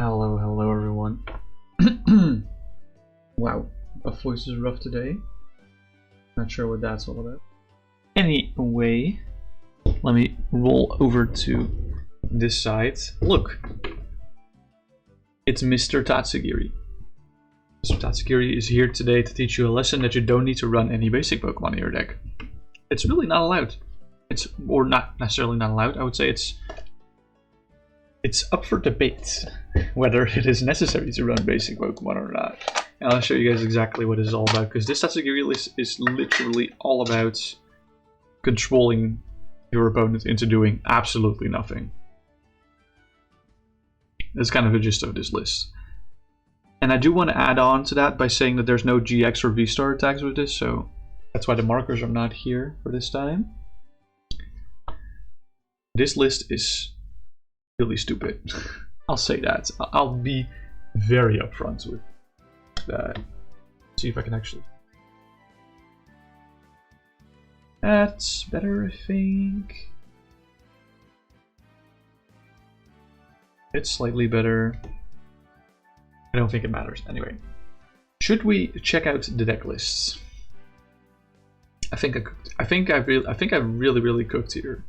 Hello everyone. Wow, my voice is rough today. Not sure what that's all about. Anyway, let me roll over to this side. Look, it's Mr. Tatsugiri. Mr. Tatsugiri is here today to teach you a lesson that you don't need to run any basic Pokemon in your deck. It's really not allowed. Or not necessarily not allowed. I would say it's up for debate whether it is necessary to run basic Pokemon or not. And I'll show you guys exactly what it's all about, because this Tatsugiri list is literally all about controlling your opponent into doing absolutely nothing. That's kind of the gist of this list. And I do want to add on to that by saying that there's no GX or V-Star attacks with this, so that's why the markers are not here for this time. This list is really stupid. I'll say that. I'll be very upfront with that. See if I can actually. That's better, I think. It's slightly better. I don't think it matters. Anyway, should we check out the deck lists? I think I really cooked here.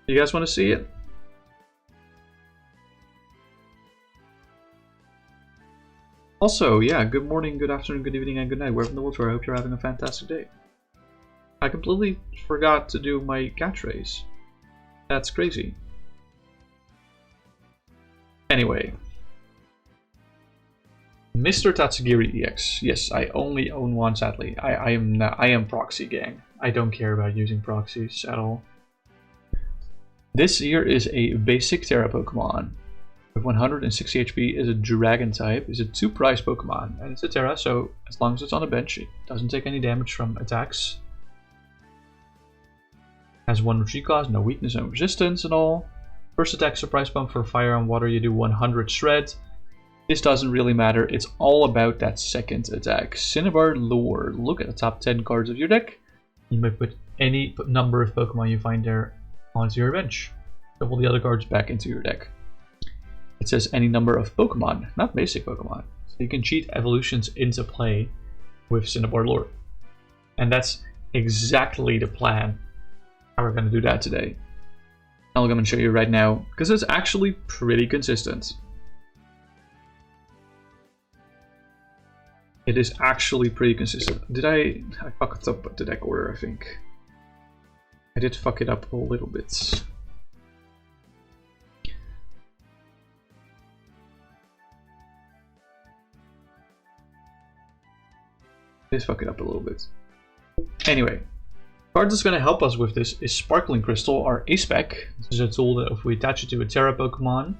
You guys want to see it? Also, yeah, good morning, good afternoon, good evening, and good night, wherever in the world you are. I hope you're having a fantastic day. I completely forgot to do my catchphrase. That's crazy. Anyway. Mr. Tatsugiri EX. Yes, I only own one, sadly. I am proxy gang. I don't care about using proxies at all. This here is a basic Terra Pokemon. With 160 HP, is a Dragon type, is a 2-price Pokemon, and it's a Terra, so as long as it's on the bench, it doesn't take any damage from attacks. Has 1 retreat cost, no weakness, no resistance at all. First attack surprise bump for fire and water, you do 100 shred. This doesn't really matter, it's all about that second attack. Cinnabar Lure. Look at the top 10 cards of your deck. You may put any number of Pokemon you find there onto your bench. Shuffle the other cards back into your deck. It says any number of Pokemon, not basic Pokemon. So you can cheat evolutions into play with Cinnabar Lure. And that's exactly the plan. How we're going to do that today. I'm going to show you right now, because it's actually pretty consistent. It is actually pretty consistent. I fucked up the deck order, I think. I did fuck it up a little bit. Let's fuck it up a little bit. Anyway, the card that's going to help us with this is Sparkling Crystal, our A-Spec. This is a tool that if we attach it to a Terra Pokemon,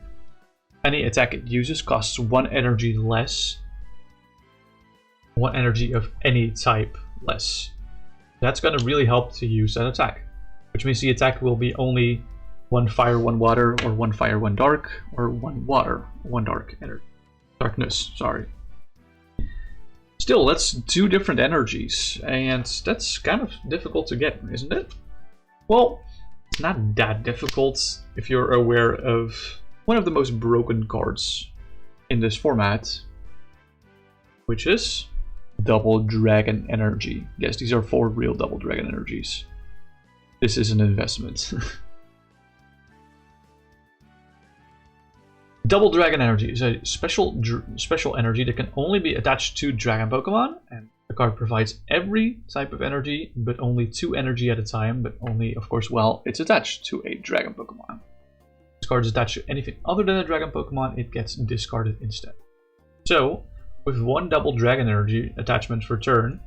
any attack it uses costs 1 energy less. 1 energy of any type less. That's going to really help to use that attack. Which means the attack will be only 1 fire, 1 water, or 1 fire, 1 dark, or 1 water, 1 dark energy. Darkness, sorry. Still, that's 2 different energies, and that's kind of difficult to get, isn't it? Well, it's not that difficult if you're aware of one of the most broken cards in this format, which is Double Dragon Energy. Yes, these are 4 real Double Dragon Energies. This is an investment. Double Dragon Energy is a special energy that can only be attached to Dragon Pokemon, and the card provides every type of energy, but only 2 energy at a time, but only, of course, while it's attached to a Dragon Pokemon. This card is attached to anything other than a Dragon Pokemon, it gets discarded instead. So, with 1 Double Dragon Energy attachment for turn,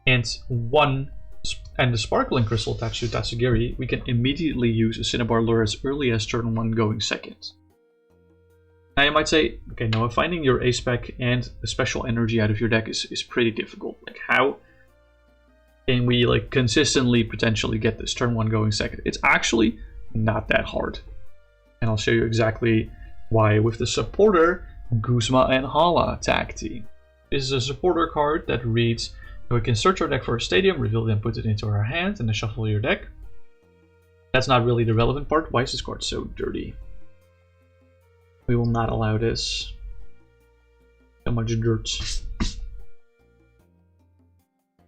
and the Sparkling Crystal attached to Tatsugiri, we can immediately use a Cinnabar Lure as early as turn 1 going second. Now you might say, okay, Noah, finding your A-Spec and a special energy out of your deck is pretty difficult. Like, how can we consistently potentially get this turn 1 going second? It's actually not that hard. And I'll show you exactly why with the supporter Guzma and Hala tag team. This is a supporter card that reads, we can search our deck for a stadium, reveal it and put it into our hand, and then shuffle your deck. That's not really the relevant part. Why is this card so dirty? We will not allow this. So much dirt.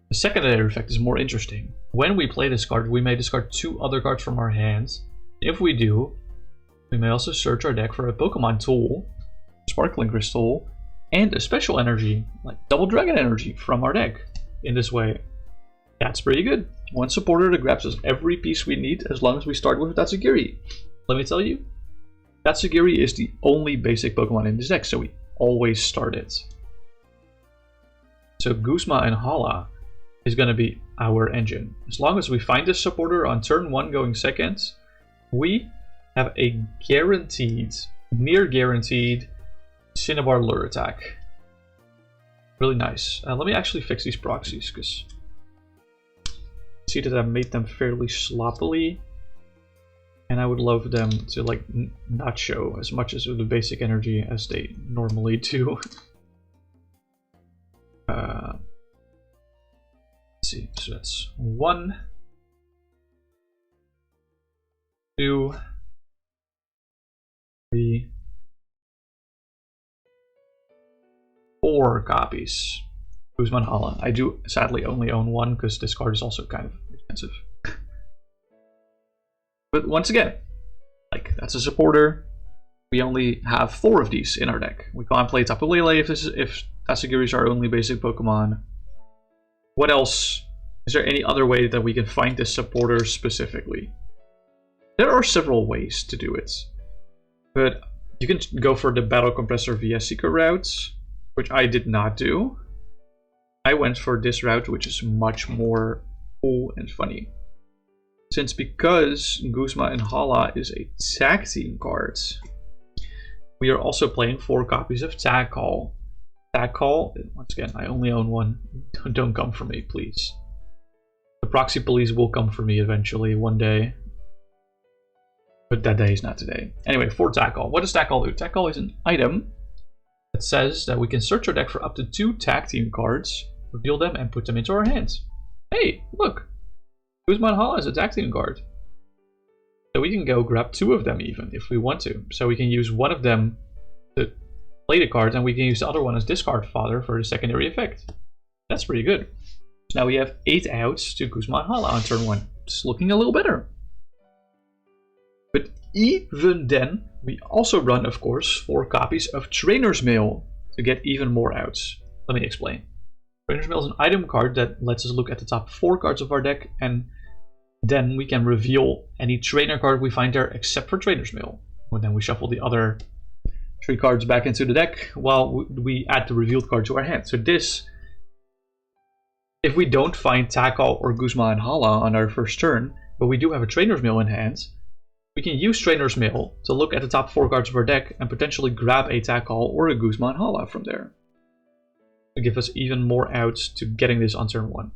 The secondary effect is more interesting. When we play this card, we may discard 2 other cards from our hands. If we do, we may also search our deck for a Pokemon tool, Sparkling Crystal, and a special energy, like Double Dragon Energy, from our deck. In this way, that's pretty good. One supporter that grabs us every piece we need as long as we start with Tatsugiri. Let me tell you, Tatsugiri is the only basic Pokemon in this deck, so we always start it. So Guzma and Hala is going to be our engine. As long as we find this supporter on turn 1 going second, we have a guaranteed, near guaranteed, Cinnabar lure attack. Really nice. Let me actually fix these proxies, because I see that I made them fairly sloppily. And I would love them to like not show as much as the basic energy as they normally do. Let's see, so that's 1, 2, 3, 4 copies. Guzman Hala. I do sadly only own 1 because this card is also kind of expensive. But once again, like, that's a supporter. We only have 4 of these in our deck. We can't play Tapu Lele if Tatsugiri is our only basic Pokemon. What else? Is there any other way that we can find this supporter specifically? There are several ways to do it. But you can go for the Battle Compressor via Secret routes, which I did not do. I went for this route, which is much more cool and funny. Because Guzma and Hala is a tag team card, we are also playing 4 copies of Tag Call. Tag Call, once again, I only own 1. Don't come for me, please. The proxy police will come for me eventually, one day. But that day is not today. Anyway, for Tag Call. What does Tag Call do? Tag Call is an item that says that we can search our deck for up to 2 tag team cards, reveal them, and put them into our hands. Hey, look! Guzman Hala is a tag team card. So we can go grab 2 of them even, if we want to. So we can use one of them to play the card, and we can use the other one as discard fodder for the secondary effect. That's pretty good. So now we have 8 outs to Guzman Hala on turn 1. It's looking a little better. But even then, we also run, of course, 4 copies of Trainer's Mail to get even more outs. Let me explain. Trainer's Mail is an item card that lets us look at the top 4 cards of our deck, and then we can reveal any trainer card we find there except for Trainer's Mail. And then we shuffle the other 3 cards back into the deck while we add the revealed card to our hand. So this, if we don't find Tag Call or Guzma and Hala on our first turn, but we do have a Trainer's Mail in hand, we can use Trainer's Mail to look at the top 4 cards of our deck and potentially grab a Tag Call or a Guzma and Hala from there, to give us even more outs to getting this on turn 1.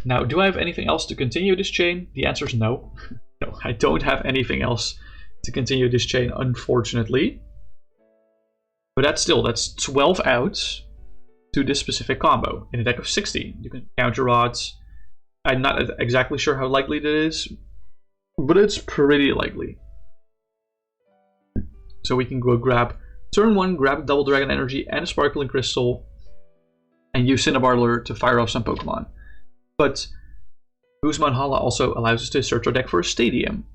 Now, do I have anything else to continue this chain? The answer is no. No, I don't have anything else to continue this chain, unfortunately. But that's 12 outs to this specific combo in a deck of 60. You can count your odds. I'm not exactly sure how likely that is, but it's pretty likely. So we can go grab turn 1, grab Double Dragon Energy and a Sparkling Crystal, and use Cinnabar Lure to fire off some Pokemon. But Guzman Hala also allows us to search our deck for a stadium.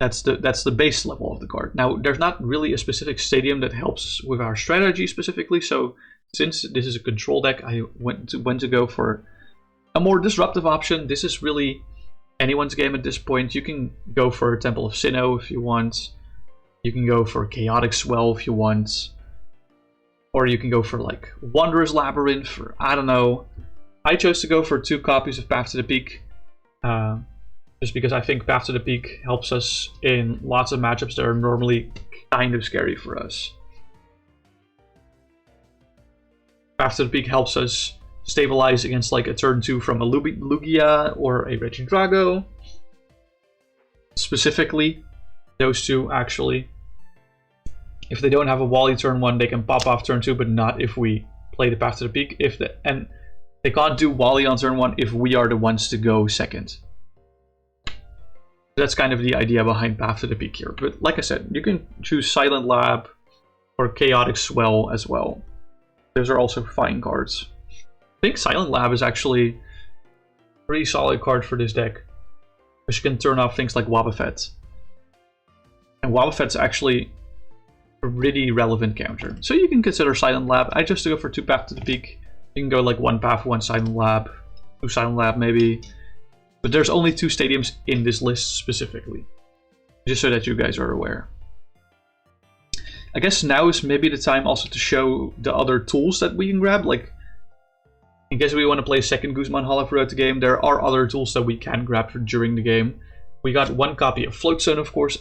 That's the base level of the card. Now, there's not really a specific stadium that helps with our strategy specifically, so since this is a control deck, I went to go for a more disruptive option. This is really anyone's game at this point. You can go for Temple of Sinnoh if you want. You can go for Chaotic Swell if you want. Or you can go for like Wanderer's Labyrinth, or I don't know. I chose to go for 2 copies of Path to the Peak, just because I think Path to the Peak helps us in lots of matchups that are normally kind of scary for us. Path to the Peak helps us stabilize against like a turn 2 from a Lugia or a Regidrago. Specifically, those 2 actually. If they don't have a Wally turn 1, they can pop off turn 2, but not if we play the Path to the Peak. And they can't do Wally on turn 1 if we are the ones to go second. That's kind of the idea behind Path to the Peak here. But like I said, you can choose Silent Lab or Chaotic Swell as well. Those are also fine cards. I think Silent Lab is actually a pretty solid card for this deck, because you can turn off things like Wobbuffet. And Wobbuffet's actually a really relevant counter. So you can consider Silent Lab. I just go for 2 Path to the Peak. You can go like 1 Path, 1 Silent Lab, 2 Silent Lab maybe. But there's only 2 stadiums in this list specifically. Just so that you guys are aware. I guess now is maybe the time also to show the other tools that we can grab. Like, in case we want to play a second Guzman Hala throughout the game, there are other tools that we can grab during the game. We got 1 copy of Float Zone, of course,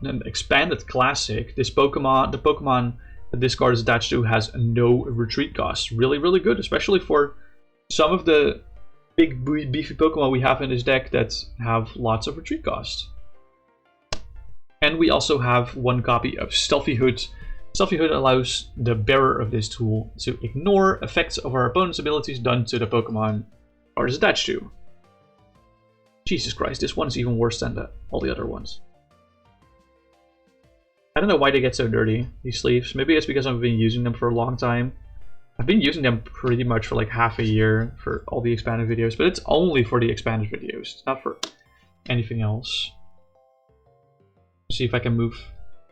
an expanded classic. The Pokemon that this card is attached to has no retreat cost. Really, really good, especially for some of the big beefy Pokemon we have in this deck that have lots of retreat cost. And we also have 1 copy of Stealthy Hood. Stealthy Hood allows the bearer of this tool to ignore effects of our opponent's abilities done to the Pokemon card is attached to. Jesus Christ, this one's even worse than all the other ones. I don't know why they get so dirty, these sleeves. Maybe it's because I've been using them for a long time. I've been using them pretty much for like half a year for all the expanded videos, but it's only for the expanded videos. It's not for anything else. See if I can move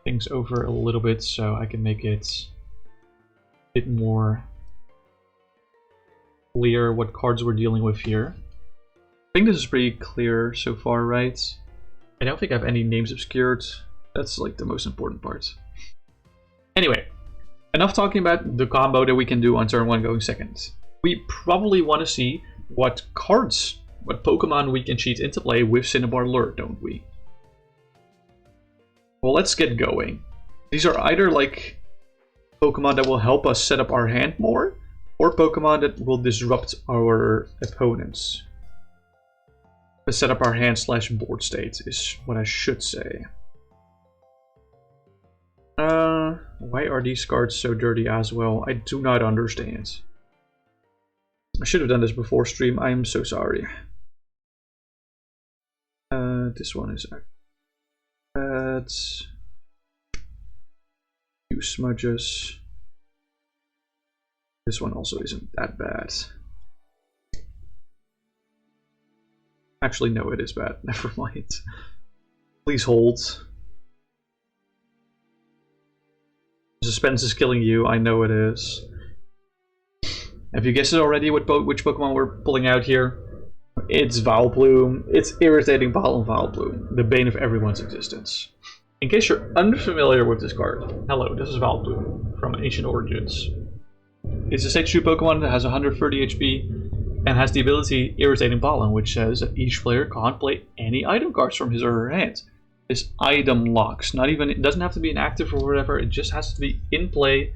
things over a little bit so I can make it a bit more clear what cards we're dealing with here. I think this is pretty clear so far, right? I don't think I have any names obscured. That's like the most important part. Anyway, enough talking about the combo that we can do on turn 1 going second. We probably want to see what cards, what Pokemon we can cheat into play with Cinnabar Lure, don't we? Well, let's get going. These are either like Pokemon that will help us set up our hand more, or Pokemon that will disrupt our opponents. Set up our hand / board state is what I should say. Why are these cards so dirty as well? I do not understand. I should have done this before stream. I am so sorry. This one is few smudges. This one also isn't that bad. Actually, no, it is bad. Never mind. Please hold. Suspense is killing you. I know it is. Have you guessed it already? Which Pokemon we're pulling out here? It's Vileplume. It's Irritating Bottle and Vileplume, the bane of everyone's existence. In case you're unfamiliar with this card, hello, this is Vileplume from Ancient Origins. It's a stage 2 Pokemon that has 130 HP and has the ability Irritating Pollen, which says that each player can't play any item cards from his or her hand. This item locks. It doesn't have to be inactive or whatever, it just has to be in play,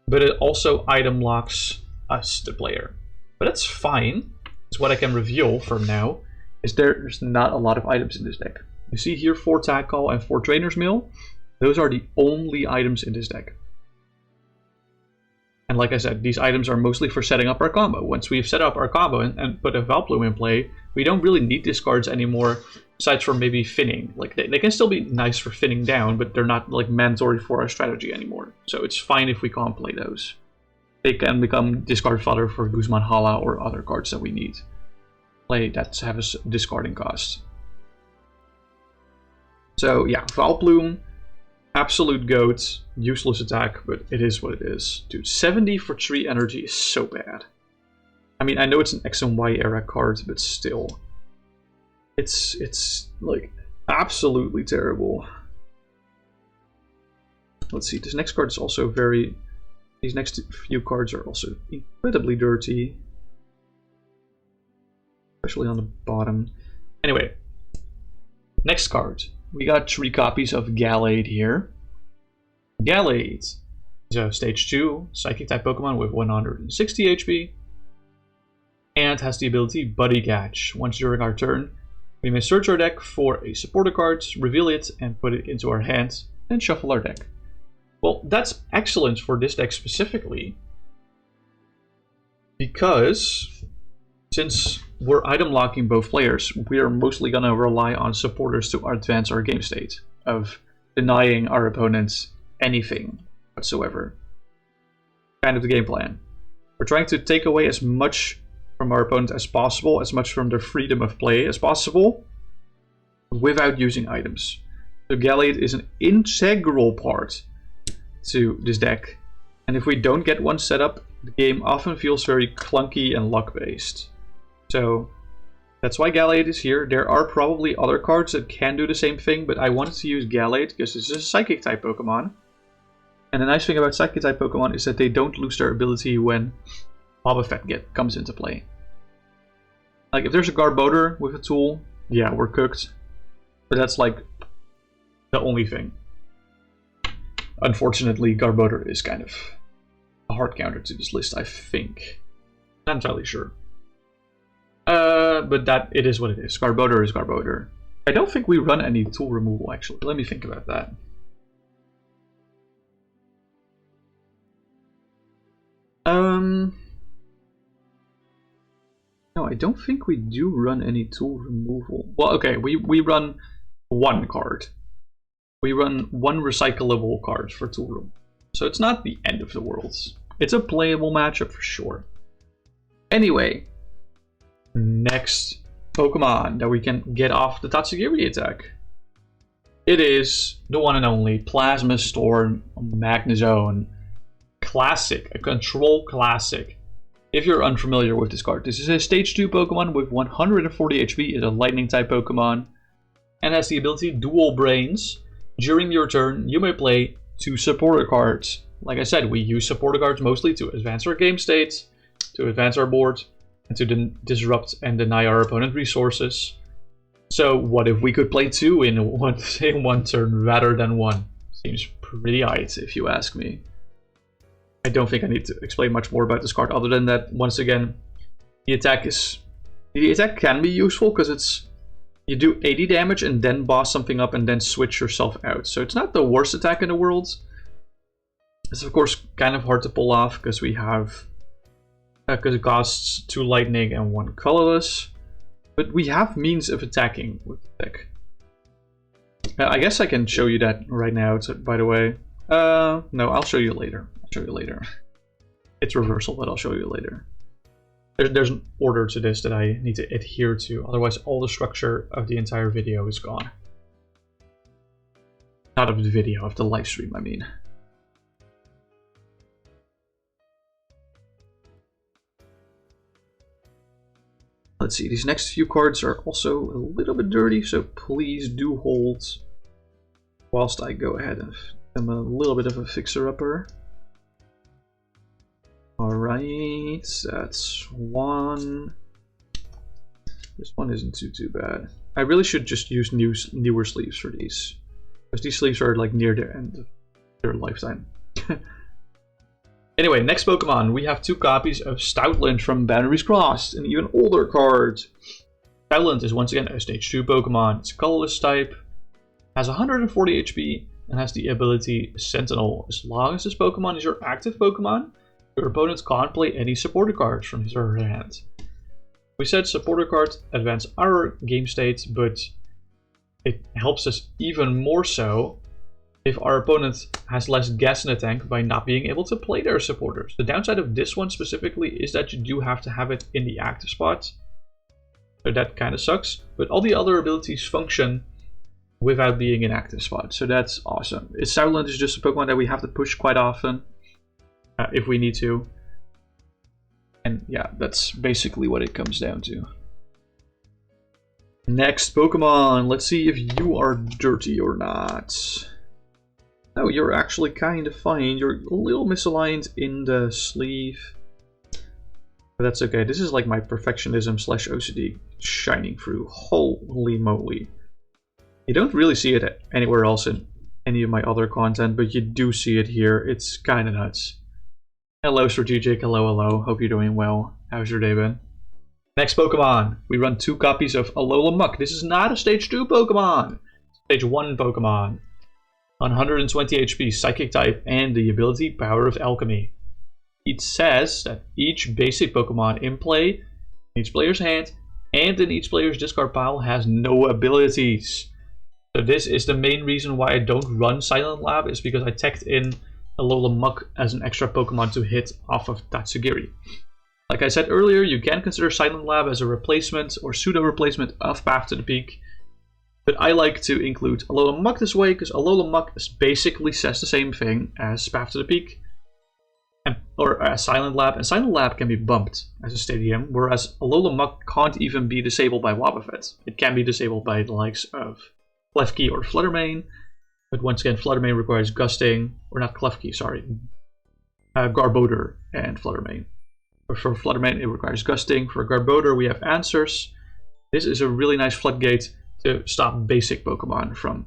but it also item locks us, the player. But that's fine. It's what I can reveal from now, is there's not a lot of items in this deck. You see here 4 Tag Call and 4 Trainer's Mail. Those are the only items in this deck. And like I said, these items are mostly for setting up our combo. Once we've set up our combo and put a Vileplume in play, we don't really need these cards anymore, aside from maybe finning. Like they can still be nice for finning down, but they're not like mandatory for our strategy anymore. So it's fine if we can't play those. They can become discard fodder for Guzman Hala or other cards that we need. Play that have a discarding cost. So yeah, Vileplume, absolute goat, useless attack, but it is what it is. Dude, 70 for 3 energy is so bad. I mean, I know it's an X and Y era card, but still. It's like absolutely terrible. Let's see, this next card is also very... These next few cards are also incredibly dirty. Especially on the bottom. Anyway, next card. We got 3 copies of Gallade here. Gallade is a stage 2 psychic type Pokemon with 160 HP. And has the ability Buddy Catch. Once during our turn, we may search our deck for a supporter card, reveal it, and put it into our hand, and shuffle our deck. Well, that's excellent for this deck specifically, because since we're item locking both players, we are mostly going to rely on supporters to advance our game state of denying our opponents anything whatsoever. Kind of the game plan. We're trying to take away as much from our opponent as possible, as much from their freedom of play as possible, without using items. So Galliot is an integral part to this deck, and if we don't get one set up, the game often feels very clunky and luck-based. So that's why Galliot is here. There are probably other cards that can do the same thing, but I wanted to use Galliot because this is a Psychic-type Pokemon. And the nice thing about Psychic-type Pokemon is that they don't lose their ability when Boba Fett comes into play. Like, if there's a Garbodor with a tool, yeah, we're cooked. But that's like the only thing. Unfortunately, Garbodor is kind of a hard counter to this list, I think. Not entirely sure. But that, it is what it is. Garbodor is Garbodor. I don't think we run any tool removal, actually. Let me think about that. No, I don't think we do run any tool removal. Well, okay, we run one card. We run one recyclable card for tool room. So it's not the end of the world. It's a playable matchup for sure. Anyway, next Pokemon that we can get off the Tatsugiri attack. It is the one and only Plasma Storm Magnezone. Classic, a control classic. If you're unfamiliar with this card, this is a stage 2 Pokemon with 140 HP, is a lightning type Pokemon, and has the ability Dual Brains. During your turn, you may play 2 supporter cards. Like I said, we use supporter cards mostly to advance our game state, to advance our board, and to disrupt and deny our opponent resources. So what if we could play 2 in one turn rather than 1? Seems pretty aight if you ask me. I don't think I need to explain much more about this card other than that, once again, the attack can be useful because it's you do 80 damage and then boss something up and then switch yourself out. So it's not the worst attack in the world. It's of course kind of hard to pull off because we have because it costs 2 lightning and 1 colorless. But we have means of attacking with the deck. I guess I can show you that right now, by the way. No, I'll show you later. It's reversal, but I'll show you later. There's an order to this that I need to adhere to, otherwise all the structure of the entire video is gone. Not of the video, of the live stream, I mean. Let's see, these next few cards are also a little bit dirty, so please do hold whilst I go ahead and give them a little bit of a fixer-upper. Alright, that's one. This one isn't too bad. I really should just use newer sleeves for these, because these sleeves are like near the end of their lifetime. Anyway, next Pokemon, we have 2 copies of Stoutland from Boundaries Crossed, an even older card. Stoutland is once again a stage 2 Pokemon. It's a colorless type, has 140 HP, and has the ability Sentinel. As long as this Pokemon is your active Pokemon, your opponents can't play any supporter cards from his or her hand. We said supporter cards advance our game state, but it helps us even more so if our opponent has less gas in the tank by not being able to play their supporters. The downside of this one specifically is that you do have to have it in the active spot. So that kind of sucks. But all the other abilities function without being in active spot. So that's awesome. Stoutland is just a Pokemon that we have to push quite often. If we need to. And yeah, that's basically what it comes down to. Next Pokemon. Let's see if you are dirty or not. No, you're actually kind of fine. You're a little misaligned in the sleeve. But that's okay. This is like my perfectionism / OCD shining through. Holy moly. You don't really see it anywhere else in any of my other content, but you do see it here. It's kind of nuts. Hello, Strategic. Hello. Hope you're doing well. How's your day been? Next Pokemon. We run 2 copies of Alola Muck. This is not a Stage 2 Pokemon. Stage 1 Pokemon. 120 HP, Psychic type, and the ability Power of Alchemy. It says that each basic Pokemon in play, in each player's hand, and in each player's discard pile has no abilities. So this is the main reason why I don't run Silent Lab, is because I tacked in Alola Muck as an extra Pokemon to hit off of Tatsugiri. Like I said earlier, you can consider Silent Lab as a replacement or pseudo-replacement of Path to the Peak. But I like to include Alola Muck this way, because Alola Muck basically says the same thing as Path to the Peak. Or as Silent Lab, and Silent Lab can be bumped as a stadium, whereas Alola Muck can't even be disabled by Wobbuffet. It can be disabled by the likes of Klefki or Fluttermane, but once again, Fluttermane requires Gusting, or not Klefki, sorry, Garbodor and Fluttermane. But for Fluttermane, it requires Gusting. For Garbodor, we have Answers. This is a really nice floodgate to stop basic Pokemon from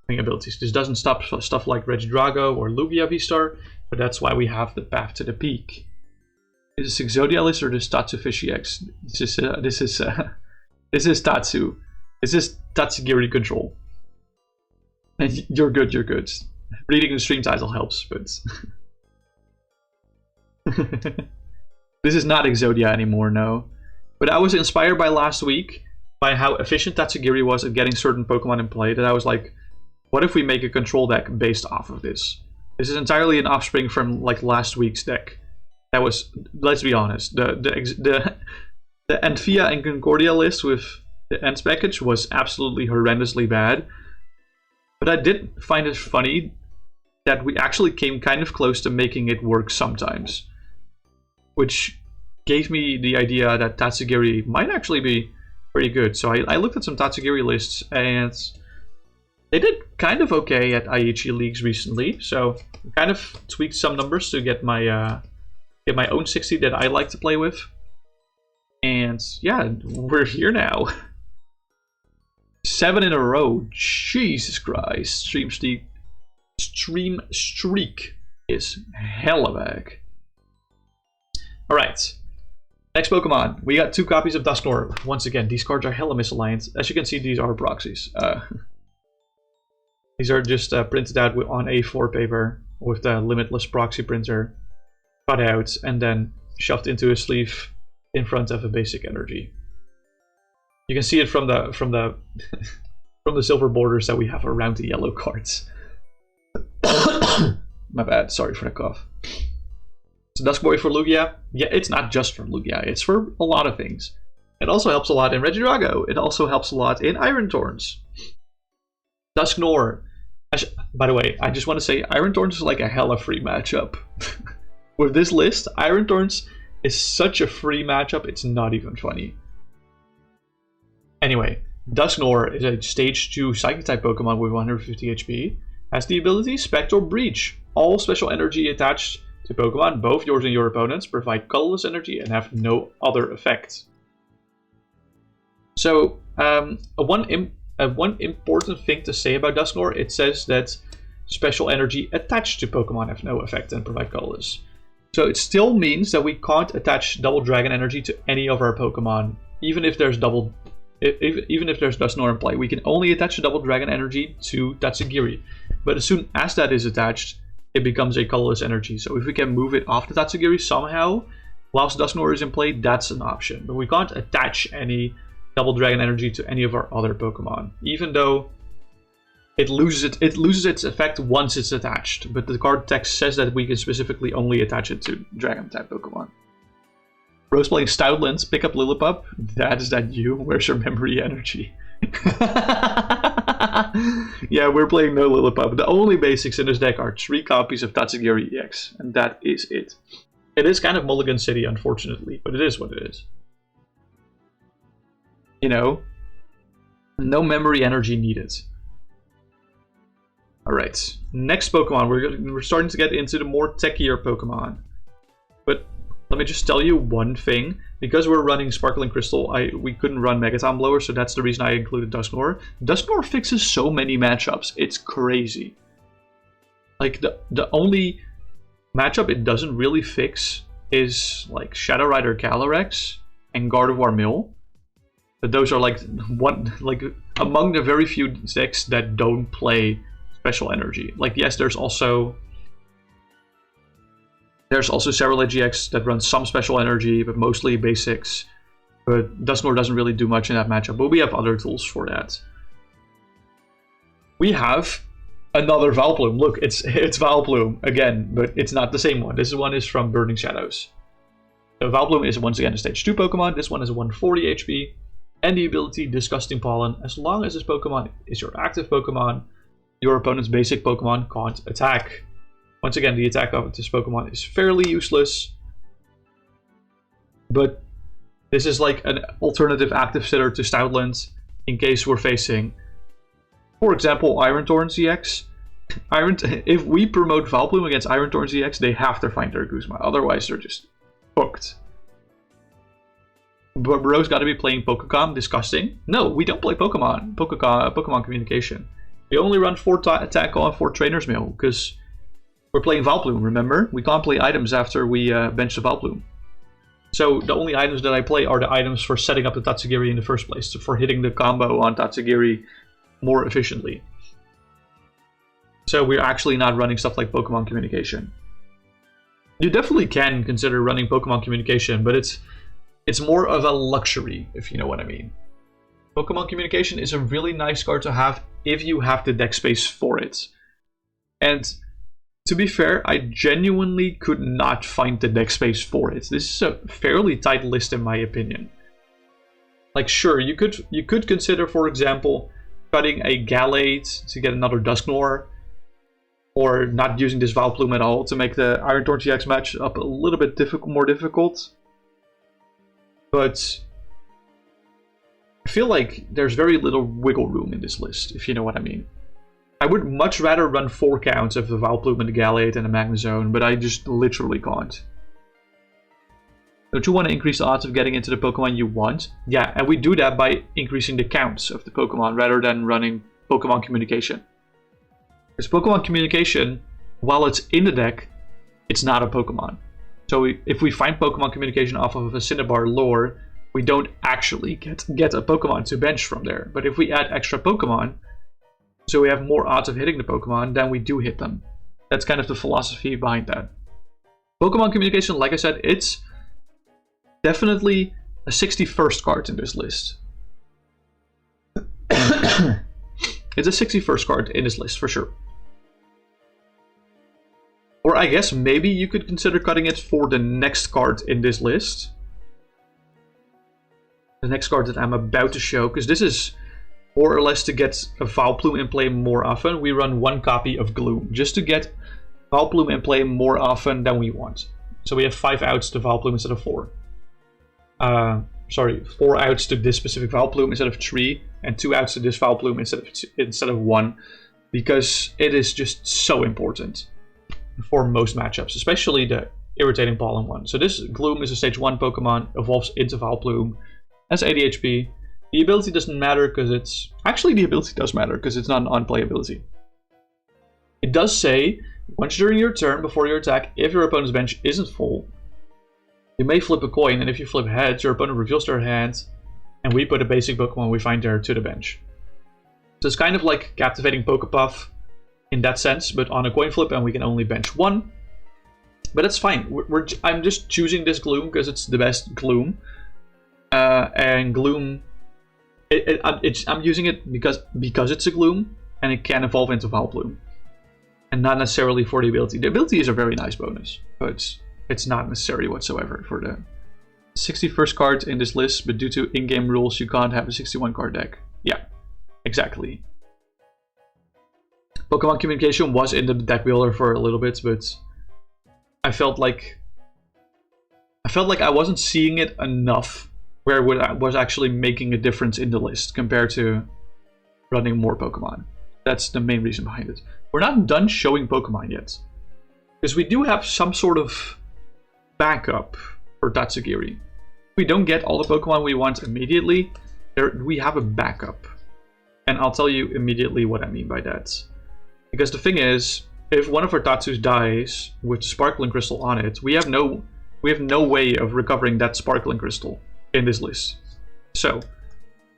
having abilities. This doesn't stop stuff like Regidrago or Lugia V-Star, but that's why we have the Path to the Peak. Is this Exodia list or this Tatsu Fishy X? This is Tatsu. This is Tatsugiri control. And you're good, you're good. Reading the stream title helps, but this is not Exodia anymore, no. But I was inspired by last week by how efficient Tatsugiri was at getting certain Pokemon in play, that I was like, what if we make a control deck based off of this? This is entirely an offspring from like last week's deck. That was, let's be honest, the Anthea and Concordia list with the Ents package was absolutely horrendously bad. But I did find it funny that we actually came kind of close to making it work sometimes, which gave me the idea that Tatsugiri might actually be pretty good. So I looked at some Tatsugiri lists, and they did kind of okay at IHE leagues recently. So I kind of tweaked some numbers to get my own 60 that I like to play with. And yeah, we're here now. 7 in a row. Jesus Christ. Stream streak is hella back. Alright. Next Pokemon. We got 2 copies of Dusknoir. Once again, these cards are hella misaligned. As you can see, these are proxies. These are just printed out on A4 paper with the Limitless proxy printer cut out and then shoved into a sleeve in front of a basic energy. You can see it from the from the silver borders that we have around the yellow cards. My bad, sorry for the cough. So Duskboy for Lugia? Yeah, it's not just for Lugia, it's for a lot of things. It also helps a lot in Regidrago. It also helps a lot in Iron Thorns. Dusknoir. By the way, I just want to say Iron Thorns is like a hella free matchup. With this list, Iron Thorns is such a free matchup, it's not even funny. Anyway, Dusknoir is a stage 2 Psychic type Pokemon with 150 HP. Has the ability Spectral Breach. All special energy attached to Pokemon, both yours and your opponent's, provide colorless energy and have no other effect. So, one important thing to say about Dusknoir, it says that special energy attached to Pokemon have no effect and provide colorless. So it still means that we can't attach Double Dragon energy to any of our Pokemon, even if there's even if there's Dusknoir in play. We can only attach the Double Dragon energy to Tatsugiri. But as soon as that is attached, it becomes a colorless energy. So if we can move it off the Tatsugiri somehow, whilst Dusknoir is in play, that's an option. But we can't attach any Double Dragon energy to any of our other Pokemon, even though it loses its effect once it's attached. But the card text says that we can specifically only attach it to Dragon type Pokemon. Rose playing Stoutlands, pick up Lillipup. Is that you? Where's your memory energy? Yeah, we're playing no Lillipup. The only basics in this deck are 3 copies of Tatsugiri EX, and that is it. It is kind of Mulligan City, unfortunately, but it is what it is. You know, no memory energy needed. Alright, next Pokemon. We're starting to get into the more techier Pokemon. But let me just tell you one thing. Because we're running Sparkling Crystal, we couldn't run Megaton Blower, so that's the reason I included Dusknoir. Dusknoir fixes so many matchups, it's crazy. Like, the only matchup it doesn't really fix is like Shadow Rider Calyrex and Gardevoir Mill. But those are like among the very few decks that don't play special energy. Like, yes, there's also several GX that run some special energy, but mostly basics. But Dusknoir doesn't really do much in that matchup, but we have other tools for that. We have another Vileplume. Look, it's Vileplume again, but it's not the same one. This one is from Burning Shadows. So Vileplume is once again a stage 2 Pokemon. This one is 140 HP. And the ability Disgusting Pollen. As long as this Pokemon is your active Pokemon, your opponent's basic Pokemon can't attack. Once again, the attack of this Pokemon is fairly useless. But this is like an alternative active sitter to Stoutland in case we're facing, for example, Iron Thorn ZX. If we promote Vileplume against Iron Thorn ZX, they have to find their Guzma. Otherwise, they're just hooked. But bro's got to be playing Pokecom. Disgusting. No, we don't play Pokemon. Pokemon Communication. We only run 4 attack on 4 Trainer's Mail because we're playing Vileplume, remember? We can't play items after we bench the Vileplume. So the only items that I play are the items for setting up the Tatsugiri in the first place, so for hitting the combo on Tatsugiri more efficiently. So we're actually not running stuff like Pokemon Communication. You definitely can consider running Pokemon Communication, but it's more of a luxury, if you know what I mean. Pokemon Communication is a really nice card to have if you have the deck space for it. And to be fair, I genuinely could not find the deck space for it. This is a fairly tight list in my opinion. Like sure, you could consider, for example, cutting a Gallade to get another Dusknoir, or not using this Vileplume at all to make the Iron Thorn GX match up a little bit more difficult. But I feel like there's very little wiggle room in this list, if you know what I mean. I would much rather run 4 counts of the Vileplume and the Gallade and the Magnezone, but I just literally can't. Don't you want to increase the odds of getting into the Pokemon you want? Yeah, and we do that by increasing the counts of the Pokemon rather than running Pokemon Communication. Because Pokemon Communication, while it's in the deck, it's not a Pokemon. So if we find Pokemon Communication off of a Cinnabar lore, we don't actually get a Pokemon to bench from there. But if we add extra Pokemon, so we have more odds of hitting the Pokemon, then we do hit them. That's kind of the philosophy behind that. Pokemon Communication, like I said, it's definitely a 61st card in this list. It's a 61st card in this list, for sure. Or I guess maybe you could consider cutting it for the next card in this list. The next card that I'm about to show, because this is more or less to get a Vileplume in play more often. We run 1 copy of Gloom, just to get Vileplume in play more often than we want. So we have 5 outs to Vileplume instead of 4. 4 outs to this specific Vileplume instead of 3, and 2 outs to this Vileplume instead of 1, because it is just so important for most matchups, especially the Irritating Pollen one. So this Gloom is a stage 1 Pokemon, evolves into Vileplume, has 80 HP. The ability doesn't matter because it's... Actually, the ability does matter because it's not an on-play ability. It does say, once during your turn before your attack, if your opponent's bench isn't full, you may flip a coin, and if you flip heads, your opponent reveals their hand, and we put a basic Pokemon we find there to the bench. So it's kind of like Captivating Pokepuff in that sense, but on a coin flip, and we can only bench 1. But that's fine. I'm just choosing this Gloom because it's the best Gloom. And Gloom... I'm using it because it's a Gloom, and it can evolve into Vileplume. And not necessarily for the ability. The ability is a very nice bonus, but it's not necessary whatsoever for the 61st card in this list, but due to in-game rules, you can't have a 61 card deck. Yeah, exactly. Pokemon Communication was in the deck builder for a little bit, but I felt like I wasn't seeing it enough where it was actually making a difference in the list compared to running more Pokemon. That's the main reason behind it. We're not done showing Pokemon yet, because we do have some sort of backup for Tatsugiri. If we don't get all the Pokemon we want immediately, we have a backup. And I'll tell you immediately what I mean by that. Because the thing is, if one of our Tatsus dies with the Sparkling Crystal on it, we have no way of recovering that Sparkling Crystal in this list. So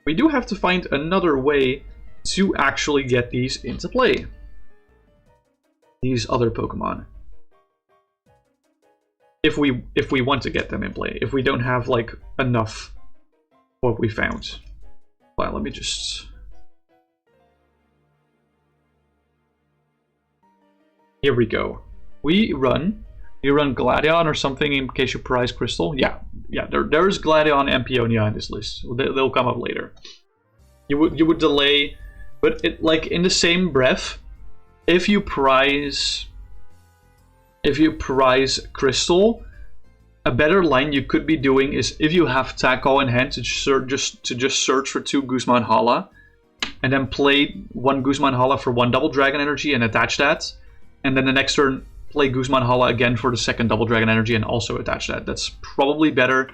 we do have to find another way to actually get these into play. These other Pokemon. If we want to get them in play. If we don't have like enough what we found. Well, let me just... Here we go. We run Gladion or something in case you prize Crystal. Yeah, there's Gladion and Peonia in this list. They'll come up later. You would delay, but it, like, in the same breath, if you prize Crystal, a better line you could be doing is, if you have Tackle in hand, to just search for 2 Guzman Hala, and then play 1 Guzman Hala for 1 Double Dragon Energy and attach that, and then the next turn play Guzman Hala again for the 2nd Double Dragon Energy and also attach that. That's probably better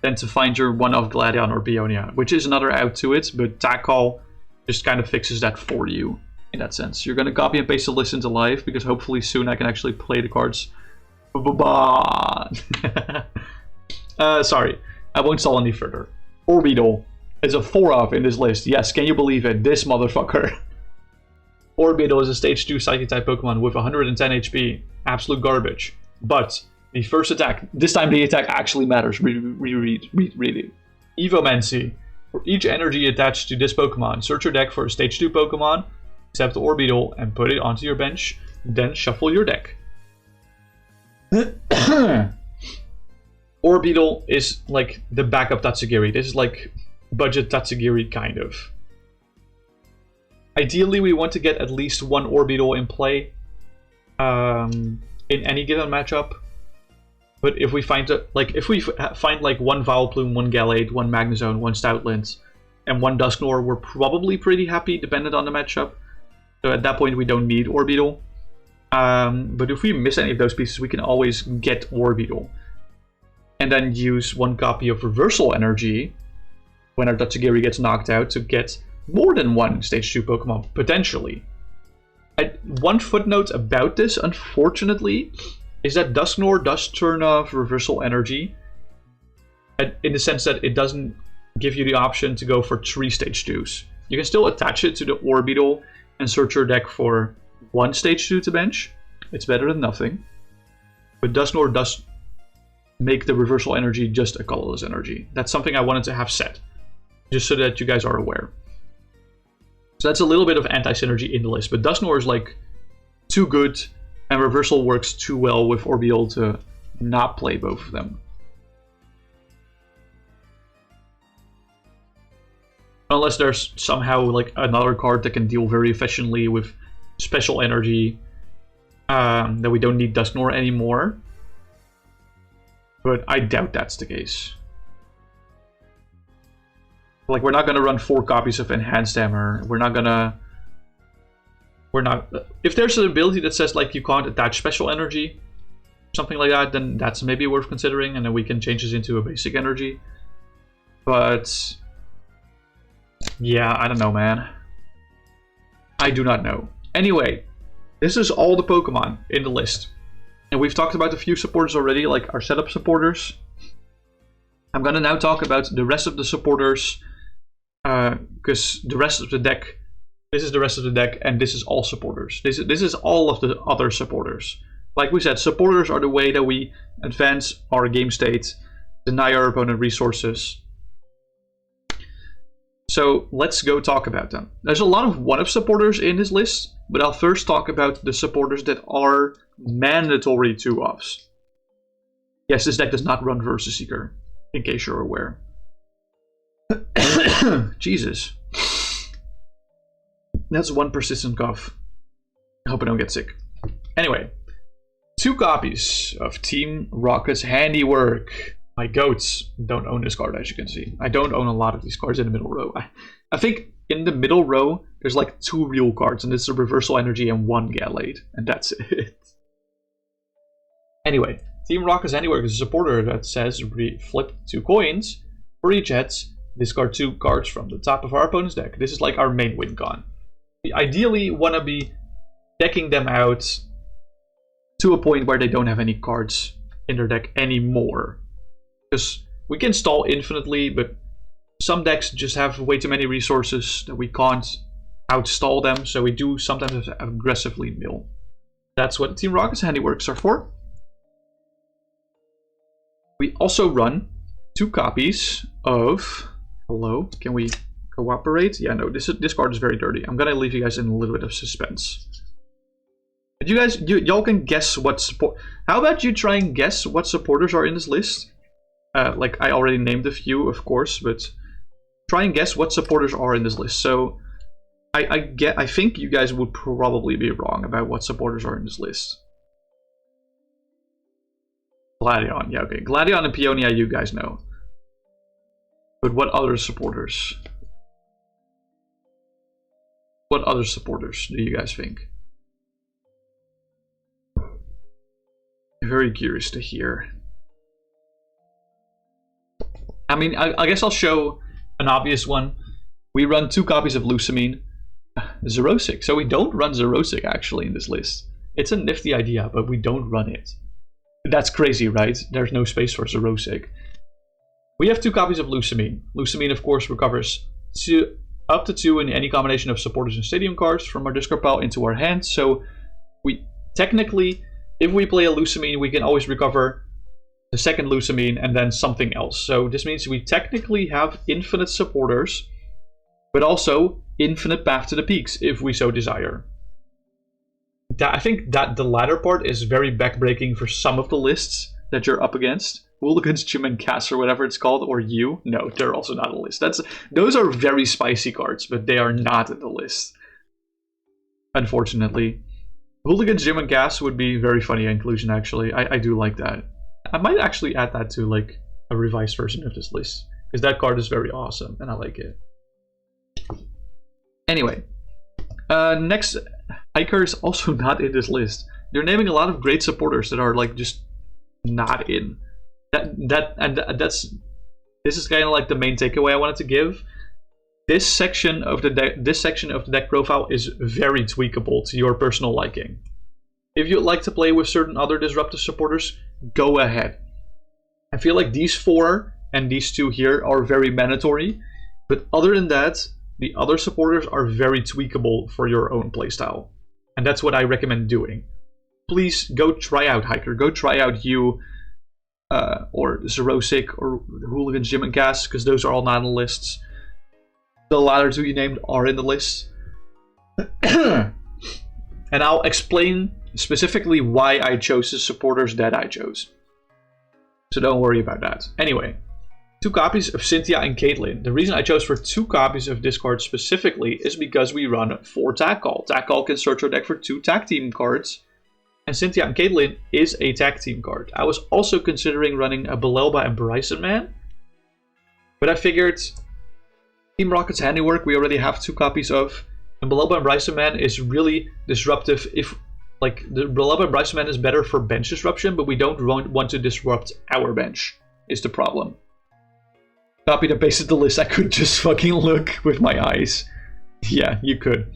than to find your one of Gladion or Peonia, which is another out to it, but Tackle just kind of fixes that for you in that sense. You're going to copy and paste the list into live, because hopefully soon I can actually play the cards. Sorry, I won't stall any further. Orbital is a 4-off in this list. Yes, can you believe it? This motherfucker. Orbital is a stage 2 Psychic type Pokemon with 110 HP. Absolute garbage. But the first attack, this time the attack actually matters. Read it. Evomancy. For each energy attached to this Pokemon, search your deck for a stage 2 Pokemon, accept the Orbital, and put it onto your bench. Then shuffle your deck. Orbital is like the backup Tatsugiri. This is like budget Tatsugiri, kind of. Ideally, we want to get at least 1 Orbital in play in any given matchup. But if we find like 1 Vileplume, 1 Gallade, 1 Magnezone, 1 Stoutland, and 1 Dusknoir, we're probably pretty happy, dependent on the matchup. So at that point, we don't need Orbital. But if we miss any of those pieces, we can always get Orbital. And then use 1 copy of Reversal Energy when our Tatsugiri gets knocked out to get more than 1 stage 2 Pokemon, potentially. One footnote about this, unfortunately, is that Dusknoir does turn off Reversal Energy, in the sense that it doesn't give you the option to go for 3 stage 2s. You can still attach it to the Orbital and search your deck for 1 stage 2 to bench. It's better than nothing. But Dusknoir does make the Reversal Energy just a colorless energy. That's something I wanted to have set, just so that you guys are aware. So that's a little bit of anti-synergy in the list, but Dusknoir is like too good, and Reversal works too well with Orbital to not play both of them. Unless there's somehow like another card that can deal very efficiently with special energy, that we don't need Dusknoir anymore. But I doubt that's the case. Like, we're not gonna run 4 copies of Enhanced Hammer. If there's an ability that says like you can't attach special energy, something like that, then that's maybe worth considering, and then we can change this into a basic energy. But yeah, I don't know, man. I do not know. Anyway, this is all the Pokemon in the list. And we've talked about a few supporters already, like our setup supporters. I'm gonna now talk about the rest of the supporters, because the rest of the deck, this is the rest of the deck, and this is all supporters. This is all of the other supporters. Like we said, supporters are the way that we advance our game state, deny our opponent resources. So let's go talk about them. There's a lot of one-of supporters in this list, but I'll first talk about the supporters that are mandatory 2-offs. Yes, this deck does not run Versus Seeker, in case you're aware. Jesus. That's 1 persistent cough. I hope I don't get sick. Anyway, 2 copies of Team Rocket's Handiwork. My goats don't own this card, as you can see. I don't own a lot of these cards in the middle row. I think in the middle row, there's like 2 real cards, and it's a Reversal Energy and 1 Gallade, and that's it. Anyway, Team Rocket's Handiwork is a supporter that says flip 2 coins. For each head, discard 2 cards from the top of our opponent's deck. This is like our main win con. We ideally want to be decking them out to a point where they don't have any cards in their deck anymore. Because we can stall infinitely, but some decks just have way too many resources that we can't outstall them, so we do sometimes have to aggressively mill. That's what Team Rocket's Handiworks are for. We also run 2 copies of Hello? Can we cooperate? Yeah, no, this card is very dirty. I'm gonna leave you guys in a little bit of suspense. But you guys, y'all can guess what support... How about you try and guess what supporters are in this list? Like, I already named a few, of course, but... Try and guess what supporters are in this list. So, I think you guys would probably be wrong about what supporters are in this list. Gladion, yeah, okay. Gladion and Peonia, you guys know. But what other supporters? What other supporters do you guys think? I'm very curious to hear. I mean, I guess I'll show an obvious one. We run 2 copies of Lucamine. Xerosic. So we don't run Xerosic actually in this list. It's a nifty idea, but we don't run it. That's crazy, right? There's no space for Xerosic. We have 2 copies of Lucamine. Lucamine, of course, recovers up to 2 in any combination of supporters and stadium cards from our discard pile into our hand. So we technically, if we play a Lucamine, we can always recover the second Lucamine and then something else. So this means we technically have infinite supporters, but also infinite path to the peaks if we so desire. I think that the latter part is very backbreaking for some of the lists that you're up against. Hooligans, Jim and Cass, or whatever it's called, or you. No, they're also not on the list. Those are very spicy cards, but they are not in the list. Unfortunately. Hooligans, Jim and Cass would be very funny inclusion, actually. I do like that. I might actually add that to like a revised version of this list, because that card is very awesome, and I like it. Anyway. Next, Hiker is also not in this list. They're naming a lot of great supporters that are like just not in. This is kind of like the main takeaway I wanted to give. This section of the deck profile is very tweakable to your personal liking. If you'd like to play with certain other disruptive supporters, go ahead. I feel like these 4 and these 2 here are very mandatory, but other than that, the other supporters are very tweakable for your own playstyle. And that's what I recommend doing. Please go try out Hiker, go try out you, or Xerosic, or Hooligans, Jim and Cass, because those are all not on the lists. The latter 2 you named are in the list. And I'll explain specifically why I chose the supporters that I chose. So don't worry about that. Anyway, 2 copies of Cynthia and Caitlyn. The reason I chose for 2 copies of this card specifically is because we run 4 Tag Call. Tag Call can search our deck for 2 tag team cards. And Cynthia and Caitlyn is a tag team card. I was also considering running a Belelba and Bryson Man. But I figured Team Rocket's Handiwork we already have 2 copies of. And Belelba and Bryson Man is really disruptive. If like the Belelba and Bryson Man is better for bench disruption, but we don't want to disrupt our bench, is the problem. Copy and pasted the list. I could just fucking look with my eyes. Yeah, you could.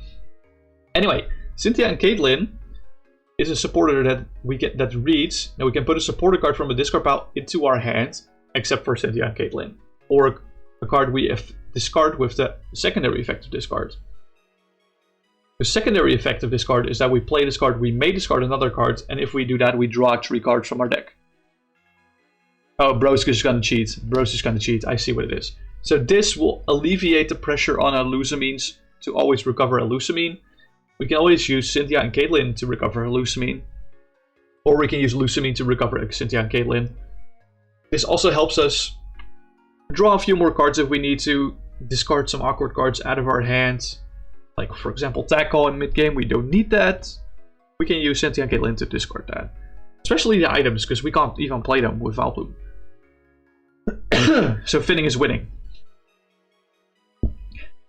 Anyway, Cynthia and Caitlyn is a supporter that reads that we can put a supporter card from a discard pile into our hand, except for Cynthia and Caitlyn, or a card we discard with the secondary effect of this card. The secondary effect of this card is that we play this card, we may discard another card, and if we do that, we draw 3 cards from our deck. Oh, bro's just gonna cheat. Bro's just gonna cheat. I see what it is. So this will alleviate the pressure on our Lucamines to always recover a Lucamine. We can always use Cynthia and Caitlyn to recover a Lucamine. Or we can use Lucamine to recover a Cynthia and Caitlyn. This also helps us draw a few more cards if we need to, discard some awkward cards out of our hands. Like, for example, Tag Call in mid-game. We don't need that. We can use Cynthia and Caitlyn to discard that. Especially the items, because we can't even play them with Valploom. So Finning is winning.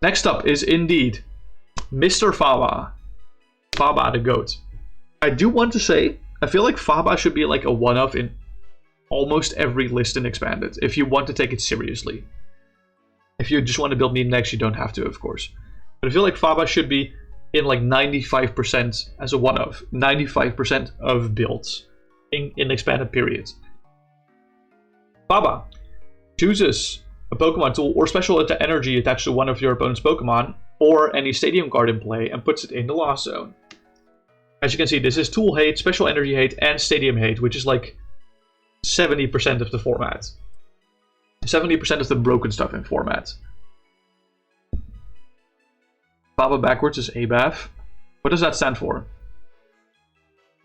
Next up is indeed Mr. Faba. Faba the GOAT. I do want to say, I feel like Faba should be like a one-off in almost every list in Expanded, if you want to take it seriously. If you just want to build meme decks, you don't have to, of course. But I feel like Faba should be in like 95% as a one-off. 95% of builds in Expanded periods. Faba chooses a Pokemon tool or special energy attached to one of your opponent's Pokemon or any stadium card in play and puts it in the Lost Zone. As you can see, this is Tool Hate, Special Energy Hate, and Stadium Hate, which is like 70% of the format. 70% of the broken stuff in format. Baba backwards is ABAF. What does that stand for?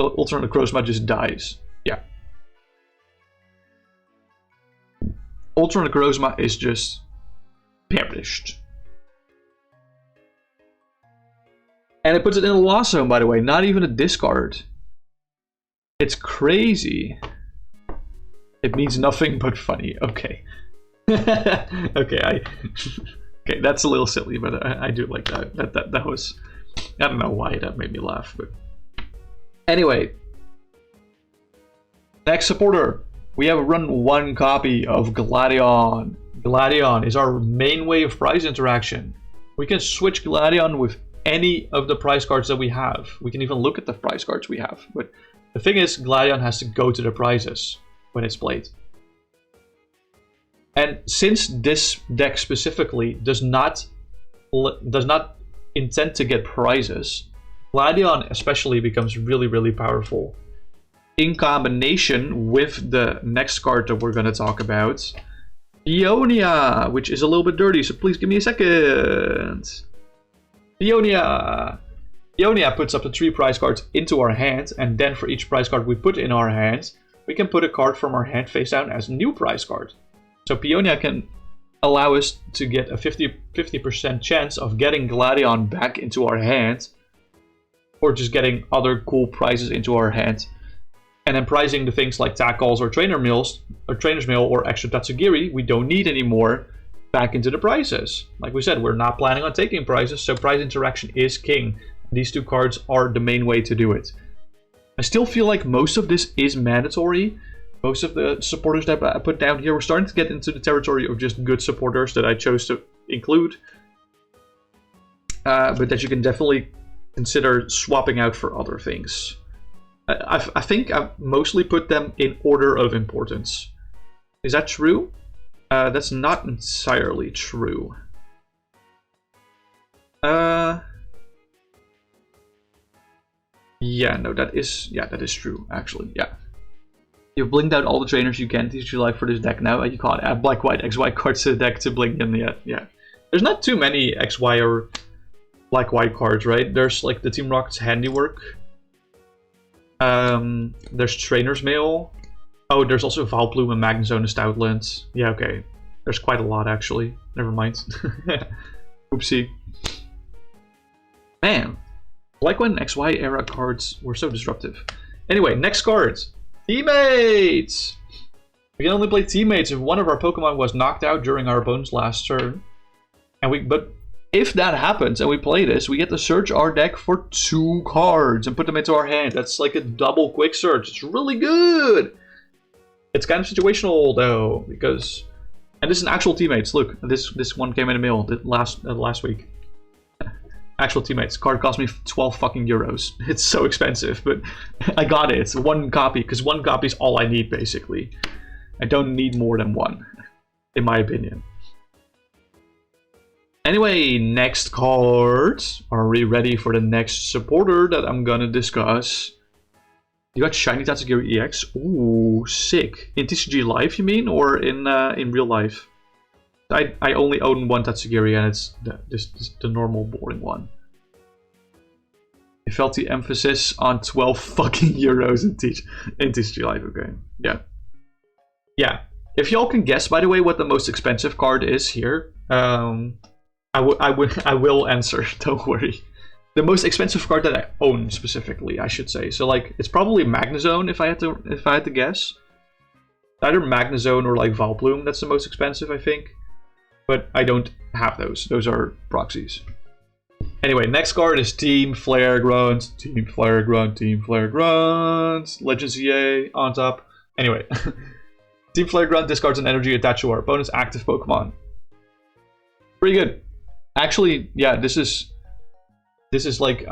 Ultra Necrozma just dies. Yeah. Ultra Necrozma is just perished. And it puts it in a loss zone, by the way, not even a discard. It's crazy. It means nothing but funny. Okay. Okay, okay, that's a little silly, but I do like that. That was, I don't know why that made me laugh, but anyway. Next supporter, we have run 1 copy of Gladion. Gladion is our main way of prize interaction. We can switch Gladion with any of the prize cards that we have. We can even look at the prize cards we have. But the thing is, Gladion has to go to the prizes when it's played. And since this deck specifically does not intend to get prizes, Gladion especially becomes really, really powerful. In combination with the next card that we're going to talk about, Ionia, which is a little bit dirty, so please give me a second. Ionia! Ionia puts up the 3 prize cards into our hand, and then for each prize card we put in our hand, we can put a card from our hand face down as a new prize card. So Ionia can allow us to get a 50% chance of getting Gladion back into our hand, or just getting other cool prizes into our hand. And then prizing the things like tackles or trainer's mail or extra Tatsugiri we don't need anymore back into the prizes. Like we said, we're not planning on taking prizes, so prize interaction is king. These 2 cards are the main way to do it. I still feel like most of this is mandatory. Most of the supporters that I put down here, we're starting to get into the territory of just good supporters that I chose to include. But that you can definitely consider swapping out for other things. I think I've mostly put them in order of importance. Is that true? That's not entirely true. Yeah, no, that is true, actually, yeah. You've blinked out all the trainers you can teach your life for this deck now, and you can't add black-white XY cards to the deck to blink them yet, yeah. There's not too many XY or black-white cards, right? There's like the Team Rocket's Handiwork. There's Trainer's Mail. Oh, there's also Valplume and Magnezone and Stoutland. Yeah, okay. There's quite a lot, actually. Never mind. Oopsie. Man. Like when XY era cards were so disruptive. Anyway, next cards. Teammates! We can only play teammates if one of our Pokemon was knocked out during our opponent's last turn. But if that happens and we play this, we get to search our deck for 2 cards and put them into our hand. That's like a double quick search. It's really good! It's kind of situational though, because... And this is an actual teammates. Look, this one came in the mail last week. Actual teammates. Card cost me 12 fucking euros. It's so expensive, but I got it. It's 1 copy, because 1 copy is all I need, basically. I don't need more than 1, in my opinion. Anyway, next cards. Are we ready for the next supporter that I'm gonna discuss? You got Shiny Tatsugiri EX? Ooh, sick. In TCG Live, you mean? Or in real life? I only own 1 Tatsugiri, and it's the normal boring one. I felt the emphasis on 12 fucking euros in TCG Live, okay. Yeah. Yeah. If y'all can guess, by the way, what the most expensive card is here, I will answer, don't worry. The most expensive card that I own, specifically, I should say. So, like, it's probably Magnezone, if I had to guess. Either Magnezone or, like, Valplume, that's the most expensive, I think. But I don't have those. Those are proxies. Anyway, next card is Team Flare Grunt. Team Flare Grunt. Team Flare Grunt. Legends EA on top. Anyway. Team Flare Grunt discards an energy attached to our opponent's active Pokemon. Pretty good. Actually, yeah, this is like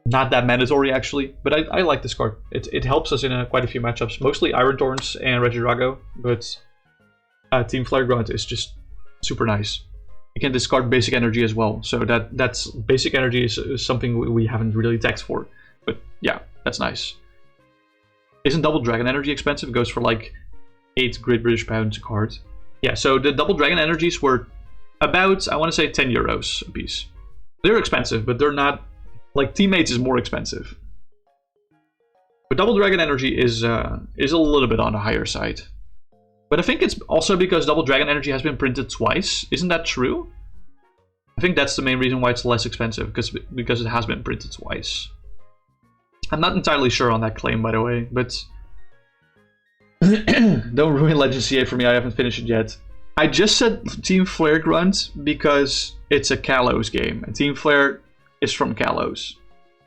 not that mandatory actually, but I like this card. It helps us in quite a few matchups, mostly Iron Thorns and Regidrago, but Team Flare Grunt is just super nice. You can discard basic energy as well, so that's basic energy is something we haven't really taxed for, but yeah, that's nice. Isn't Double Dragon Energy expensive? It goes for like 8 Great British Pounds a card. Yeah, so the Double Dragon Energies were about, I want to say, 10 euros a piece. They're expensive, but they're not... Like, Teammates is more expensive. But Double Dragon Energy is a little bit on the higher side. But I think it's also because Double Dragon Energy has been printed twice. Isn't that true? I think that's the main reason why it's less expensive, because it has been printed twice. I'm not entirely sure on that claim, by the way, but... Don't ruin Legend CA for me, I haven't finished it yet. I just said Team Flare Grunt because it's a Kalos game, and Team Flare is from Kalos.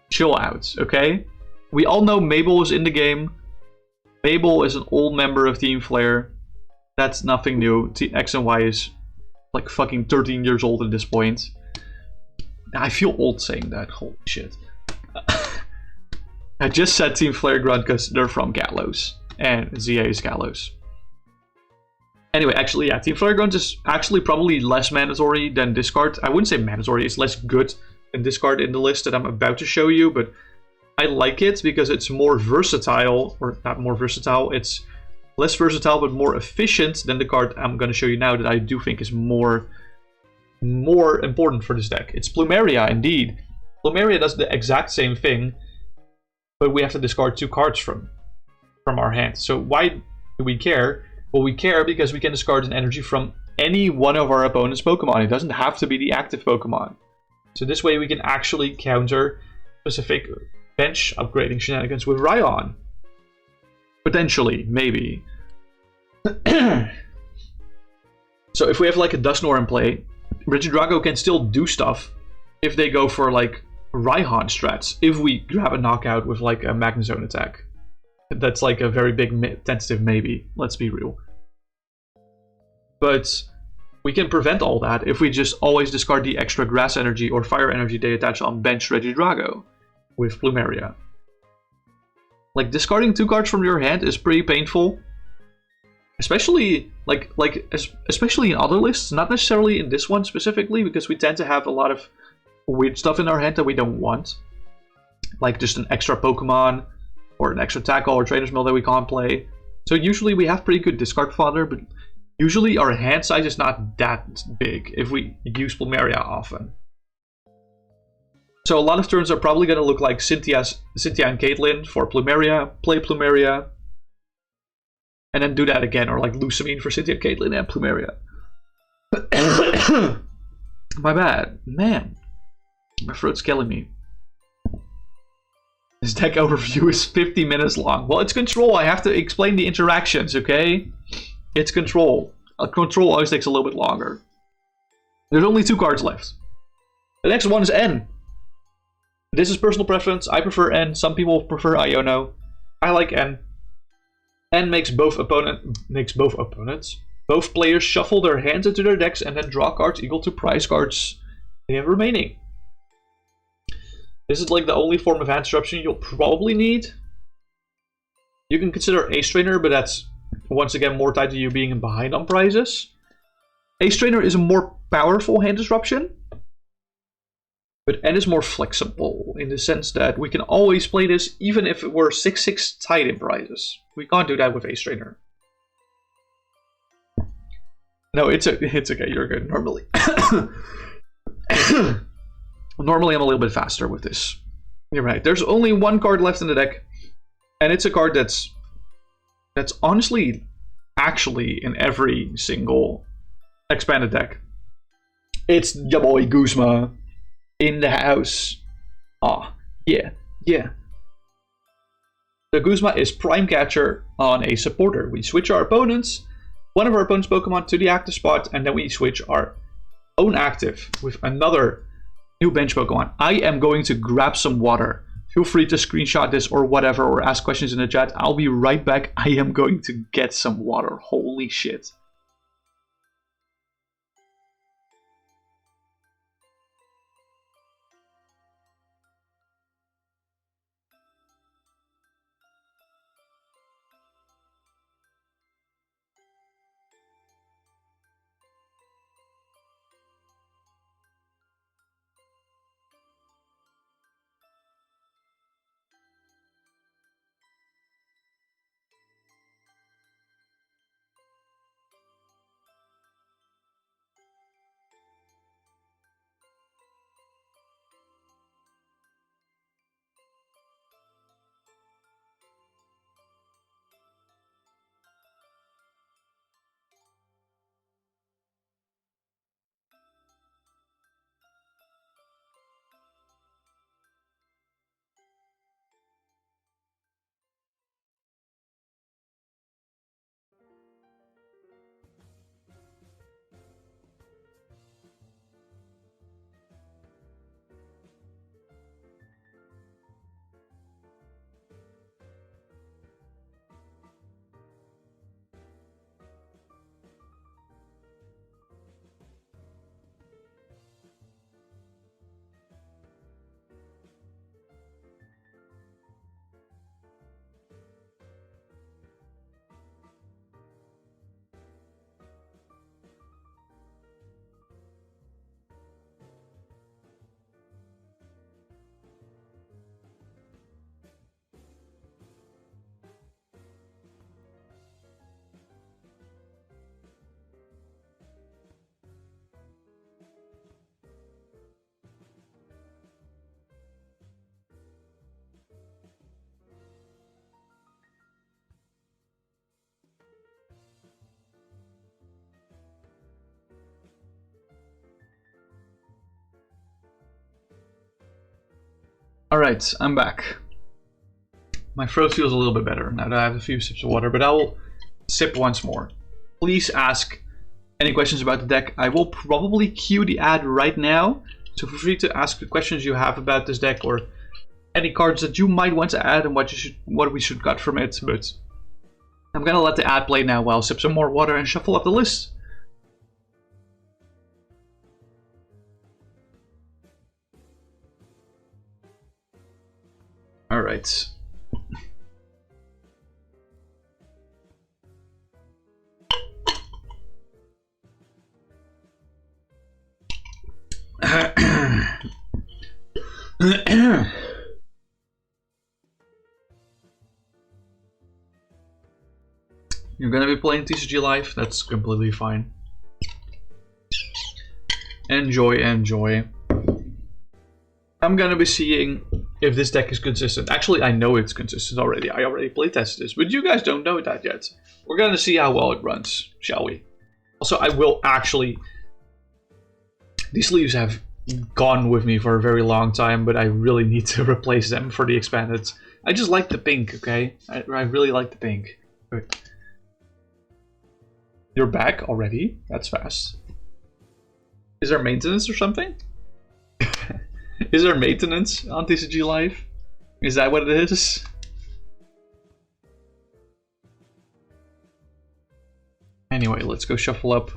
Chill out, okay? We all know Mabel is in the game. Mabel is an old member of Team Flare. That's nothing new. X and Y is like fucking 13 years old at this point. I feel old saying that, holy shit. I just said Team Flare Grunt because they're from Kalos, and ZA is Kalos. Anyway, actually, yeah, Team Flare Grunt is actually probably less mandatory than discard. I wouldn't say mandatory, it's less good than discard in the list that I'm about to show you, but I like it because it's more versatile, or not more versatile, it's less versatile but more efficient than the card I'm going to show you now that I do think is more important for this deck. It's Plumeria, indeed. Plumeria does the exact same thing, but we have to discard 2 cards from our hand. So why do we care? Well, we care because we can discard an energy from any one of our opponent's Pokemon. It doesn't have to be the active Pokemon. So this way we can actually counter specific bench upgrading shenanigans with Raihan. Potentially, maybe. So if we have like a Dusknoir in play, Regidrago can still do stuff if they go for like Raihan strats. If we grab a knockout with like a Magnezone attack. That's like a very big tentative maybe, let's be real. But we can prevent all that if we just always discard the extra grass energy or fire energy they attach on bench Regidrago with Plumeria. Like, discarding 2 cards from your hand is pretty painful. Especially especially in other lists, not necessarily in this one specifically, because we tend to have a lot of weird stuff in our hand that we don't want. Like just an extra Pokemon, or an extra tackle or trainer's mill that we can't play. So usually we have pretty good discard fodder, but usually our hand size is not that big if we use Plumeria often. So a lot of turns are probably going to look like Cynthia and Caitlyn for Plumeria, play Plumeria, and then do that again, or like Lucamine for Cynthia, Caitlyn, and Plumeria. My bad. Man, my throat's killing me. This deck overview is 50 minutes long. Well, it's Control. I have to explain the interactions, okay? It's Control. Control always takes a little bit longer. There's only 2 cards left. The next one is N. This is personal preference. I prefer N. Some people prefer Iono. I like N. N makes both opponents. Both players shuffle their hands into their decks and then draw cards equal to prize cards they have remaining. This is like the only form of hand disruption you'll probably need. You can consider Ace Trainer, but that's once again more tied to you being behind on prizes. Ace Trainer is a more powerful hand disruption, but N is more flexible in the sense that we can always play this even if it were 6-6 tied in prizes. We can't do that with Ace Trainer. No, it's okay, you're good. Normally. Normally I'm a little bit faster with this. You're right. There's only 1 card left in the deck. And it's a card that's honestly actually in every single expanded deck. It's your boy Guzma in the house. Ah, yeah. The Guzma is Prime Catcher on a supporter. We switch our opponents, one of our opponent's Pokemon to the active spot, and then we switch our own active with another new bench Pokemon. I am going to grab some water. Feel free to screenshot this or whatever, or ask questions in the chat. I'll be right back. I am going to get some water. Holy shit. Alright, I'm back. My throat feels a little bit better now that I have a few sips of water, but I'll sip once more. Please ask any questions about the deck. I will probably cue the ad right now, so feel free to ask the questions you have about this deck or any cards that you might want to add and what we should cut from it. But I'm gonna let the ad play now while I sip some more water and shuffle up the list. Alright. You're gonna be playing TCG Live? That's completely fine. Enjoy, enjoy. I'm gonna be seeing if this deck is consistent. Actually, I know it's consistent already. I already playtested this, but you guys don't know that yet. We're gonna see how well it runs, shall we? Also, I will actually... These sleeves have gone with me for a very long time, but I really need to replace them for the expanded. I just like the pink, okay? I really like the pink. But you're back already? That's fast. Is there maintenance or something? Is there maintenance on TCG Live? Is that what it is? Anyway, let's go shuffle up.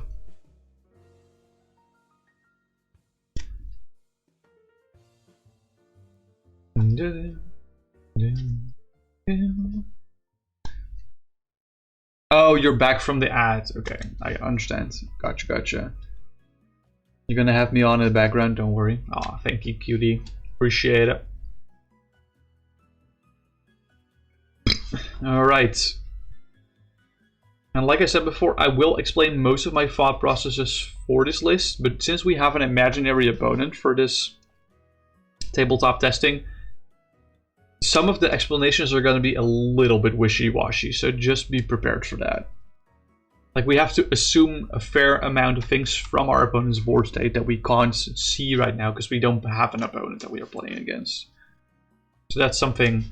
Oh, you're back from the ad. Okay, I understand. Gotcha, gotcha. You're gonna have me on in the background, don't worry. Aw, thank you, cutie. Appreciate it. Alright. And like I said before, I will explain most of my thought processes for this list, but since we have an imaginary opponent for this tabletop testing, some of the explanations are going to be a little bit wishy-washy, so just be prepared for that. Like, we have to assume a fair amount of things from our opponent's board state that we can't see right now because we don't have an opponent that we are playing against. So that's something,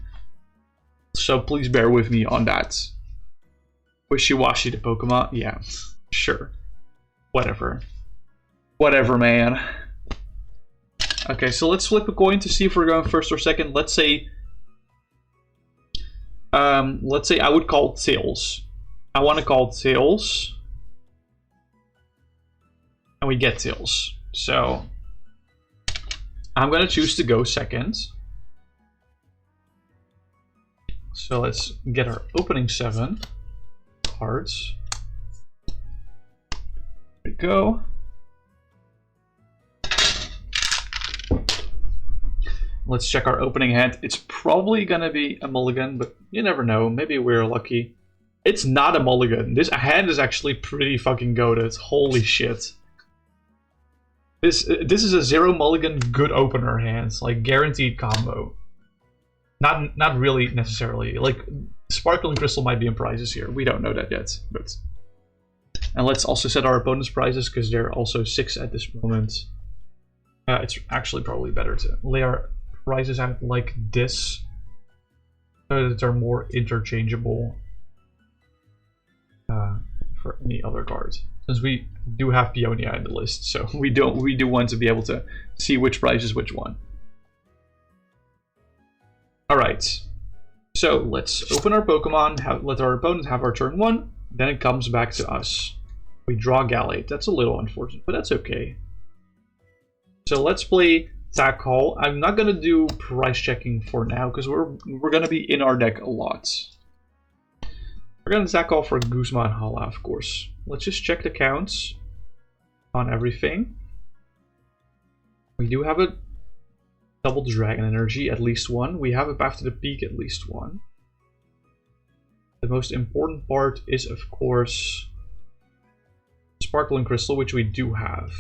so please bear with me on that. Wishy-washy the Pokemon? Yeah, sure. Whatever. Whatever, man. Okay, so let's flip a coin to see if we're going first or second. Let's say I would call tails. I want to call tails. And we get tails. So I'm going to choose to go second. So let's get our opening 7 cards. There we go. Let's check our opening hand. It's probably gonna be a mulligan, but you never know. Maybe we're lucky. It's not a mulligan. This hand is actually pretty fucking goated. Holy shit. This is a 0 mulligan good opener hand. Like, guaranteed combo. Not really necessarily. Like, Sparkling Crystal might be in prizes here. We don't know that yet. But and let's also set our opponent's prizes, because they're also 6 at this moment. It's actually probably better to lay our prizes out like this, so that they're more interchangeable for any other cards. Since we do have Peonia in the list, so we do want to be able to see which prize is which one. Alright, so let's open our Pokemon, let our opponent have our turn 1, then it comes back to us. We draw Gallade. That's a little unfortunate, but that's okay. So let's play Tackle. I'm not gonna do price checking for now because we're gonna be in our deck a lot. We're gonna Tackle for Guzma and Hala, of course. Let's just check the counts on everything. We do have a double dragon energy, at least one. We have a Path to the Peak, at least one. The most important part is, of course, Sparkling Crystal, which we do have.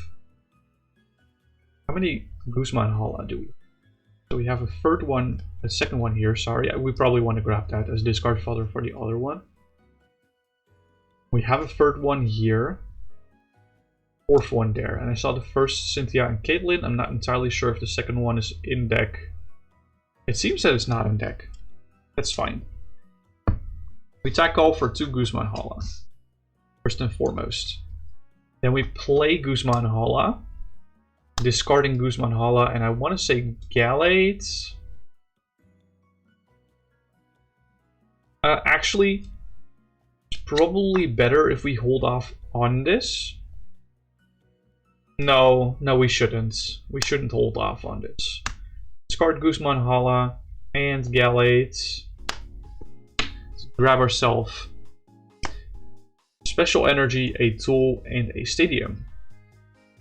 How many Guzma and Hala do we? So we have a third one, a second one here, sorry. We probably want to grab that as discard fodder for the other one. We have a third one here. Fourth one there. And I saw the first Cynthia and Caitlyn. I'm not entirely sure if the second one is in deck. It seems that it's not on deck. That's fine. We tackle for 2 Guzman Hala, first and foremost. Then we play Guzman Hala, discarding Guzman Hala, and I want to say Gallade. Actually, it's probably better if we hold off on this. No, we shouldn't. We shouldn't hold off on this. Discard Guzman Hala and Gallade. Let's grab ourselves Special Energy, a Tool, and a Stadium.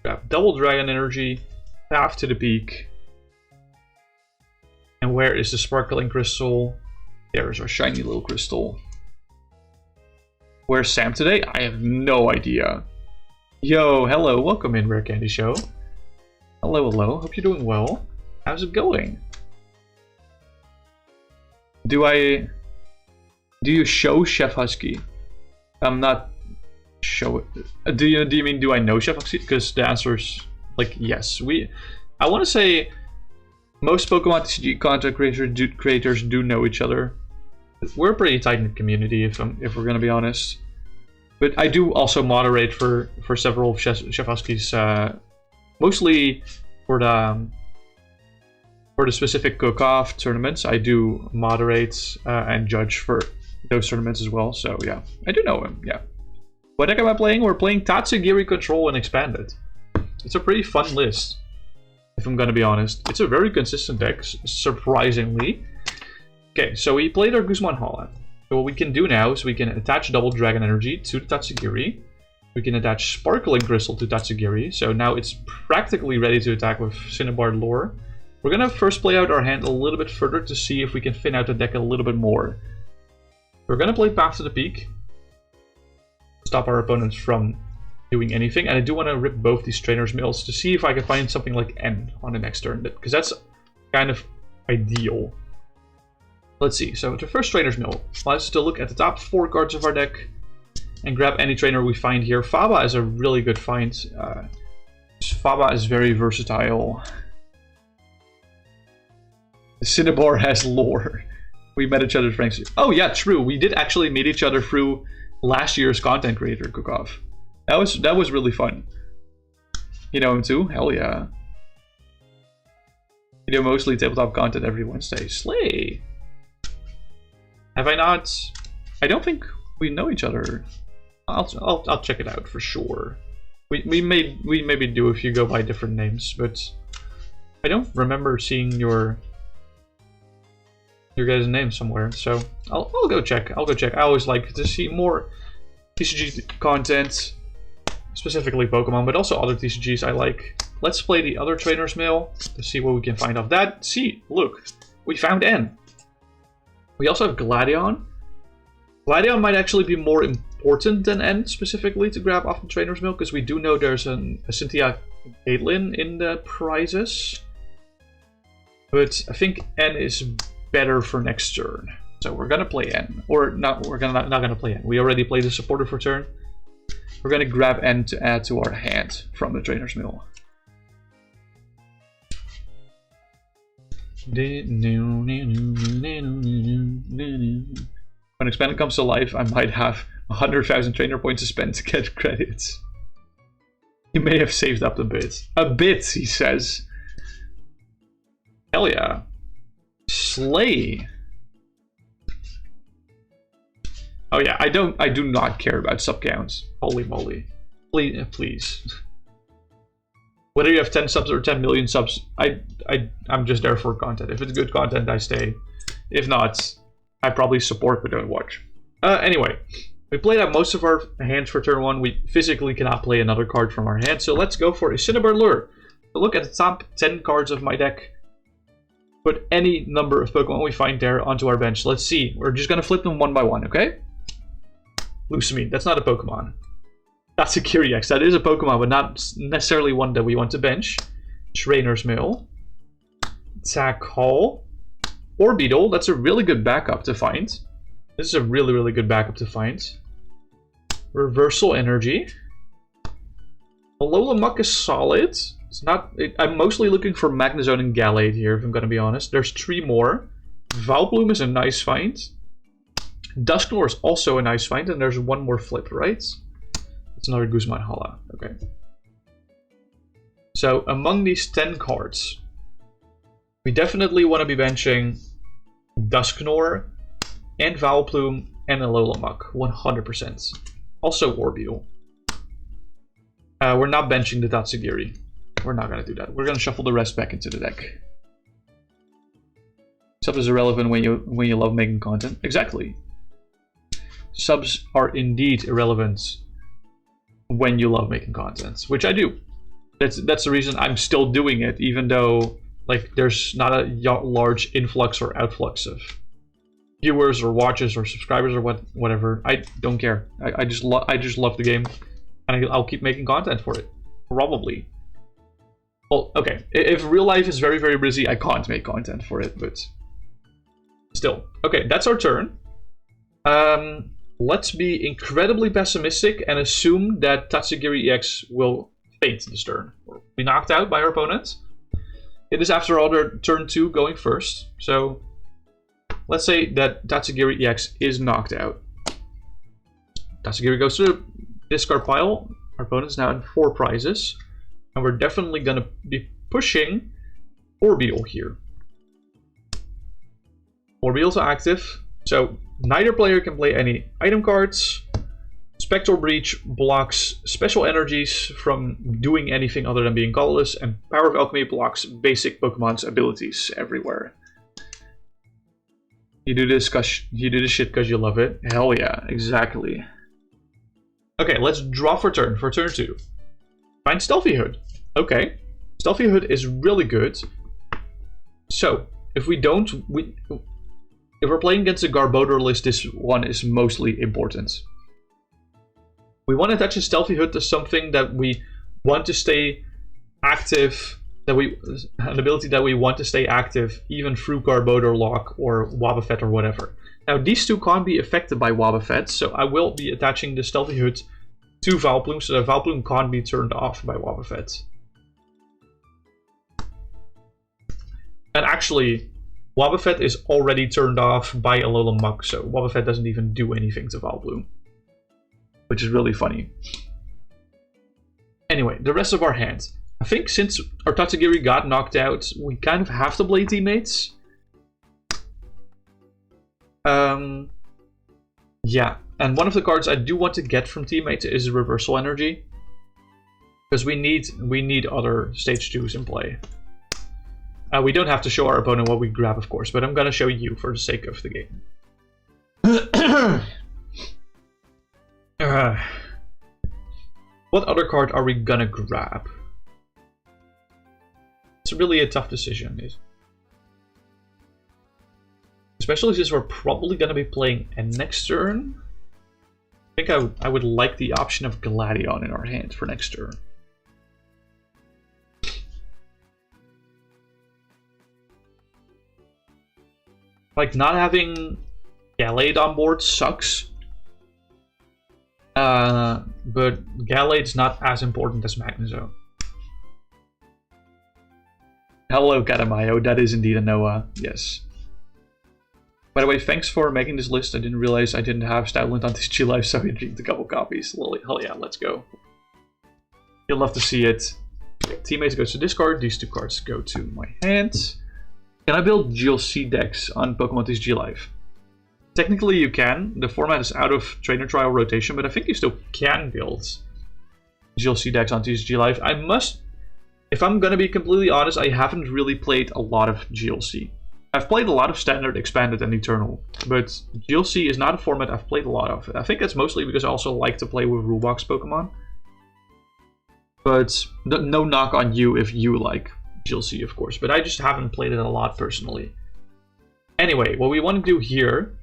Grab Double Dragon Energy, Path to the Peak. And where is the Sparkling Crystal? There is our shiny little crystal. Where's Sam today? I have no idea. Yo, hello, welcome in Rare Candy Show. Hello, hope you're doing well. How's it going? Do you show Chef Husky? I'm not show it. Do you mean do I know Chef Husky? Because the answer is like yes. I want to say most Pokemon TCG content creators do know each other. We're a pretty tight-knit community, if we're gonna be honest. But I do also moderate for several of Chef Husky's, mostly for the specific cook-off tournaments. I do moderate and judge for those tournaments as well. So yeah, I do know him. Yeah. What deck am I playing? We're playing Tatsugiri Control and Expanded. It's a pretty fun list, if I'm gonna be honest. It's a very consistent deck, surprisingly. Okay, so we played our Guzman Hala. So what we can do now is we can attach Double Dragon Energy to the Tatsugiri. We can attach Sparkling Crystal to Tatsugiri. So now it's practically ready to attack with Cinnabar Lure. We're gonna first play out our hand a little bit further to see if we can thin out the deck a little bit more. We're gonna play Path to the Peak. Stop our opponents from doing anything. And I do want to rip both these Trainer's Mills to see if I can find something like N on the next turn. Because that's kind of ideal. Let's see, so the first Trainer's Mill allows us to look at the top 4 cards of our deck and grab any trainer we find here. Faba is a really good find. Faba is very versatile. Cinnabar has lore. We met each other friends. Oh yeah, true. We did actually meet each other through last year's content creator cook-off. That was really fun. You know him too? Hell yeah. You do mostly tabletop content every Wednesday. Slay! Have I not? I don't think we know each other. I'll check it out for sure. We maybe do if you go by different names, but I don't remember seeing your guys' name somewhere. So I'll go check. I always like to see more TCG content, specifically Pokemon, but also other TCGs I like. Let's play the other Trainer's Mail to see what we can find off that. See, look, we found N. We also have Gladion. Gladion might actually be more important than N specifically to grab off the Trainer's Mill, because we do know there's a Cynthia Caitlyn in the prizes. But I think N is better for next turn. So we're gonna play N. Or not, we're not gonna play N. We already played the supporter for turn. We're gonna grab N to add to our hand from the Trainer's Mill. When Expanded comes to life, I might have 100,000 trainer points to spend to get credits. You may have saved up a bit. A bit, he says. Hell yeah. Slay. Oh yeah, I do not care about sub counts. Holy moly. Please. Whether you have 10 subs or 10 million subs, I'm just there for content. If it's good content, I stay. If not, I probably support but don't watch. Anyway, we played out most of our hands for turn 1. We physically cannot play another card from our hand, so let's go for a Cinnabar Lure. So look at the top 10 cards of my deck. Put any number of Pokemon we find there onto our bench. Let's see. We're just gonna flip them one by one, okay? Lusamine, that's not a Pokemon. That's a Kyriax. That is a Pokemon, but not necessarily one that we want to bench. Trainer's Mill. Tackle. Orbeetle. That's a really good backup to find. This is a really, really good backup to find. Reversal Energy. Alola Muck is solid. It's not. I'm mostly looking for Magnezone and Gallade here, if I'm gonna be honest. There's 3 more. Vileplume is a nice find. Dusknoir is also a nice find, and there's 1 more flip, right? It's another Guzman Hala. Okay. So among these 10 cards, we definitely want to be benching Dusknoir and Vileplume and Alola Muck, 100%. Also Orbeetle. We're not benching the Tatsugiri. We're not going to do that. We're going to shuffle the rest back into the deck. Sub is irrelevant when you love making content. Exactly. Subs are indeed irrelevant when you love making content, which I do. That's the reason I'm still doing it, even though like there's not a large influx or outflux of viewers or watches or subscribers or whatever. I don't care. I just love the game, and I'll keep making content for it. Probably. Well, okay. If real life is very, very busy, I can't make content for it, but still. Okay, that's our turn. Let's be incredibly pessimistic and assume that Tatsugiri EX will faint this turn, or be knocked out by our opponent. It is, after all, their turn 2 going first, so let's say that Tatsugiri EX is knocked out. Tatsugiri goes to the discard pile. Our opponent's now in 4 prizes, and we're definitely going to be pushing Orbeetle here. Orbeetle's active, so neither player can play any item cards. Spectral Breach blocks special energies from doing anything other than being colorless, and Power of Alchemy blocks basic Pokemon's abilities everywhere. You do this shit because you love it. Hell yeah, exactly. Okay, let's draw for turn 2. Find Stealthy Hood. Okay, Stealthy Hood is really good. So if we don't, if we're playing against a Garbodor list, this one is mostly important. We want to attach a Stealthy Hood to something that we want to stay active, an ability that we want to stay active even through Garbodor Lock or Wobbuffet or whatever. Now these 2 can't be affected by Wobbuffet, so I will be attaching the Stealthy Hood to Vileplume so that Vileplume can't be turned off by Wobbuffet. And actually, Wobbuffet is already turned off by Alola Muck, so Wobbuffet doesn't even do anything to Vileplume, which is really funny. Anyway, the rest of our hand. I think since our Tatsugiri got knocked out, we kind of have to play teammates. Yeah, and one of the cards I do want to get from teammates is Reversal Energy, because we need other stage 2s in play. We don't have to show our opponent what we grab, of course, but I'm gonna show you for the sake of the game. What other card are we gonna grab? It's really a tough decision, especially since we're probably gonna be playing next turn. I think I would like the option of Gladion in our hand for next turn. Like, not having Gallade on board sucks. But Gallade's not as important as Magnezone. Hello, Katamayo. That is indeed a Noah. Yes. By the way, thanks for making this list. I didn't realize I didn't have Stoutland on TCG Live, so I dreamed a couple copies. Hell yeah, let's go. You'll love to see it. Okay, teammates goes to discard. These 2 cards go to my hand. Can I build GLC decks on Pokemon TCG Live? Technically you can. The format is out of trainer trial rotation, but I think you still can build GLC decks on TCG Live. If I'm gonna be completely honest, I haven't really played a lot of GLC. I've played a lot of Standard, Expanded, and Eternal, but GLC is not a format I've played a lot of. I think that's mostly because I also like to play with Rulebox Pokemon. But no knock on you if you like GLC, of course, but I just haven't played it a lot personally. Anyway, what we want to do here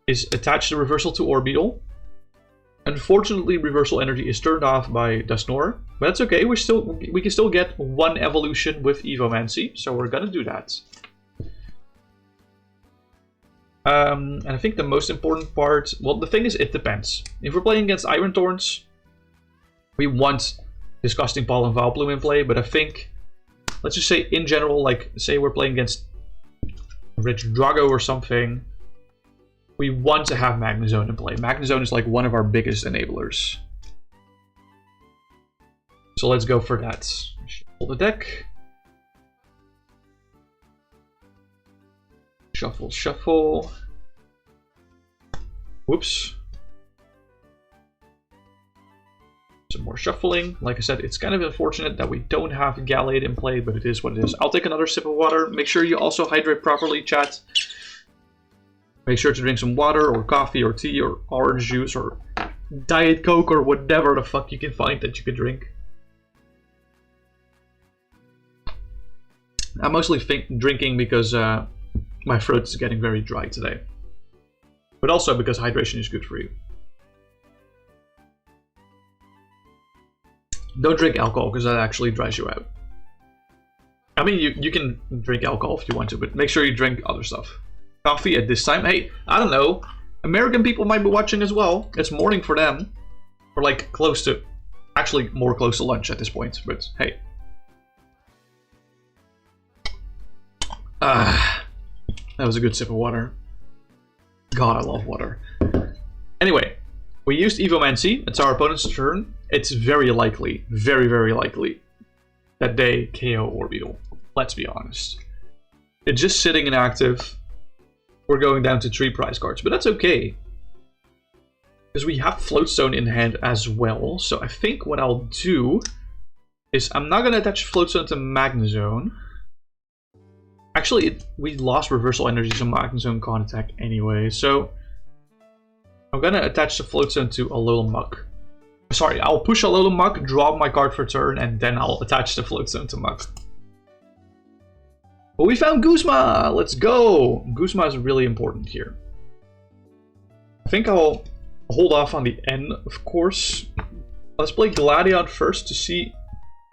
is attach the Reversal to Orbeetle. Unfortunately, Reversal Energy is turned off by Dusknoir, but that's okay. We can still get 1 evolution with Evomancy, so we're gonna do that. And I think the most important part, well, the thing is, it depends. If we're playing against Iron Thorns, we want Disgusting Pollen Vileplume in play, but I think, let's just say in general, like say we're playing against Rich Drago or something, we want to have Magnezone in play. Magnezone is like one of our biggest enablers. So let's go for that. Shuffle the deck. Shuffle, shuffle. Whoops. Some more shuffling. Like I said, it's kind of unfortunate that we don't have Gallade in play, but it is what it is. I'll take another sip of water. Make sure you also hydrate properly, chat. Make sure to drink some water or coffee or tea or orange juice or Diet Coke or whatever the fuck you can find that you can drink. I'm mostly drinking because my throat is getting very dry today. But also because hydration is good for you. Don't drink alcohol because that actually dries you out. I mean, you can drink alcohol if you want to, but make sure you drink other stuff. Coffee at this time. Hey, I don't know. American people might be watching as well. It's morning for them. Or like close to, actually more close to lunch at this point, but hey. That was a good sip of water. God, I love water. Anyway, we used Evomancy. It's our opponent's turn. It's very likely, very, very likely that they KO Orbeetle. Let's be honest. It's just sitting inactive. We're going down to 3 prize cards, but that's okay. Because we have Floatstone in hand as well. So I think what I'll do is I'm not going to attach Floatstone to Magnezone. Actually, we lost Reversal Energy, so Magnezone can't attack anyway. So I'm going to attach the Floatstone to Alolan Muck. Sorry, I'll push Alolan Muck, draw my card for turn, and then I'll attach the Floatstone to Muck. But we found Guzma! Let's go! Guzma is really important here. I think I'll hold off on the N, of course. Let's play Gladion first to see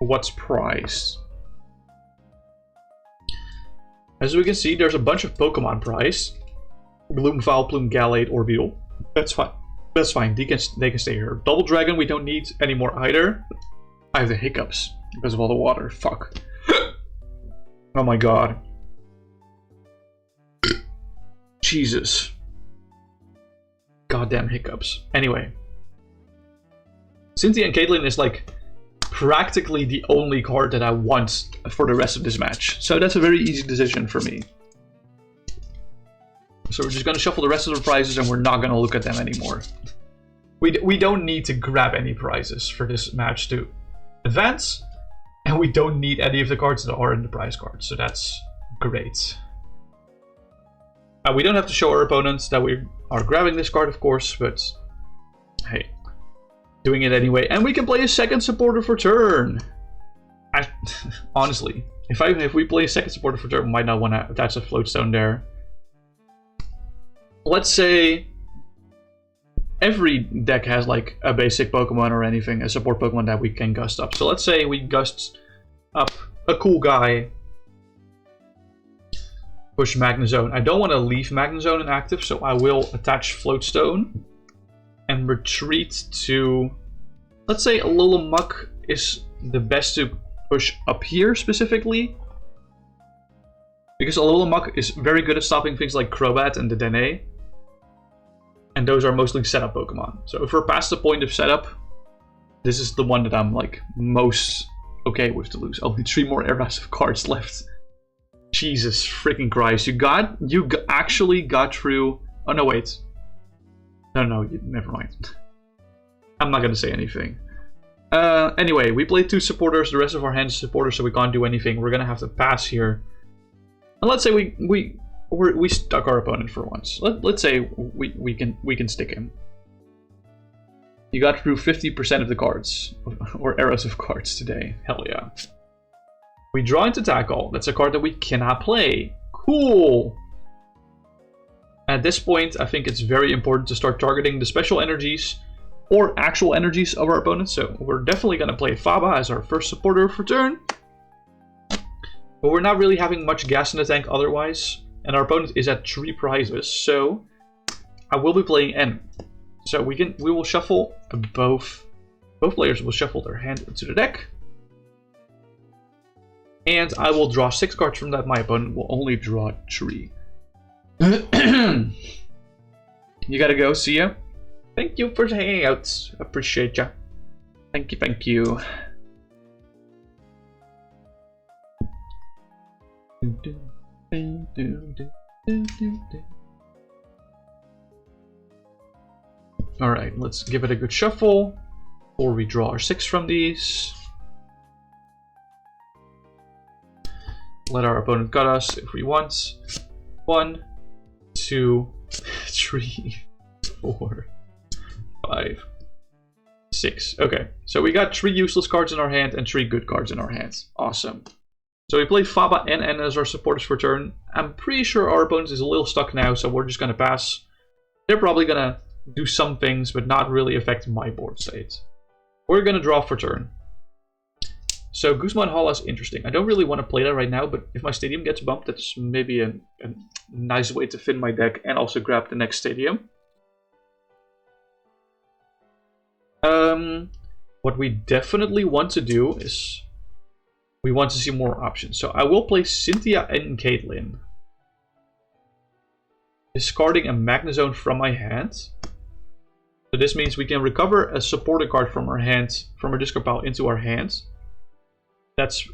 what's prized. As we can see, there's a bunch of Pokemon prized. Gloom, Vileplume, Gallade, Orbeetle. That's fine. That's fine. They can stay here. Double Dragon we don't need anymore either. I have the hiccups because of all the water. Fuck. Oh my god. Jesus. Goddamn hiccups. Anyway. Cynthia and Caitlyn is like practically the only card that I want for the rest of this match. So that's a very easy decision for me. So we're just going to shuffle the rest of the prizes and we're not going to look at them anymore. We don't need to grab any prizes for this match to advance. And we don't need any of the cards that are in the prize cards. So that's great. We don't have to show our opponents that we are grabbing this card, of course. But hey, doing it anyway. And we can play a second supporter for turn. Honestly, if we play a second supporter for turn, we might not want to attach a Floatstone there. Let's say every deck has like a basic Pokemon or anything, a support Pokemon that we can gust up. So let's say we gust up a cool guy, push Magnezone. I don't want to leave Magnezone inactive, so I will attach Floatstone and retreat to, let's say Alolan Muck is the best to push up here specifically. Because Alolan Muck is very good at stopping things like Crobat and the Dene. And those are mostly setup Pokemon. So if we're past the point of setup, this is the one that I'm like most okay with to lose. Only 3 more eras of cards left. Jesus freaking Christ. You actually got through. Oh no, wait. No, never mind. I'm not gonna say anything. Anyway, we played 2 supporters, the rest of our hand is supporters, so we can't do anything. We're gonna have to pass here. And let's say we stuck our opponent for once. Let's say we can stick him. You got through 50% of the cards, or eras of cards today. Hell yeah. We draw into Tackle. That's a card that we cannot play. Cool! At this point, I think it's very important to start targeting the special energies or actual energies of our opponents. So we're definitely going to play Faba as our first supporter for turn. But we're not really having much gas in the tank otherwise. And our opponent is at 3 prizes, so I will be playing N. So we will shuffle both Both players will shuffle their hand into the deck. And I will draw 6 cards from that. My opponent will only draw 3. You gotta go, see ya. Thank you for hanging out. Appreciate ya. Thank you, thank you. Alright, let's give it a good shuffle. Or we draw our 6 from these. Let our opponent cut us if we want. 1, 2, 3, 4, 5, 6. Okay, so we got 3 useless cards in our hand and 3 good cards in our hands. Awesome. So we play Faba and N as our supporters for turn. I'm pretty sure our opponent is a little stuck now, so we're just going to pass. They're probably going to do some things, but not really affect my board state. We're going to draw for turn. So Guzman Hala is interesting. I don't really want to play that right now, but if my stadium gets bumped, that's maybe a nice way to thin my deck and also grab the next stadium. What we definitely want to do is we want to see more options. So I will play Cynthia and Caitlyn. Discarding a Magnezone from my hand. So this means we can recover a supporter card from our hand, from our discard pile into our hands. That's...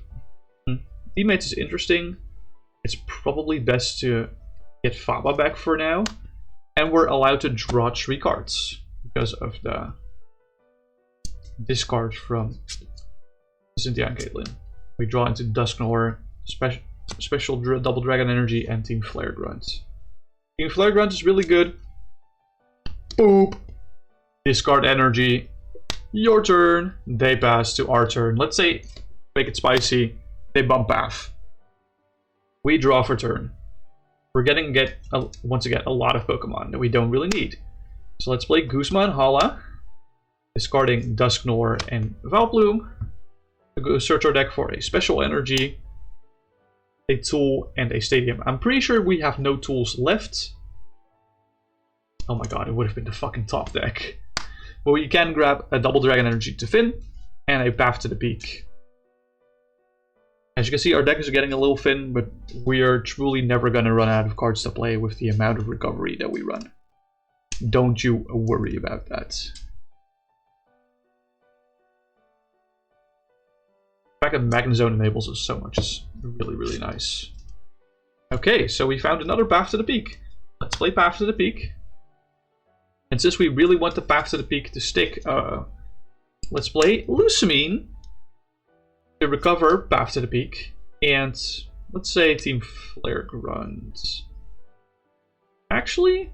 Teammates is interesting. It's probably best to get Faba back for now. And we're allowed to draw 3 cards because of the discard from Cynthia and Caitlyn. We draw into Dusknoir, special Double Dragon Energy, and Team Flare Grunt. Team Flare Grunt is really good. Boop! Discard energy. Your turn. They pass to our turn. Let's say, make it spicy. They bump path. We draw for turn. We're getting once again a lot of Pokemon that we don't really need. So let's play Guzman Hala. Discarding Dusknoir and Valplume. We go search our deck for a special energy, a tool, and a stadium. I'm pretty sure we have no tools left. Oh my god, it would have been the fucking top deck. But we can grab a Double Dragon Energy to Finn and a Path to the Peak. As you can see, our deck is getting a little thin, but we are truly never going to run out of cards to play with the amount of recovery that we run. Don't you worry about that. The fact that Magnezone enables us so much is really, really nice. Okay, so we found another Path to the Peak. Let's play Path to the Peak. And since we really want the Path to the Peak to stick, let's play Lusamine to recover Path to the Peak. And let's say Team Flare Grunt. Actually,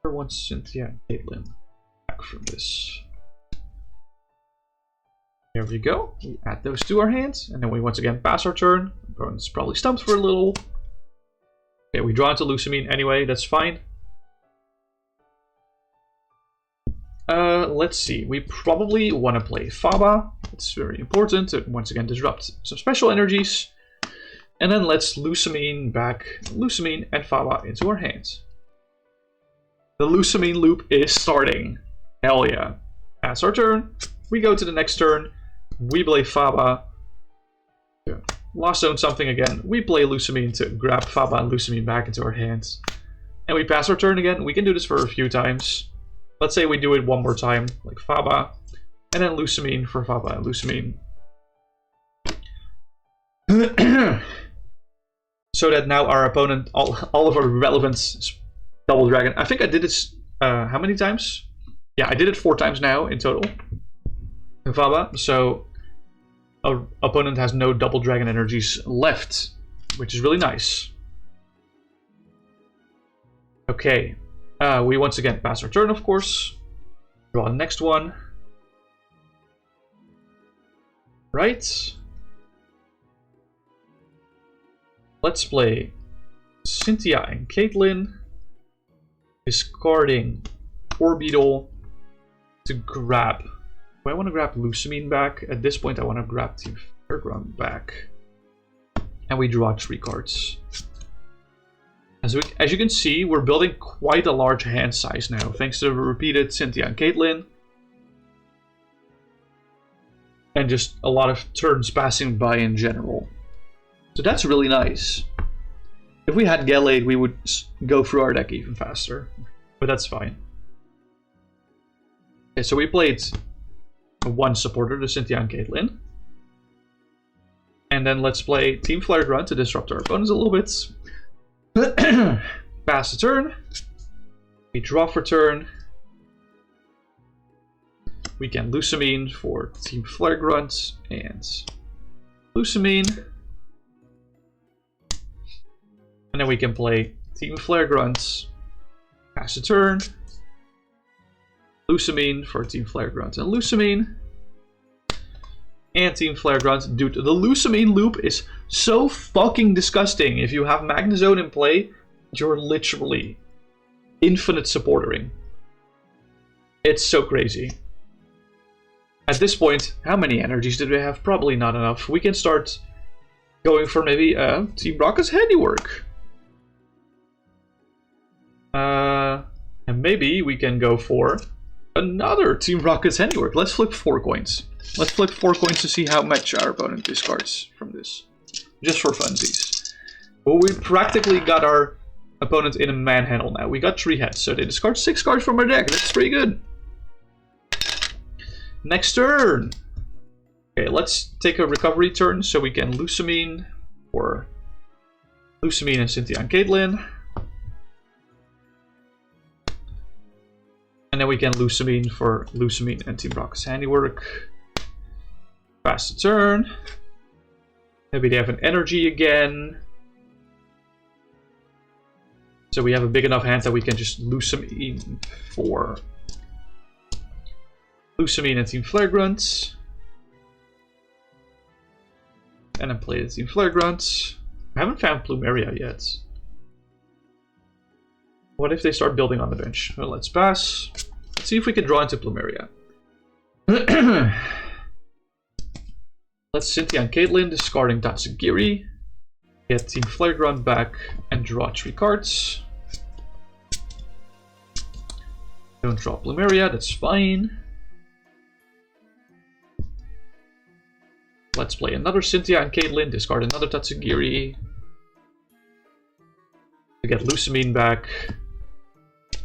I want Cynthia and Caitlyn back from this. There we go. We add those to our hands, and then we once again pass our turn. Grunt's probably stumped for a little. Okay, we draw into Lusamine anyway, that's fine. Let's see. We probably want to play Faba. It's very important to once again disrupt some special energies. And then let's Lusamine back Lusamine and Faba into our hands. The Lusamine loop is starting. Hell yeah. That's our turn. We go to the next turn. We play Faba. Lost zone something again. We play Lusamine to grab Faba and Lusamine back into our hands. And we pass our turn again. We can do this for a few times. Let's say we do it one more time, like Faba. And then Lusamine for Faba and Lusamine. So that now our opponent, all of our relevant Double Dragon. I think I did this, how many times? Yeah, I did it 4 times now in total. In Faba, so our opponent has no Double Dragon energies left, which is really nice. Okay, we once again pass our turn, of course. Draw the next one. Right. Let's play Cynthia and Caitlyn. Discarding Orbeetle to grab. Do I want to grab Lusamine back? At this point, I want to grab Team Flare Grunt back. And we draw 3 cards. As you can see, we're building quite a large hand size now, thanks to the repeated Cynthia and Caitlyn. and just a lot of turns passing by in general. So that's really nice. If we had Gallade, we would go through our deck even faster, but that's fine. Okay, so we played one supporter, the Cynthia and Caitlyn. And then let's play Team Flare Grunt to disrupt our opponents a little bit. Pass the turn. We draw for turn. We can Lusamine for Team Flare Grunt and Lusamine. And then we can play Team Flare Grunt, pass the turn, Lusamine for Team Flare Grunt and Lusamine. And Team Flare Grunt. Dude, the Lusamine loop is so fucking disgusting. If you have Magnezone in play, you're literally infinite supportering. It's so crazy. At this point, how many energies did we have? Probably not enough. We can start going for maybe Team Rocket's Handiwork. And maybe we can go for another Team Rocket's Handiwork. Let's flip 4 coins. Let's flip 4 coins to see how much our opponent discards from this. Just for funsies. Well, we practically got our opponent in a manhandle now. We got 3 heads, so they discard 6 cards from our deck. That's pretty good. Next turn. Okay, let's take a recovery turn so we can Lusamine for Lusamine and Cynthia and Caitlyn. And then we can Lusamine for Lusamine and Team Rocket's Handiwork. Pass the turn. Maybe they have an energy again. So we have a big enough hand that we can just Lusamine for Lusamine and Team Flare Grunt. And then play the Team Flare Grunt. I haven't found Plumeria yet. What if they start building on the bench? Well, let's pass. Let's see if we can draw into Plumeria. Let's Cynthia and Caitlyn, discarding Tatsugiri. Get Team Flare Grunt back and draw 3 cards. Don't draw Plumeria, that's fine. Let's play another Cynthia and Caitlyn, discard another Tatsugiri. To get Lusamine back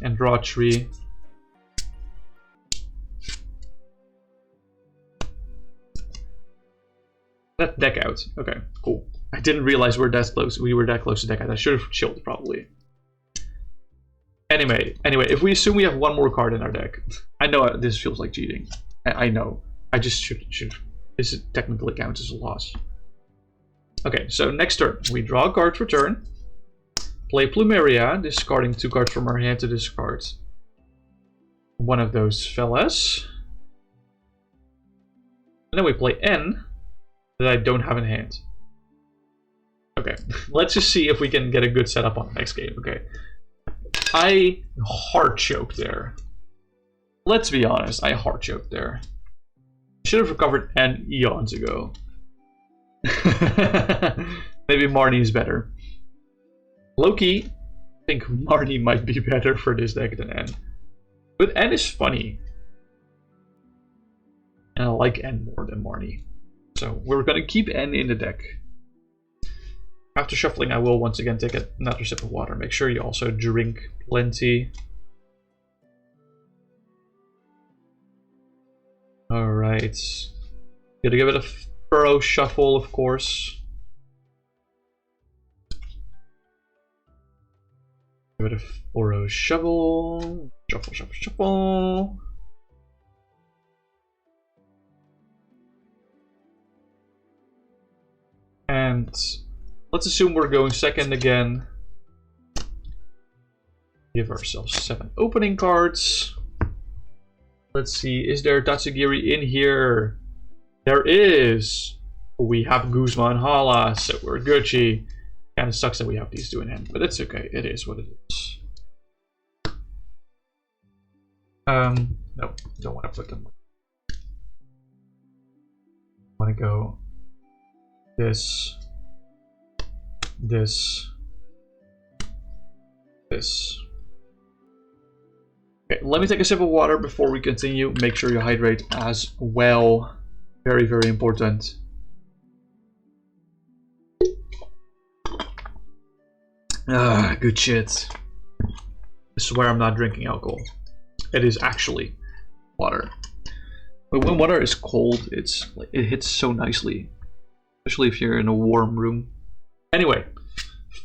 and draw 3. That deck out. Okay, cool. I didn't realize we're that close. We were that close to deck out. I should have chilled probably. Anyway, if we assume we have 1 more card in our deck, I know this feels like cheating. I know. I just should. This technically counts as a loss. Okay, so next turn we draw a card for turn. Play Plumeria, discarding 2 cards from our hand to discard one of those fellas. And then we play N that I don't have in hand. Okay, let's just see if we can get a good setup on the next game. Okay, I heart choked there. Let's be honest, I heart choked there. Should have recovered N eons ago. Maybe Marnie's better. Loki, I think Marnie might be better for this deck than N. But N is funny. And I like N more than Marnie. So we're gonna keep N in the deck. After shuffling, I will once again take another sip of water. Make sure you also drink plenty. Alright. Gotta give it a thorough shuffle, of course. Give it a thorough shuffle. Shuffle, shuffle, shuffle. And let's assume we're going second again. Give ourselves 7 opening cards. Let's see, is there Tatsugiri in here? There is. We have Guzman Hala, so we're Gucci. Kinda sucks that we have these 2 in hand, but it's okay. It is what it is. No, don't want to put them. I want to go this, this, this. Okay, let me take a sip of water before we continue. Make sure you hydrate as well. Very, very important. Ah, good shit. I swear I'm not drinking alcohol. It is actually water. But when water is cold, it hits so nicely. Especially if you're in a warm room. Anyway,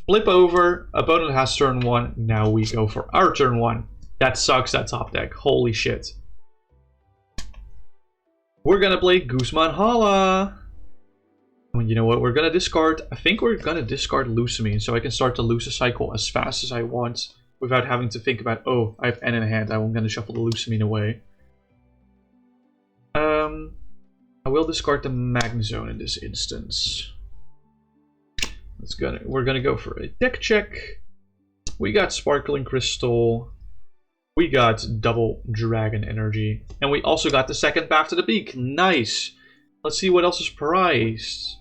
flip over. Opponent has turn 1. Now we go for our turn 1. That sucks, that top deck. Holy shit. We're gonna play Guzman Hala. And you know what? We're gonna discard. I think we're gonna discard Lucamine so I can start the Luca cycle as fast as I want without having to think about, oh, I have N in hand. I'm gonna shuffle the Lucamine away. I will discard the Magnezone in this instance. We're gonna go for a deck check. We got Sparkling Crystal. We got double Dragon Energy. And we also got the second Path to the Peak. Nice! Let's see what else is priced.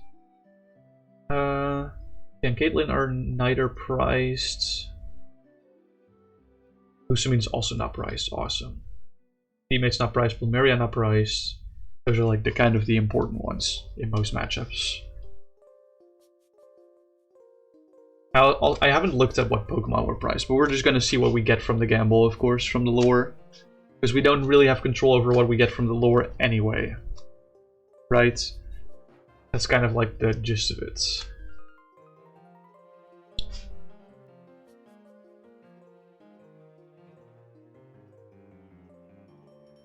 And Caitlyn are neither priced. Lucamine's also not priced. Awesome. Teammate's not priced. Plumeria not priced. Those are like the important ones in most matchups. I haven't looked at what Pokemon were priced, but we're just going to see what we get from the gamble, of course, from the lore. Because we don't really have control over what we get from the lore anyway. Right? That's kind of like the gist of it.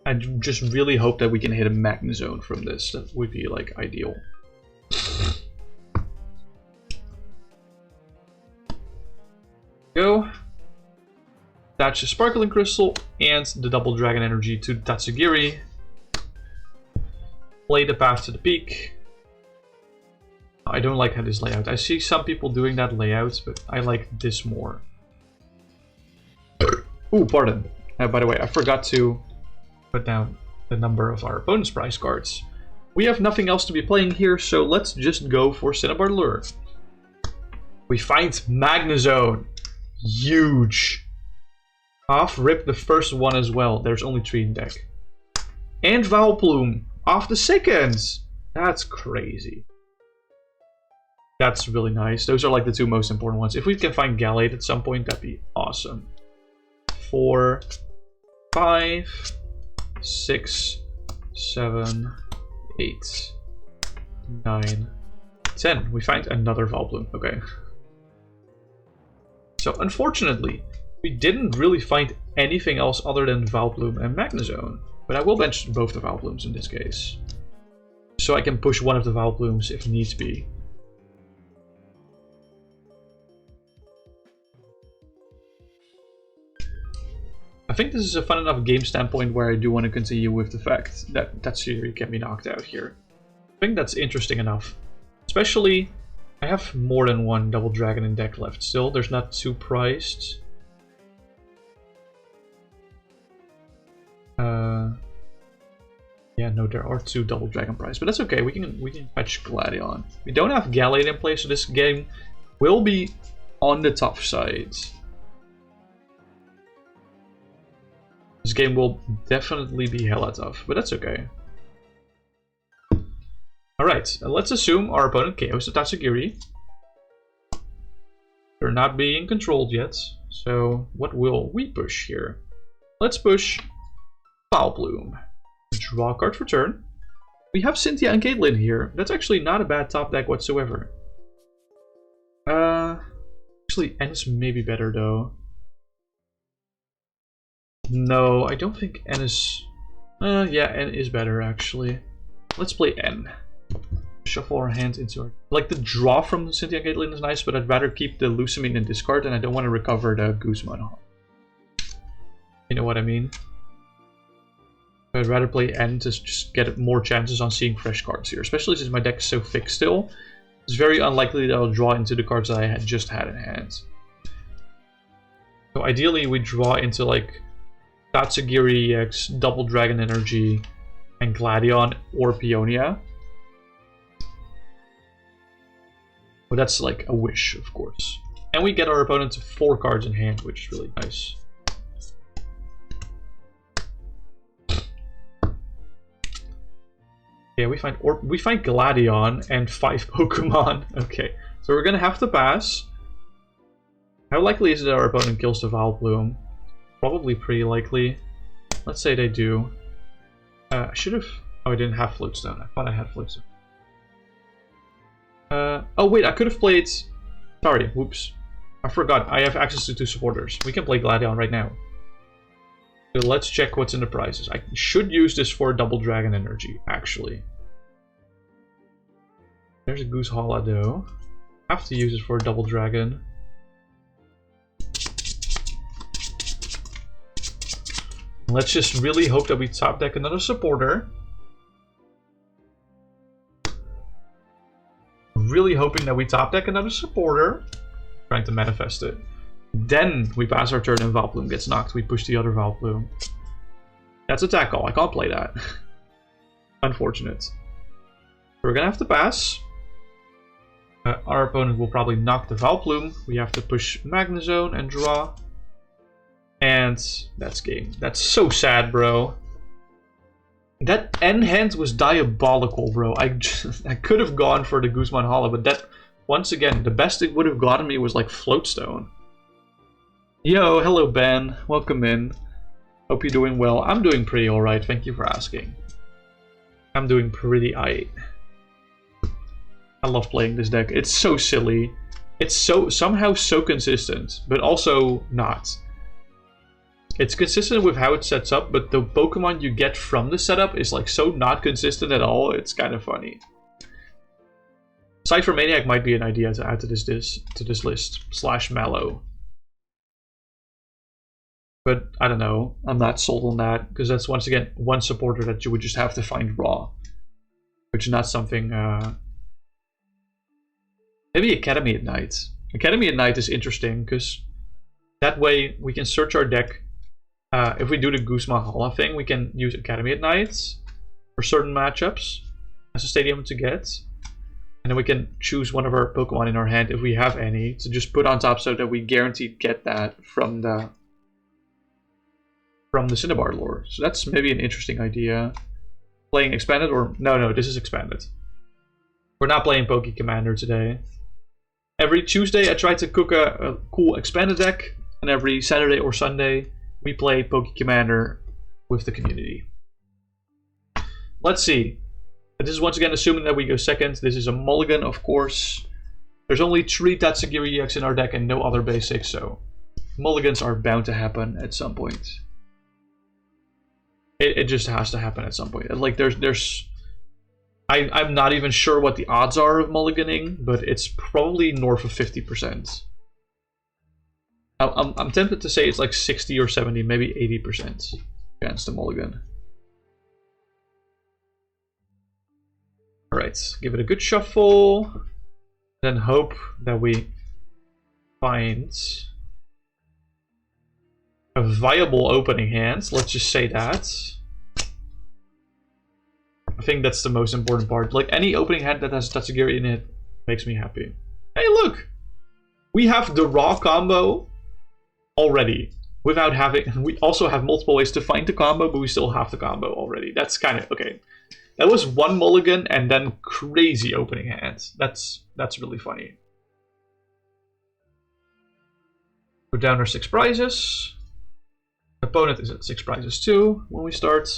I just really hope that we can hit a Magnezone from this. That would be like ideal. Go. Attach the Sparkling Crystal and the double Dragon Energy to Tatsugiri. Play the Path to the Peak. I don't like this layout. I see some people doing that layout, but I like this more. Ooh, pardon. By the way, I forgot to put down the number of our opponent's prize cards. We have nothing else to be playing here, so let's just go for Cinnabar Lure. We find Magnezone. Huge. Off rip the first one as well. There's only 3 in deck. And Vileplume off the second. That's crazy. That's really nice. Those are like the 2 most important ones. If we can find Gallade at some point, that'd be awesome. 4, 5, 6, 7, 8, 9, 10. We find another Vileplume. Okay. So unfortunately, we didn't really find anything else other than Vileplume and Magnezone. But I will bench both the Vileplumes in this case. So I can push one of the Vileplumes if needs be. I think this is a fun enough game standpoint where I do want to continue with the fact that Tatsugiri can be knocked out here. I think that's interesting enough. Especially, I have more than one Double Dragon in deck left still. There's not 2 priced. Yeah, no, there are 2 Double Dragon priced, but that's okay. We can fetch Gladion. We don't have Gallade in play, so this game will be on the tough side. This game will definitely be hella tough, but that's okay. Alright, let's assume our opponent KOs the Tatsugiri. They're not being controlled yet, so what will we push here? Let's push Vileplume. Draw a card for turn. We have Cynthia and Caitlyn here. That's actually not a bad top deck whatsoever. Actually, N is maybe better though. No, I don't think N is... yeah, N is better actually. Let's play N. Shuffle our hand into our... Like, the draw from Cynthia and Caitlyn is nice, but I'd rather keep the Lucamine in discard, and I don't want to recover the Guzman. You know what I mean? I'd rather play N to just get more chances on seeing fresh cards here, especially since my deck is so thick still. It's very unlikely that I'll draw into the cards that I just had in hand. So ideally we draw into like Tatsugiri EX, Double Dragon Energy, and Gladion or Peonia. But that's like a wish, of course. And we get our opponent to 4 cards in hand, which is really nice. Yeah, we find Gladion and 5 Pokemon. Okay, so we're gonna have to pass. How likely is it that our opponent kills the Vileplume? Probably pretty likely. Let's say they do. I should have... Oh, I didn't have Floatstone. I thought I had Floatstone. Oh wait, I could have played... Sorry, whoops. I forgot. I have access to 2 supporters. We can play Gladion right now. So let's check what's in the prizes. I should use this for double dragon energy, actually. There's a Goose Hala though. I have to use it for a double dragon. Let's just really hope that we top deck another supporter. Really hoping that we top deck another supporter. Trying to manifest it. Then we pass our turn and Vileplume gets knocked. We push the other Vileplume. That's a tackle. I can't play that. Unfortunate. We're gonna have to pass. Our opponent will probably knock the Vileplume. We have to push Magnezone and draw. And that's game. That's so sad, bro. That end hand was diabolical, bro. I could have gone for the Guzman Hala, but that, once again, the best it would have gotten me was like Floatstone. Yo, hello Ben. Welcome in. Hope you're doing well. I'm doing pretty alright, thank you for asking. I'm doing pretty aight. I love playing this deck. It's so silly. It's somehow so consistent, but also not. It's consistent with how it sets up, but the Pokemon you get from the setup is like so not consistent at all, it's kind of funny. Cypher Maniac might be an idea to add to this list, / Mallow. But I don't know, I'm not sold on that, because that's once again one supporter that you would just have to find raw. Which is not something... Maybe Academy at Night. Academy at Night is interesting, because that way we can search our deck. If we do the Guzma Hala thing, we can use Academy at Night for certain matchups as a stadium to get. And then we can choose one of our Pokemon in our hand, if we have any, to just put on top so that we guaranteed get that from the Cinnabar lore. So that's maybe an interesting idea. Playing Expanded or... No, this is Expanded. We're not playing Poke Commander today. Every Tuesday I try to cook a cool Expanded deck, and every Saturday or Sunday we play Poke Commander with the community. Let's see. This is once again assuming that we go second. This is a mulligan, of course. There's only 3 Tatsugiri EX in our deck and no other basics, so mulligans are bound to happen at some point. It just has to happen at some point. Like I'm not even sure what the odds are of mulliganing, but it's probably north of 50%. I'm tempted to say it's like 60 or 70, maybe 80% chance to mulligan. Alright, give it a good shuffle. Then hope that we find a viable opening hand. Let's just say that. I think that's the most important part. Like, any opening hand that has Tatsugiri in it makes me happy. Hey, look! We have the raw combo already. Without having... We also have multiple ways to find the combo, but we still have the combo already. That's kind of... Okay. That was one mulligan and then crazy opening hands. That's really funny. Put down our 6 prizes. Opponent is at 6 prizes too when we start.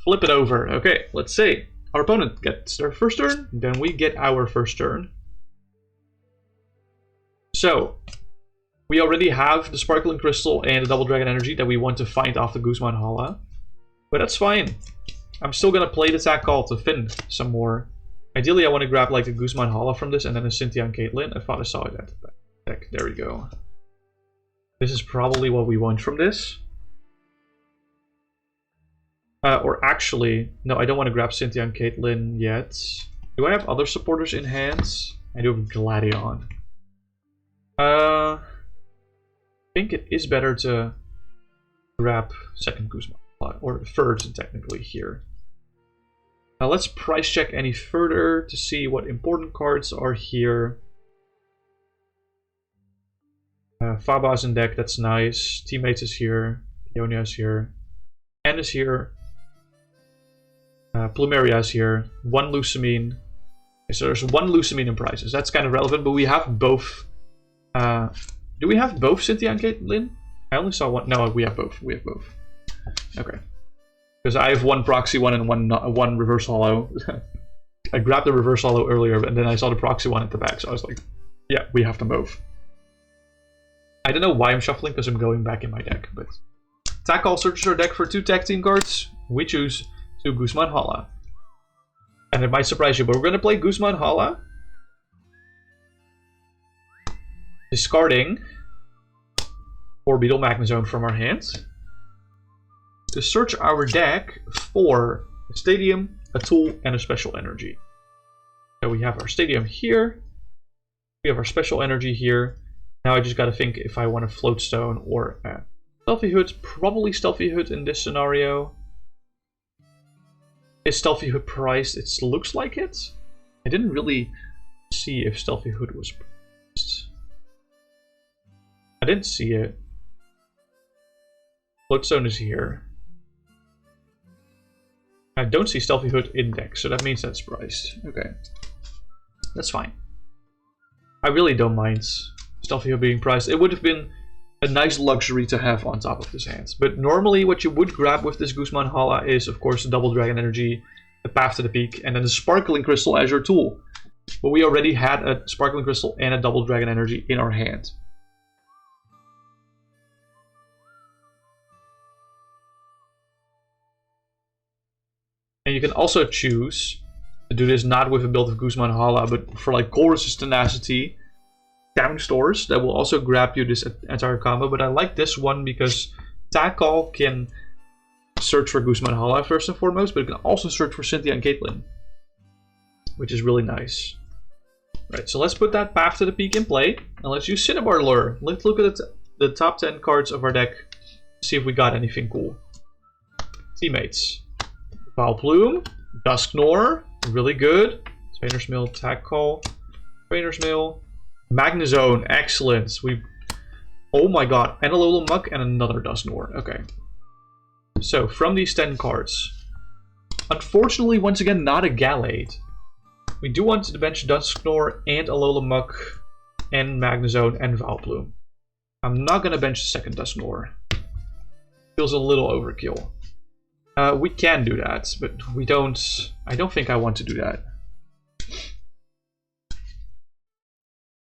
Flip it over. Okay, let's see. Our opponent gets their first turn, then we get our first turn. So, we already have the Sparkling Crystal and the Double Dragon Energy that we want to find off the Guzman Hala. But that's fine. I'm still gonna play the attack call to fin some more. Ideally, I want to grab like a Guzman Hala from this and then a Cynthia and Caitlyn. I thought I saw it at the back. There we go. This is probably what we want from this. Or actually, no, I don't want to grab Cynthia and Caitlyn yet. Do I have other supporters in hands? I do have Gladion. I think it is better to grab second Guzman, or third technically here. Now let's price check any further to see what important cards are here. Faba's in deck, that's nice. Teammates is here. Peonia is here. Anne is here. Plumeria's here. 1 Lucamine. Okay, so there's 1 Lucamine in prizes. That's kind of relevant, but we have both. Do we have both Cynthia and Caitlin? I only saw one. No, we have both. We have both. Okay. Because I have 1 proxy one and one reverse hollow. I grabbed the reverse hollow earlier, and then I saw the proxy one at the back, so I was like, yeah, we have them both. I don't know why I'm shuffling, because I'm going back in my deck, but... Tackle searches our deck for 2 tag team cards. We choose 2 Guzman Hala. And it might surprise you, but we're going to play Guzman Hala. Discarding 4 Beetle Magnezone from our hands. To search our deck for a Stadium, a Tool, and a Special Energy. So we have our Stadium here. We have our Special Energy here. Now I just gotta think if I want a Floatstone or a Stealthy Hood. Probably Stealthy Hood in this scenario. Is Stealthy Hood priced? It looks like it. I didn't really see if Stealthy Hood was priced. I didn't see it. Floatstone is here. I don't see Stealthy Hood in deck, so that means that's priced. Okay. That's fine. I really don't mind Stealthy Hood being priced. It would have been a nice luxury to have on top of this hand. But normally what you would grab with this Guzman Hala is, of course, the Double Dragon Energy, the Path to the Peak, and then the Sparkling Crystal as your tool. But we already had a Sparkling Crystal and a Double Dragon Energy in our hand. And you can also choose to do this not with a build of Guzman Hala, but for like Chorus's Tenacity, down stores that will also grab you this entire combo. But I like this one because Tackle can search for Guzman Hala first and foremost, but it can also search for Cynthia and Caitlin, which is really nice. Right, so let's put that Path to the Peak in play, and let's use Cinnabar Lure. Let's look at the top 10 cards of our deck, see if we got anything cool. Teammates. Vileplume, Dusknoir, really good. Trainer's Mill, Tackle, Trainer's Mill. Magnezone, excellent. Oh my god, and a Alolan Muck and another Dusknoir. Okay. So, from these 10 cards, unfortunately, once again, not a Gallade. We do want to bench Dusknoir and Alolan Muck and Magnezone and Vileplume. I'm not going to bench the second Dusknoir. Feels a little overkill. We can do that, but we don't... I don't think I want to do that.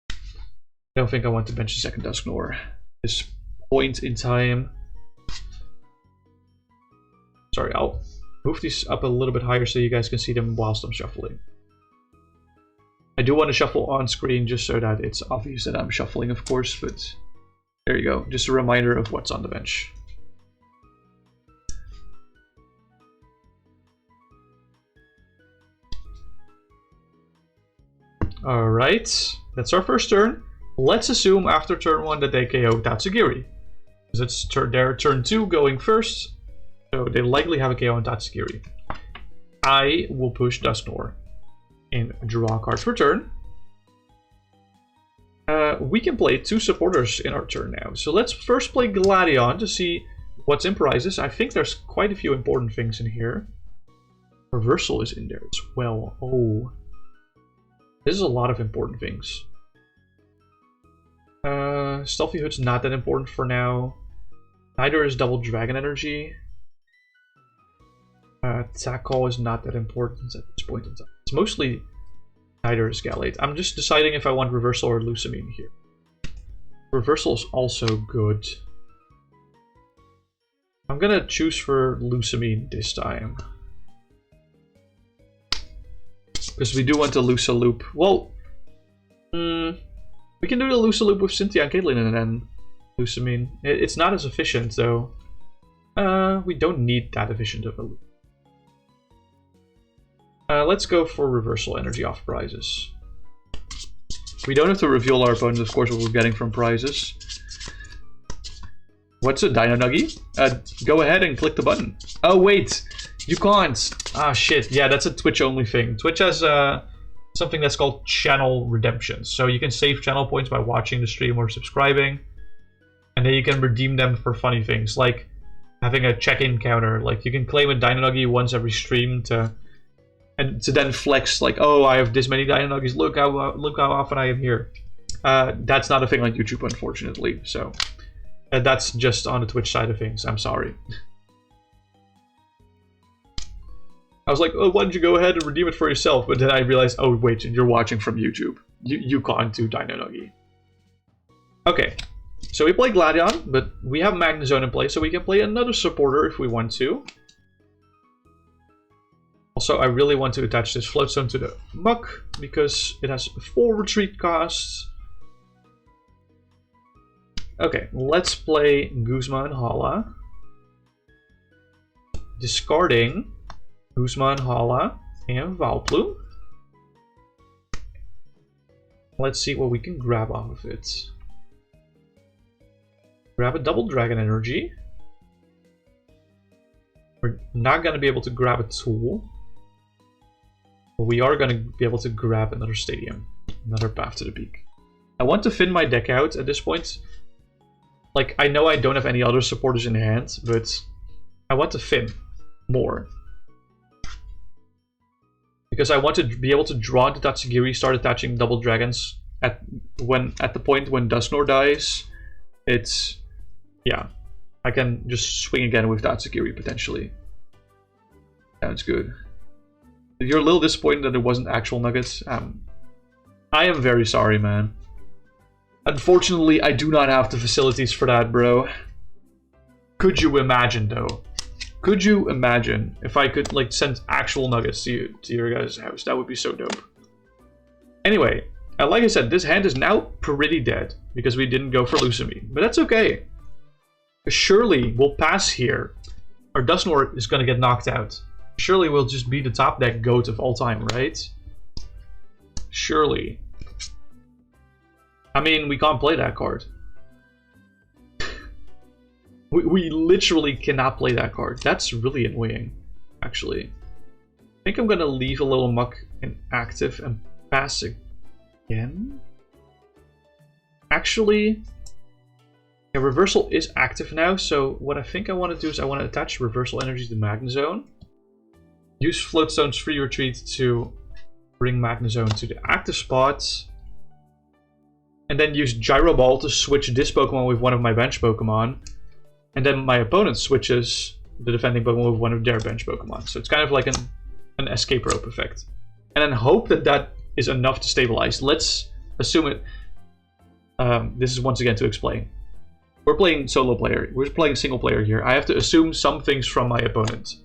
I don't think I want to bench the second Dusknoir. This point in time. Sorry, I'll move these up a little bit higher so you guys can see them whilst I'm shuffling. I do want to shuffle on screen just so that it's obvious that I'm shuffling, of course, but there you go. Just a reminder of what's on the bench. Alright, that's our first turn. Let's assume after turn 1 that they KO Tatsugiri. Because it's their turn 2 going first, so they likely have a KO on Tatsugiri. I will push Dusknoir and draw a card per turn. We can play 2 supporters in our turn now. So let's first play Gladion to see what's in prizes. I think there's quite a few important things in here. Reversal is in there as well. Oh. This is a lot of important things. Stealthy Hood's not that important for now. Neither is Double Dragon Energy. Tackle is not that important at this point in time. It's mostly neither is Gallade. I'm just deciding if I want Reversal or Lucamine here. Reversal is also good. I'm gonna choose for Lucamine this time. Because we do want to Lusa Loop. Well, we can do the Lusa Loop with Cynthia and Caitlin and then Lucamine. It's not as efficient though. We don't need that efficient of a loop. Let's go for Reversal Energy off prizes. We don't have to reveal our opponent, of course, what we're getting from prizes. What's a Dino Nuggy? Go ahead and click the button. Oh wait, you can't. Ah shit, yeah, that's a Twitch only thing. Twitch has something that's called channel redemption. So you can save channel points by watching the stream or subscribing. And then you can redeem them for funny things, like having a check-in counter. Like you can claim a Dino Nuggy once every stream to and to then flex like, oh, I have this many Dino Nuggies, look how often I am here. That's not a thing on YouTube, unfortunately. So that's just on the Twitch side of things. I'm sorry. I was like, oh, why don't you go ahead and redeem it for yourself? But then I realized, oh wait, you're watching from YouTube. You can't do Dino Nuggie. Okay, so we play Gladion, but we have Magnezone in play, so we can play another supporter if we want to. Also, I really want to attach this Floatstone to the Muck, because it has 4 retreat costs. Okay, let's play Guzma and Hala. Discarding Guzma and Hala and Vileplume. Let's see what we can grab off of it. Grab a double Dragon Energy. We're not going to be able to grab a tool. But we are going to be able to grab another Stadium. Another Path to the Peak. I want to thin my deck out at this point. Like, I know I don't have any other supporters in hand, but I want to thin more. Because I want to be able to draw into Tatsugiri, start attaching double dragons at the point when Dusknoir dies. It's, yeah, I can just swing again with Tatsugiri potentially. Sounds good. You're a little disappointed that there wasn't actual nuggets. I am very sorry, man. Unfortunately, I do not have the facilities for that, bro. Could you imagine, though? Could you imagine if I could like send actual nuggets to your guys' house? That would be so dope. Anyway, like I said, this hand is now pretty dead because we didn't go for Lucami, but that's okay. Surely we'll pass here. Our Dusknoir is gonna get knocked out. Surely we'll just be the top deck GOAT of all time, right? Surely. I mean, we can't play that card. We literally cannot play that card. That's really annoying, actually. I think I'm gonna leave a little Muck inactive and pass again. Actually, yeah, Reversal is active now, so what I think I want to do is I want to attach Reversal Energy to Magnezone. Use Floatstone's free retreat to bring Magnezone to the active spots. And then use Gyro Ball to switch this Pokemon with one of my bench Pokemon. And then my opponent switches the defending Pokemon with one of their bench Pokemon. So it's kind of like an escape rope effect. And then hope that that is enough to stabilize. Let's assume it. This is once again to explain. We're playing solo player. We're playing single player here. I have to assume some things from my opponent.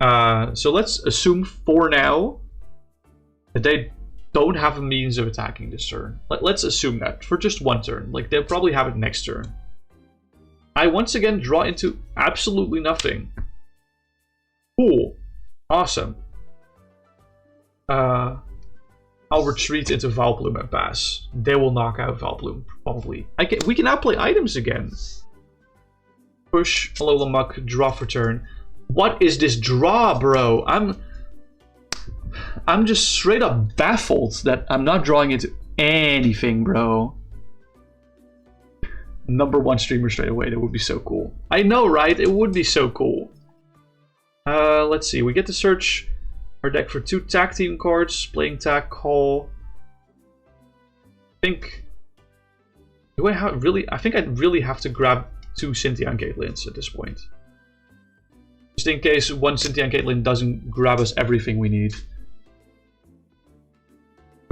So let's assume for now that they don't have a means of attacking this turn. Let's assume that for just one turn. Like, they'll probably have it next turn. I once again draw into absolutely nothing. Cool. Awesome. I'll retreat into Vileplume and pass. They will knock out Vileplume, probably. We can now play items again. Push, Alola Muck, draw for turn. What is this draw, bro? I'm just straight up baffled that I'm not drawing into anything, bro. #1 streamer straight away. That would be so cool. I know, right? It would be so cool. Let's see. We get to search our deck for 2 tag team cards. Playing tag, call. I think. Do I have really? I think I'd really have to grab 2 Cynthia and Caitlyn's at this point. Just in case one Cynthia and Caitlyn doesn't grab us everything we need.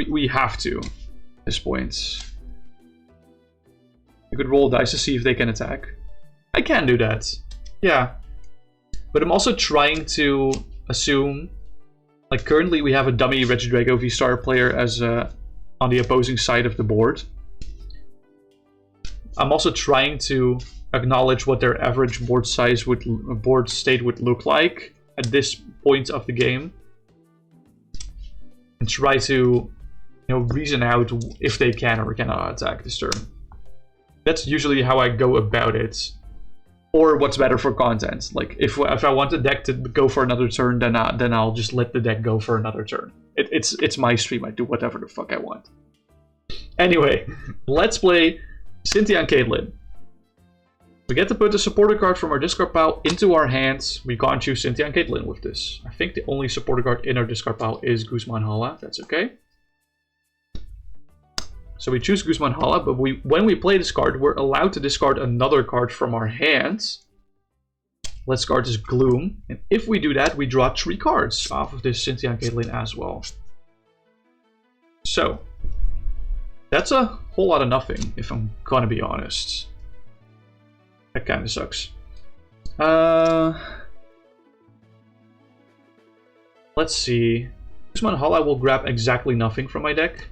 We have to at this point. I could roll dice to see if they can attack. I can do that. Yeah. But I'm also trying to assume... Like, currently we have a dummy Regidrago V-Star player as on the opposing side of the board. I'm also trying to acknowledge what their average board size board state would look like at this point of the game. And try to, reason out if they can or cannot attack this turn. That's usually how I go about it. Or what's better for content. Like, if I want the deck to go for another turn, then I'll just let the deck go for another turn. It's my stream. I do whatever the fuck I want. Anyway, let's play Cynthia and Caitlyn. We get to put the supporter card from our discard pile into our hands. We can't choose Cynthia and Caitlyn with this. I think the only supporter card in our discard pile is Guzman Hala. That's okay. So we choose Guzman Hala, but when we play this card, we're allowed to discard another card from our hands. Let's discard this Gloom. And if we do that, we draw 3 cards off of this Cynthia and Caitlyn as well. So, that's a whole lot of nothing, if I'm gonna be honest. That kinda sucks. Let's see. Guzman Hala will grab exactly nothing from my deck.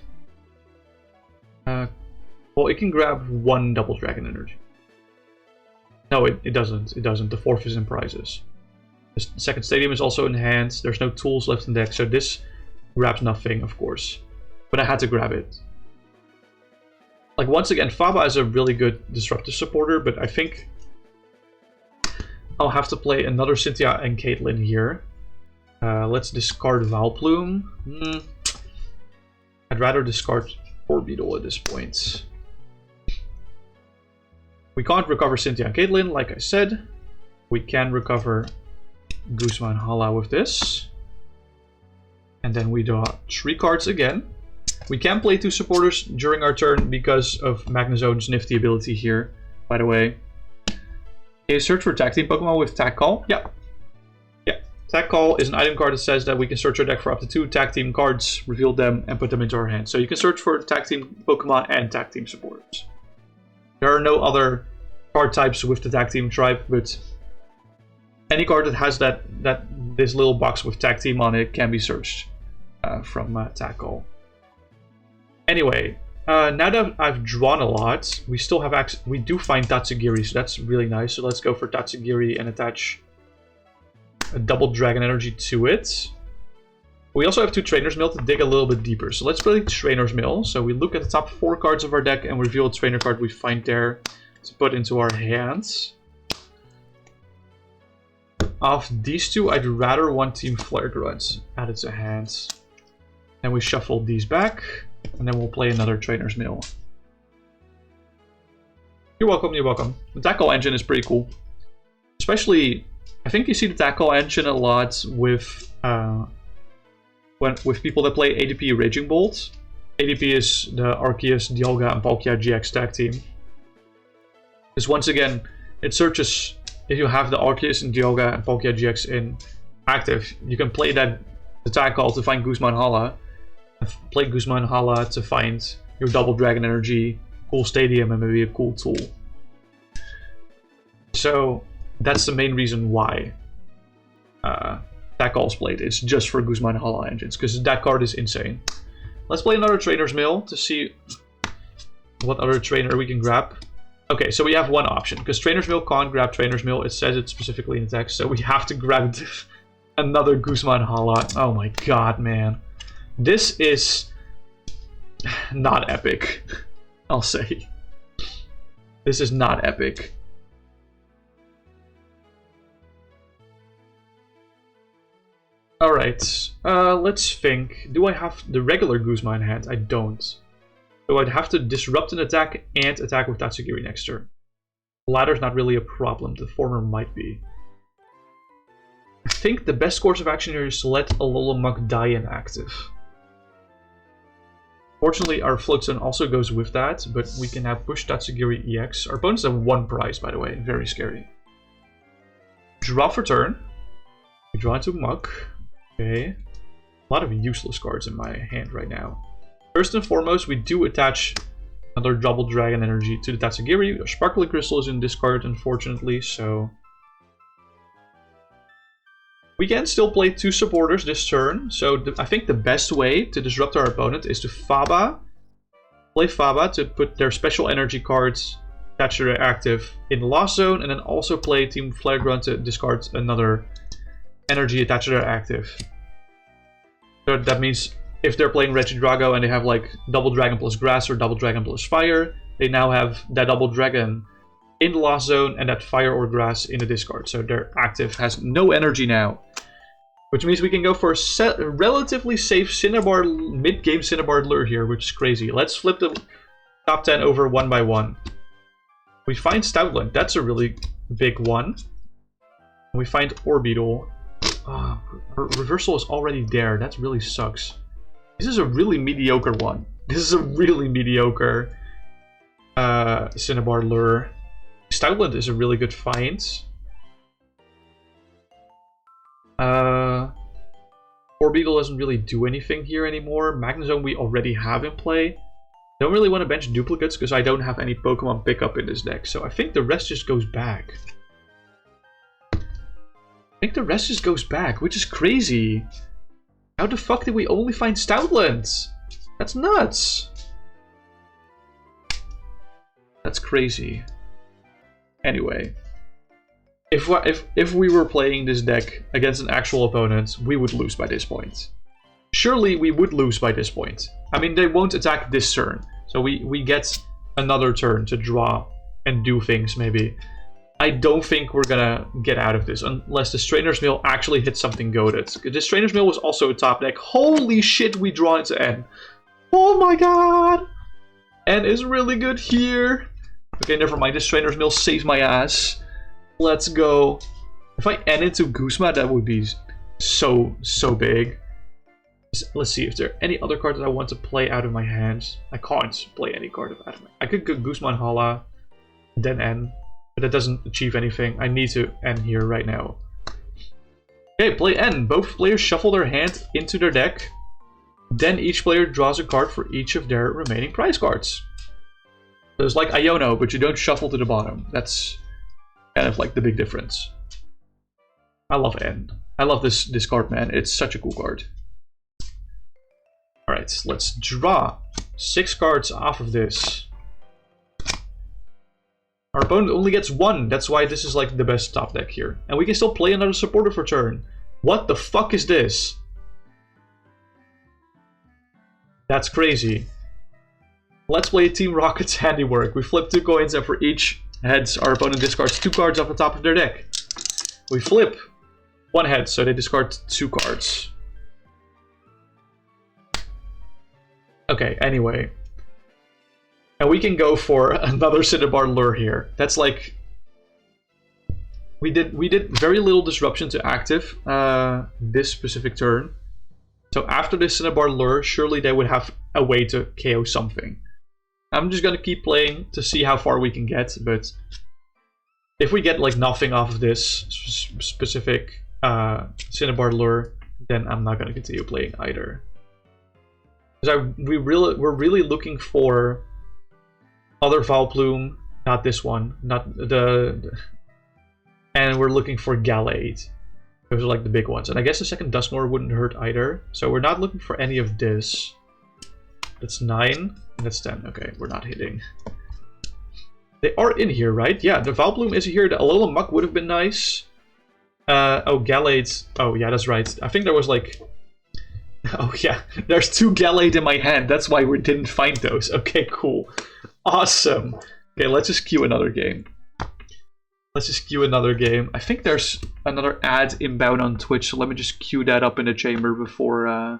Well, it can grab 1 Double Dragon Energy. No, it doesn't. It doesn't. The 4th is in prizes. The second Stadium is also in hand. There's no tools left in deck, so this grabs nothing, of course. But I had to grab it. Like, once again, Faba is a really good disruptive supporter, but I think I'll have to play another Cynthia and Caitlyn here. Let's discard Valplume. I'd rather discard Beetle at this point. We can't recover Cynthia and Caitlyn, like I said. We can recover Guzman Hala with this. And then we draw 3 cards again. We can play 2 supporters during our turn because of Magnezone's nifty ability here, by the way. Okay, search for tag team Pokemon with Tag Call. Yeah. Tag Call is an item card that says that we can search our deck for up to 2 tag team cards, reveal them, and put them into our hand. So you can search for tag team Pokemon and tag team supporters. There are no other card types with the tag team tribe, but any card that has this little box with tag team on it can be searched from Tag Call. Anyway, now that I've drawn a lot, we still have access. We do find Tatsugiri, so that's really nice. So let's go for Tatsugiri and attach a Double Dragon Energy to it. We also have 2 Trainer's Mill to dig a little bit deeper. So let's play Trainer's Mill. So we look at the top 4 cards of our deck and reveal a trainer card we find there to put into our hands. Of these 2, I'd rather want Team Flare Grunt added to hands. Then we shuffle these back, and then we'll play another Trainer's Mill. You're welcome, you're welcome. The Tackle engine is pretty cool. Especially, I think you see the Tackle engine a lot with people that play ADP Raging Bolt. ADP is the Arceus, Dialga, and Palkia GX tag team. Because once again, it searches if you have the Arceus and Dialga and Palkia GX in active. You can play the Tag Call to find Guzman Hala, and play Guzman Hala to find your Double Dragon Energy, cool Stadium, and maybe a cool tool. So that's the main reason why that Call's played. It's just for Guzman Hala engines, because that card is insane. Let's play another Trainer's Mill to see what other trainer we can grab. Okay, so we have one option, because Trainer's Mill can't grab Trainer's Mill. It says it specifically in the text, so we have to grab another Guzman Hala. Oh my god, man. This is not epic, I'll say. This is not epic. Alright, let's think. Do I have the regular Guzman in hand? I don't. So I'd have to disrupt an attack and attack with Tatsugiri next turn. The latter's not really a problem, the former might be. I think the best course of action here is to let Alolamuk die inactive. Fortunately, our Float Zone also goes with that, but we can now push Tatsugiri EX. Our opponents have 1 prize, by the way, very scary. Draw for turn. We draw into Muck. Okay. A lot of useless cards in my hand right now. First and foremost, we do attach another Double Dragon Energy to the Tatsugiri. Our Sparkling Crystal is in discard, unfortunately, so we can still play 2 supporters this turn. So I think the best way to disrupt our opponent is to play Faba to put their special energy cards attached to their active in the Lost Zone, and then also play Team Flare Grunt to discard another energy attached to their active. So that means if they're playing Regidrago and they have like Double Dragon plus Grass or Double Dragon plus Fire, they now have that Double Dragon in the Lost Zone and that Fire or Grass in the discard. So their active has no energy now. Which means we can go for a relatively safe Cinnabar, mid-game Cinnabar lure here, which is crazy. Let's flip the top 10 over 1 by 1. We find Stoutland. That's a really big one. We find Orbeetle. Reversal is already there. That really sucks. This is a really mediocre one. This is a really mediocre Cinnabar Lure. Stoutland is a really good find. Orbeetle doesn't really do anything here anymore. Magnezone we already have in play. Don't really want to bench duplicates because I don't have any Pokemon pickup in this deck. So I think the rest just goes back. Which is crazy. How the fuck did we only find Stoutland? That's nuts. That's crazy. Anyway. If we were playing this deck against an actual opponent, we would lose by this point. Surely we would lose by this point. I mean, they won't attack this turn. So we get another turn to draw and do things, maybe. I don't think we're gonna get out of this unless the Strainer's Mail actually hits something goated. The Strainer's Mail was also a top deck. Holy shit, we draw into N. Oh my god! N is really good here. Okay, never mind. The Strainer's Mail saves my ass. Let's go. If I N into Guzma, that would be so big. Let's see if there are any other cards that I want to play out of my hands. I can't play any card out of my. I could go Guzma and Hala, then N. But that doesn't achieve anything. I need to end here right now. Okay, play N. Both players shuffle their hand into their deck. Then each player draws a card for each of their remaining prize cards. So it's like Iono, but you don't shuffle to the bottom. That's kind of like the big difference. I love N. I love this card, man. It's such a cool card. Alright, let's draw 6 cards off of this. Our opponent only gets 1, that's why this is like the best top deck here. And we can still play another supporter for turn. What the fuck is this? That's crazy. Let's play Team Rocket's handiwork. We flip 2 coins and for each heads, our opponent discards 2 cards off the top of their deck. We flip 1 head, so they discard 2 cards. Okay, anyway. And we can go for another Cinnabar Lure here. That's like... We did very little disruption to active this specific turn. So after this Cinnabar Lure, surely they would have a way to KO something. I'm just gonna keep playing to see how far we can get, but... If we get like nothing off of this specific Cinnabar Lure, then I'm not gonna continue playing either. Because we're really looking for... Other Vileplume, not this one, not the and we're looking for Gallade. Those are like the big ones. And I guess the second Dusknoir wouldn't hurt either. So we're not looking for any of this. That's 9, and that's 10. Okay, we're not hitting. They are in here, right? Yeah, the Vileplume is here. The Alola Muck would have been nice. Oh, Gallade. Oh, yeah, that's right. I think there was like... Oh, yeah. There's 2 Gallade in my hand. That's why we didn't find those. Okay, cool. Awesome. Okay, let's just queue another game. I think there's another ad inbound on Twitch, so let me just queue that up in the chamber before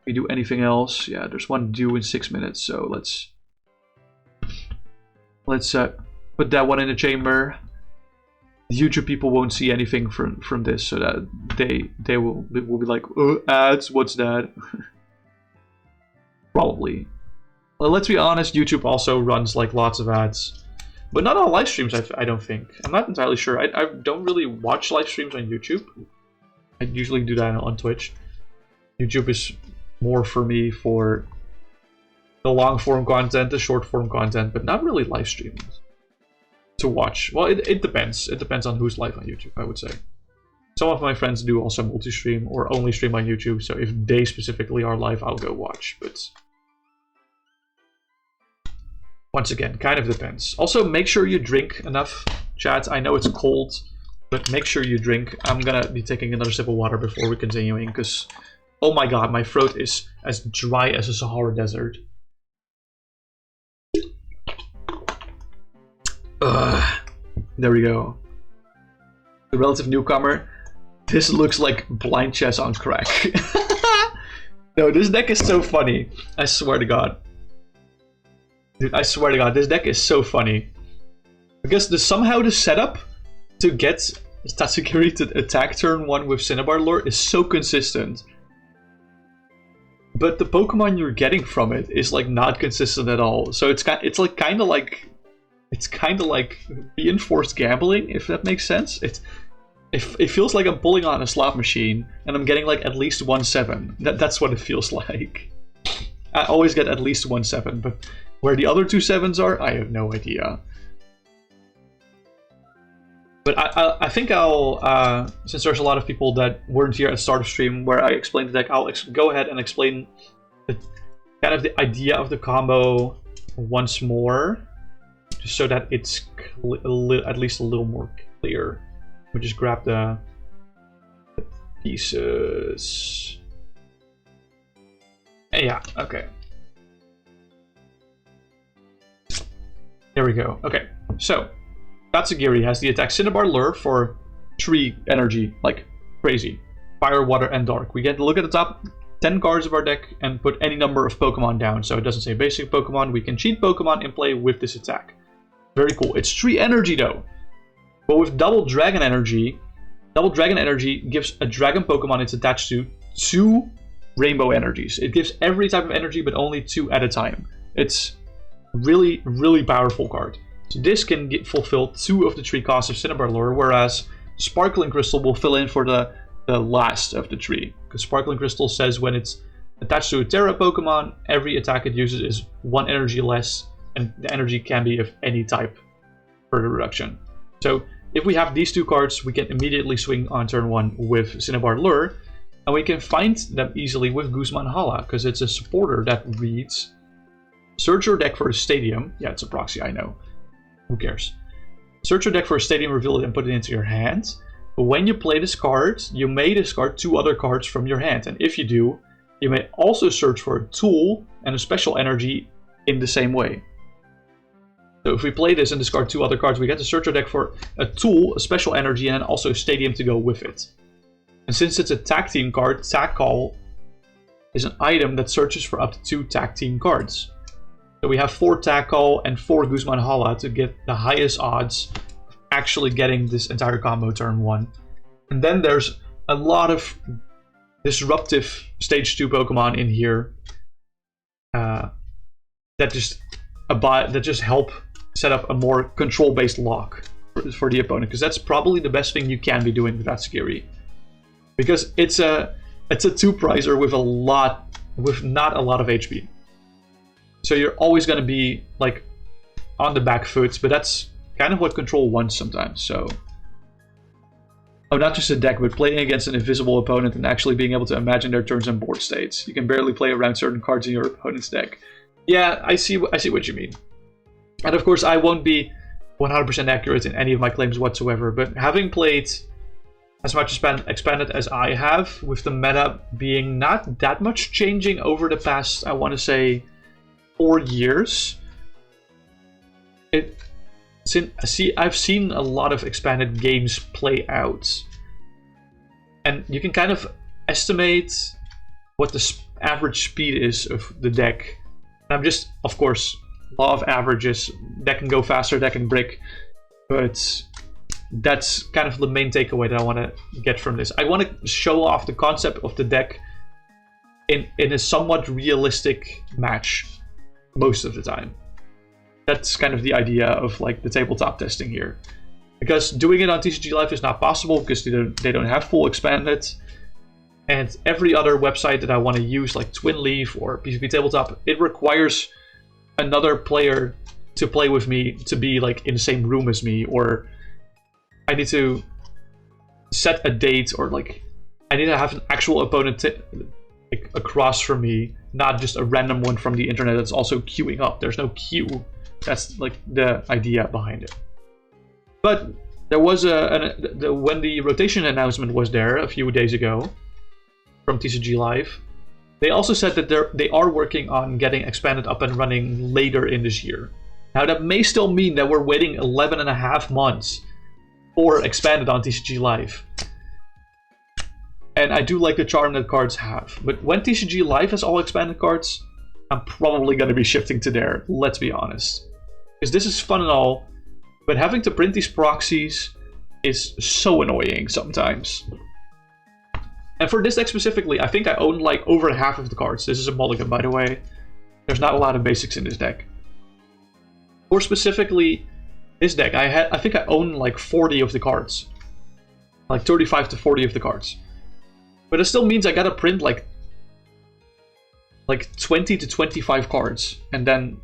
we do anything else. Yeah, there's one due in 6 minutes, so let's put that one in the chamber. The YouTube people won't see anything from this, so that they will be like, ads, what's that? Probably. Well, let's be honest, YouTube also runs like lots of ads. But not on live streams, I don't think. I'm not entirely sure. I don't really watch live streams on YouTube. I usually do that on Twitch. YouTube is more for me for the long form content, the short form content, but not really live streams to watch. Well, it depends. It depends on who's live on YouTube, I would say. Some of my friends do also multi-stream or only stream on YouTube, so if they specifically are live, I'll go watch. But once again, kind of depends. Also, make sure you drink enough, chat. I know it's cold, but make sure you drink. I'm gonna be taking another sip of water before we're continuing, because, oh my god, my throat is as dry as a Sahara Desert. There we go. The relative newcomer. This looks like blind chess on crack. No, this deck is so funny. I swear to god. Dude, I swear to god, this deck is so funny. Because somehow the setup to get Tatsugiri to attack turn 1 with Cinnabar Lure is so consistent. But the Pokemon you're getting from it is like not consistent at all. So it's kind of like reinforced gambling, if that makes sense. It feels like I'm pulling on a slot machine and I'm getting like at least 1/7. That's what it feels like. I always get at least 1/7, but where the other 2 7s are, I have no idea. But I think I'll, since there's a lot of people that weren't here at the start of stream where I explained the deck, I'll go ahead and explain kind of the idea of the combo once more, just so that it's at least a little more clear. We just grab the pieces. Yeah, okay. There we go. Okay, so Tatsugiri has the attack Cinnabar Lure for 3 energy, like crazy. Fire, Water, and Dark. We get to look at the top 10 cards of our deck and put any number of Pokemon down. So it doesn't say basic Pokemon. We can cheat Pokemon in play with this attack. Very cool. It's 3 energy though. But with Double Dragon Energy gives a Dragon Pokemon it's attached to 2 Rainbow Energies. It gives every type of energy, but only 2 at a time. It's really, really powerful card. So this can fulfill 2 of the 3 costs of Cinnabar Lure, whereas Sparkling Crystal will fill in for the last of the 3. Because Sparkling Crystal says when it's attached to a Terra Pokemon, every attack it uses is 1 energy less, and the energy can be of any type for the reduction. So if we have these 2 cards, we can immediately swing on turn 1 with Cinnabar Lure, and we can find them easily with Guzman Hala, because it's a supporter that reads, search your deck for a stadium. Yeah, it's a proxy, I know. Who cares? Search your deck for a stadium, reveal it, and put it into your hand. But when you play this card, you may discard 2 other cards from your hand. And if you do, you may also search for a tool and a special energy in the same way. So if we play this and discard 2 other cards, we get to search our deck for a tool, a special energy, and also a stadium to go with it. And since it's a tag team card, Tag Call is an item that searches for up to 2 tag team cards. So we have 4 Tag Call and 4 Guzman Hala to get the highest odds of actually getting this entire combo turn 1. And then there's a lot of disruptive stage 2 Pokemon in here that just help set up a more control-based lock for the opponent, because that's probably the best thing you can be doing with Tatsugiri. Because it's a 2-pricer with not a lot of HP. So you're always going to be like on the back foot, but that's kind of what Control wants sometimes. So, not just a deck, but playing against an invisible opponent and actually being able to imagine their turns and board states. You can barely play around certain cards in your opponent's deck. Yeah, I see what you mean. And of course, I won't be 100% accurate in any of my claims whatsoever. But having played as much expanded as I have, with the meta being not that much changing over the past, I want to say, 4 years. I've seen a lot of expanded games play out, and you can kind of estimate what the average speed is of the deck. And I'm just, of course, law of averages. That can go faster, that can break, but that's kind of the main takeaway that I want to get from this. I want to show off the concept of the deck in a somewhat realistic match. Most of the time. That's kind of the idea of like the tabletop testing here. Because doing it on TCG Live is not possible because they don't have full expanded. And every other website that I want to use, like Twin Leaf or PvP Tabletop, it requires another player to play with me to be like in the same room as me, or I need to set a date, or like I need to have an actual opponent across from me, not just a random one from the internet that's also queuing up. There's no queue. That's like the idea behind it. But there was when the rotation announcement was there a few days ago from TCG Live, they also said that they are working on getting expanded up and running later in this year. Now that may still mean that we're waiting 11.5 months for expanded on TCG Live. And I do like the charm that cards have. But when TCG Live has all expanded cards, I'm probably going to be shifting to there, let's be honest. Because this is fun and all, But having to print these proxies is so annoying sometimes. And for this deck specifically, I think I own like over half of the cards. This is a mulligan, by the way. There's not a lot of basics in this deck. More specifically, this deck, I think I own like 40 of the cards. Like 35 to 40 of the cards. But it still means I gotta print like 20 to 25 cards. And then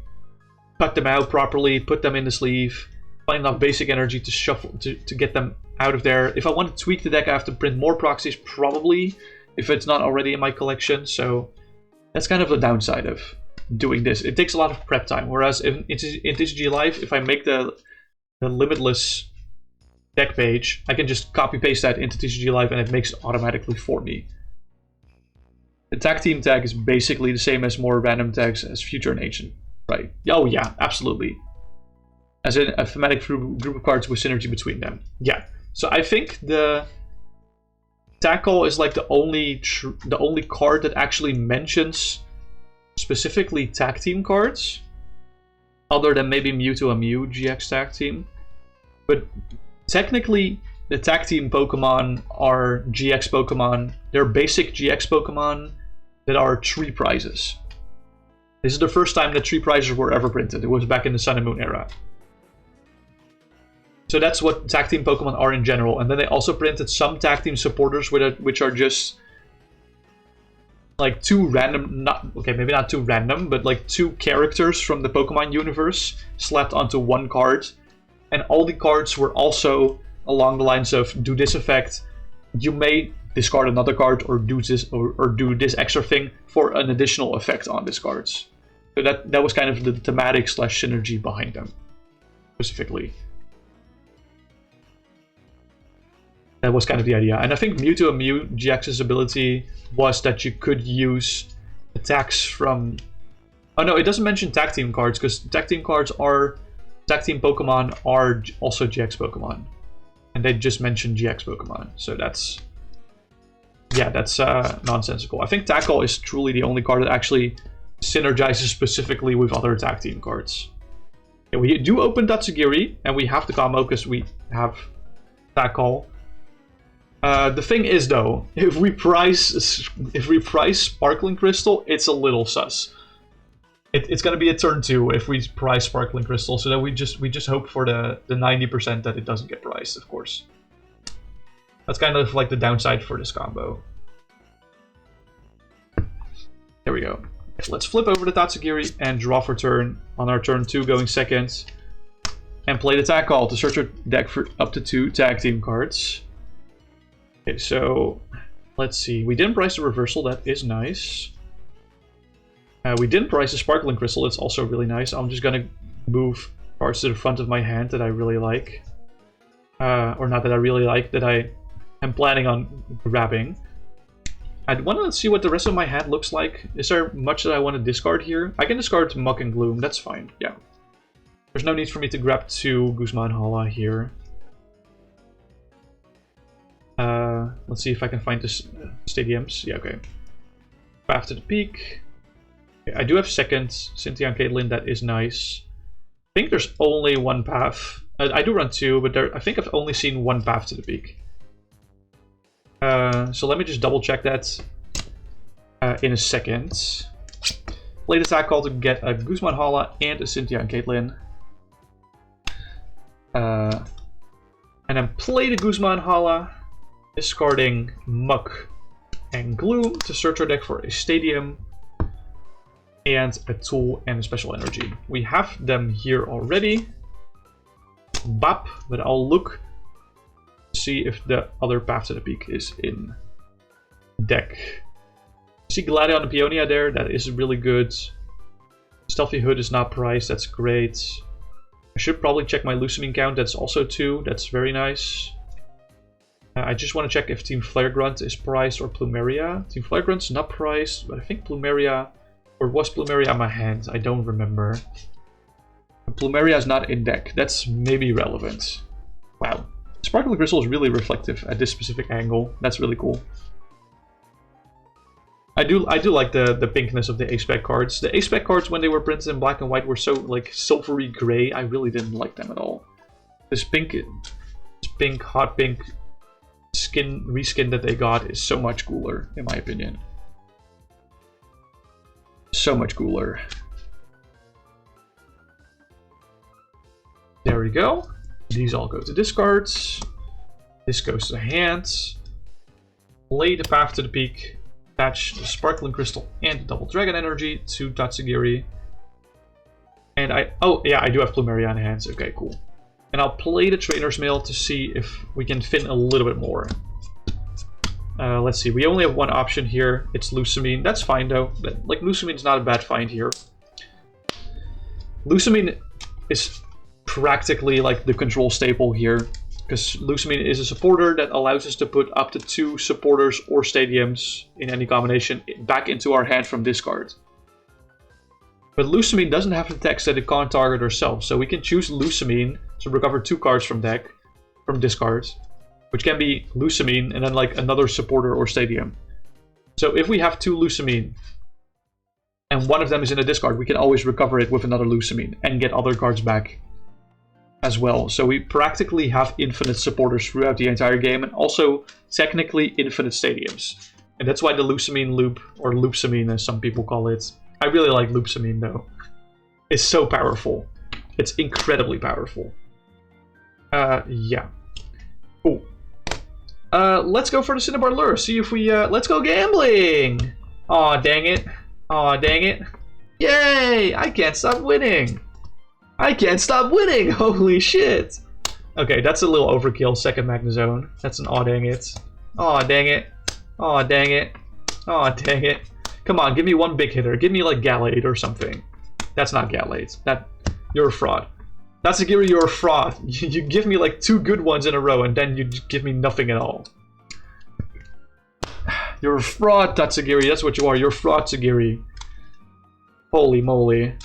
cut them out properly, put them in the sleeve, find enough basic energy to shuffle to get them out of there. If I want to tweak the deck, I have to print more proxies, probably, if it's not already in my collection. So that's kind of the downside of doing this. It takes a lot of prep time. Whereas in TCG Live, if I make the limitless deck page, I can just copy paste that into TCG Live and it makes it automatically for me. The tag team tag is basically the same as more random tags as Future and Ancient, right? Oh yeah, absolutely. As in a thematic group of cards with synergy between them. Yeah. So I think the Tackle is like the only card that actually mentions specifically tag team cards, other than maybe Mewtwo and Mew GX tag team. But technically, the tag team Pokemon are GX Pokemon. They're basic GX Pokemon that are tree prizes. This is the first time that tree prizes were ever printed. It was back in the Sun and Moon era. So that's what tag team Pokemon are in general. And then they also printed some tag team supporters which are just like two random, maybe not two random, but like two characters from the Pokemon universe slapped onto one card. And all the cards were also along the lines of, do this effect, you may discard another card, or do this or do this extra thing for an additional effect on these cards. So that was kind of the thematic / synergy behind them, specifically. That was kind of the idea. And I think Mewtwo and Mew GX's ability was that you could use attacks from... Oh no, it doesn't mention tag team cards, because tag team Pokemon are also GX Pokemon. And they just mentioned GX Pokemon. So that's... Yeah, that's nonsensical. I think Tackle is truly the only card that actually synergizes specifically with other tag team cards. Yeah, we do open Tatsugiri, and we have the combo because we have Tackle. The thing is, though, if we price Sparkling Crystal, it's a little sus. It's gonna be a turn 2 if we price Sparkling Crystal, so that we just hope for the 90% that it doesn't get priced, of course. That's kind of like the downside for this combo. There we go. Let's flip over the Tatsugiri and draw for turn on our turn 2 going second. And play the Tag Call to search our deck for up to 2 tag team cards. Okay, so let's see. We didn't price the Reversal, that is nice. We didn't price the Sparkling Crystal, it's also really nice. I'm just gonna move cards to the front of my hand that I really like. Or not that I really like, that I am planning on grabbing. I want to see what the rest of my hand looks like. Is there much that I want to discard here? I can discard Muck and Gloom, that's fine, yeah. There's no need for me to grab 2 Guzma and Hala here. Let's see if I can find the stadiums. Yeah, okay. Path to the Peak. Okay, I do have second. Cynthia and Caitlin, that is nice. I think there's only one path. I do run 2, but I think I've only seen one path to the Peak. So let me just double check that in a second. Play the Tag Call to get a Guzman Hala and a Cynthia and Caitlin. And then play the Guzman Hala, discarding Muck and Gloom to search our deck for a Stadium and a Tool and a Special Energy. We have them here already. Bap, but I'll look to see if the other Path to the Peak is in deck. See Gladion and Peonia there, that is really good. Stealthy Hood is not priced, that's great. I should probably check my Lucamine count, that's also 2, that's very nice. I just want to check if Team Flare Grunt is priced or Plumeria. Team Flare Grunt's not priced, but I think Plumeria, or was Plumeria on my hand? I don't remember. Plumeria is not in deck, that's maybe relevant. Wow. Sparkling Crystal is really reflective at this specific angle, that's really cool. I do like the pinkness of the A-Spec cards. The A-Spec cards, when they were printed in black and white, were so like silvery gray. I really didn't like them at all. This pink, hot pink reskin that they got is so much cooler, in my opinion. So much cooler. There we go. These all go to discards. This goes to hands. Play the Path to the Peak. Attach the Sparkling Crystal and the Double Dragon Energy to Tatsugiri. And oh yeah, I do have Plumeria in hands. Okay, cool. And I'll play the Trainer's Mail to see if we can fin a little bit more. Let's see, we only have one option here. It's Lusamine. That's fine though. Like, Lusamine's not a bad find here. Lusamine is practically like the control staple here, because Lusamine is a supporter that allows us to put up to 2 supporters or stadiums in any combination back into our hand from discard. But Lusamine doesn't have the text that it can't target herself, so we can choose Lusamine to recover 2 cards from discard, which can be Lusamine and then like another supporter or stadium. So if we have 2 Lusamine and one of them is in a discard, we can always recover it with another Lusamine and get other cards back as well. So we practically have infinite supporters throughout the entire game, and also technically infinite stadiums. And that's why the Lusamine loop, or Loopsamine as some people call it. I really like Loopsamine though. It's so powerful. It's incredibly powerful. Yeah. Cool. Let's go for the Cinnabar Lure. See if we, let's go gambling! Aw, dang it. Aw, dang it. Yay! I can't stop winning! I can't stop winning! Holy shit! Okay, that's a little overkill, second Magnezone. That's an aw dang it. Aw dang it. Aw dang it. Aw dang it. Come on, give me one big hitter. Give me like Gallade or something. That's not Gallade. You're a fraud. Tatsugiri, you're a fraud. You give me like 2 good ones in a row and then you give me nothing at all. You're a fraud, Tatsugiri. That's what you are. You're a fraud, Tatsugiri. Holy moly.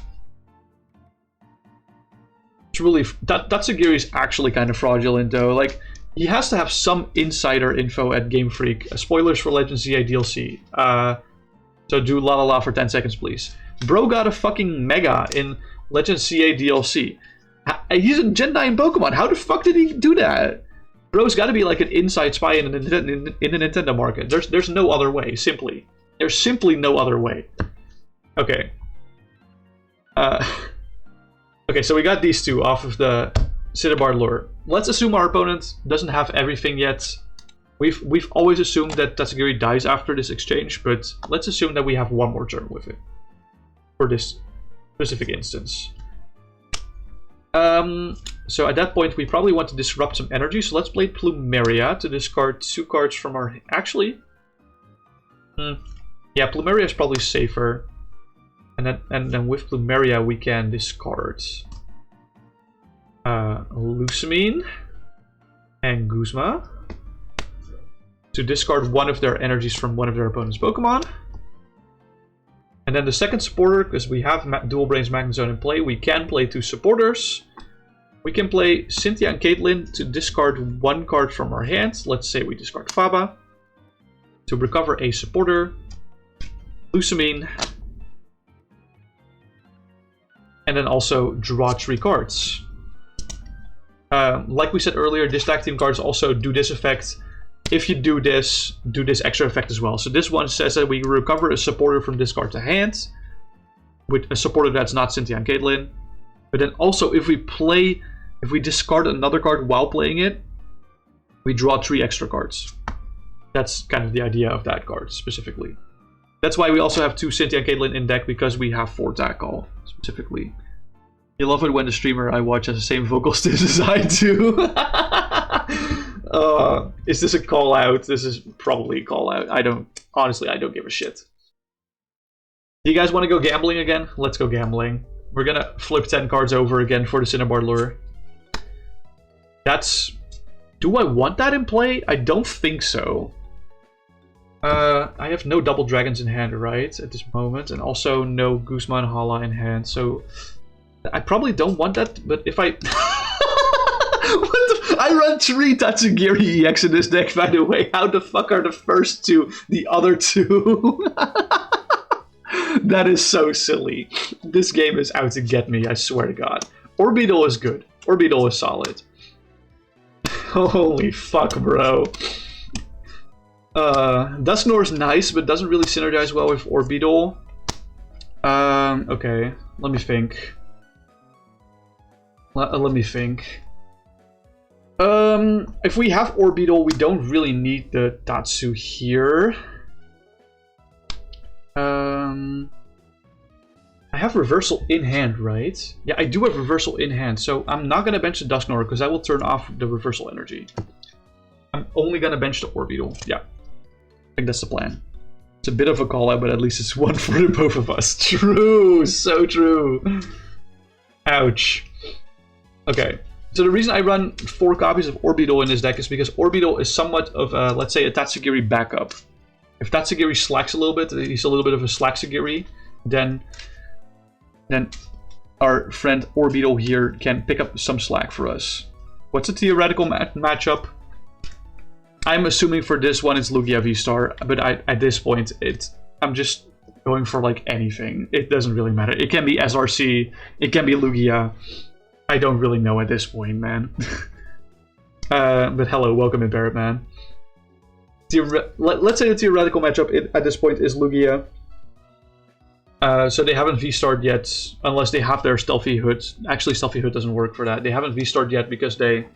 It's really... Tatsugiri is actually kind of fraudulent though. Like, he has to have some insider info at Game Freak. Spoilers for Legends ZA DLC. So do la la la for 10 seconds, please. Bro got a fucking Mega in Legends CA DLC. He's a Gen 9 Pokemon. How the fuck did he do that? Bro's got to be like an inside spy in the Nintendo market. There's no other way, simply. There's simply no other way. Okay. Okay, so we got these 2 off of the Cinnabar Lure. Let's assume our opponent doesn't have everything yet. We've always assumed that Tatsugiri dies after this exchange, but let's assume that we have one more turn with it. For this specific instance. So at that point, we probably want to disrupt some energy. So let's play Plumeria to discard 2 cards from our... Actually... yeah, Plumeria is probably safer. And then with Plumeria, we can discard... Lusamine and Guzma. To discard one of their energies from one of their opponent's Pokemon. And then the second supporter, because we have Dual Brains Magnezone in play, we can play 2 supporters. We can play Cynthia and Caitlyn to discard 1 card from our hands. Let's say we discard Faba. To recover a supporter. Lusamine. And then also draw 3 cards. Like we said earlier, this tag team cards also do this effect. If you do this extra effect as well. So this one says that we recover a supporter from discard to hand. With a supporter that's not Cynthia and Caitlyn. But then also if we discard another card while playing it, we draw 3 extra cards. That's kind of the idea of that card specifically. That's why we also have 2 Cynthia and Caitlyn in deck, because we have 4 tag call specifically. You love it when the streamer I watch has the same vocal stills as I do. Is this a call out? This is probably a call out. Honestly, I don't give a shit. Do you guys want to go gambling again? Let's go gambling. We're gonna flip 10 cards over again for the Cinnabar Lure. Do I want that in play? I don't think so. I have no double dragons in hand, right, at this moment, and also no Guzma and Hala in hand, so I probably don't want that, but if I... I run 3 Tatsugiri EX in this deck, by the way. How the fuck are the first 2 the other 2? That is so silly. This game is out to get me, I swear to God. Orbeetle is good. Orbeetle is solid. Holy fuck, bro. Dusknoir's nice, but doesn't really synergize well with Orbeetle. Okay, let me think. Let me think. If we have Orbeetle, we don't really need the Tatsu here. I have Reversal in hand, right? Yeah, I do have Reversal in hand, so I'm not gonna bench the Dusknoir because I will turn off the Reversal energy. I'm only gonna bench the Orbeetle. Yeah, I think that's the plan. It's a bit of a call out, but at least it's one for the both of us. True, so true. Ouch. Okay, so the reason I run 4 copies of Orbeetle in this deck is because Orbeetle is somewhat of, let's say, a Tatsugiri backup. If Tatsugiri slacks a little bit, he's a little bit of a Slacksugiri, then our friend Orbeetle here can pick up some slack for us. What's a theoretical matchup? I'm assuming for this one it's Lugia V-Star, but at this point I'm just going for like anything. It doesn't really matter. It can be SRC, it can be Lugia. I don't really know at this point, man. But hello, welcome in Barrett, man. Let's say the theoretical matchup at this point is Lugia. So they haven't V-starred yet, unless they have their Stealthy Hood. Actually, Stealthy Hood doesn't work for that. They haven't V-starred yet because they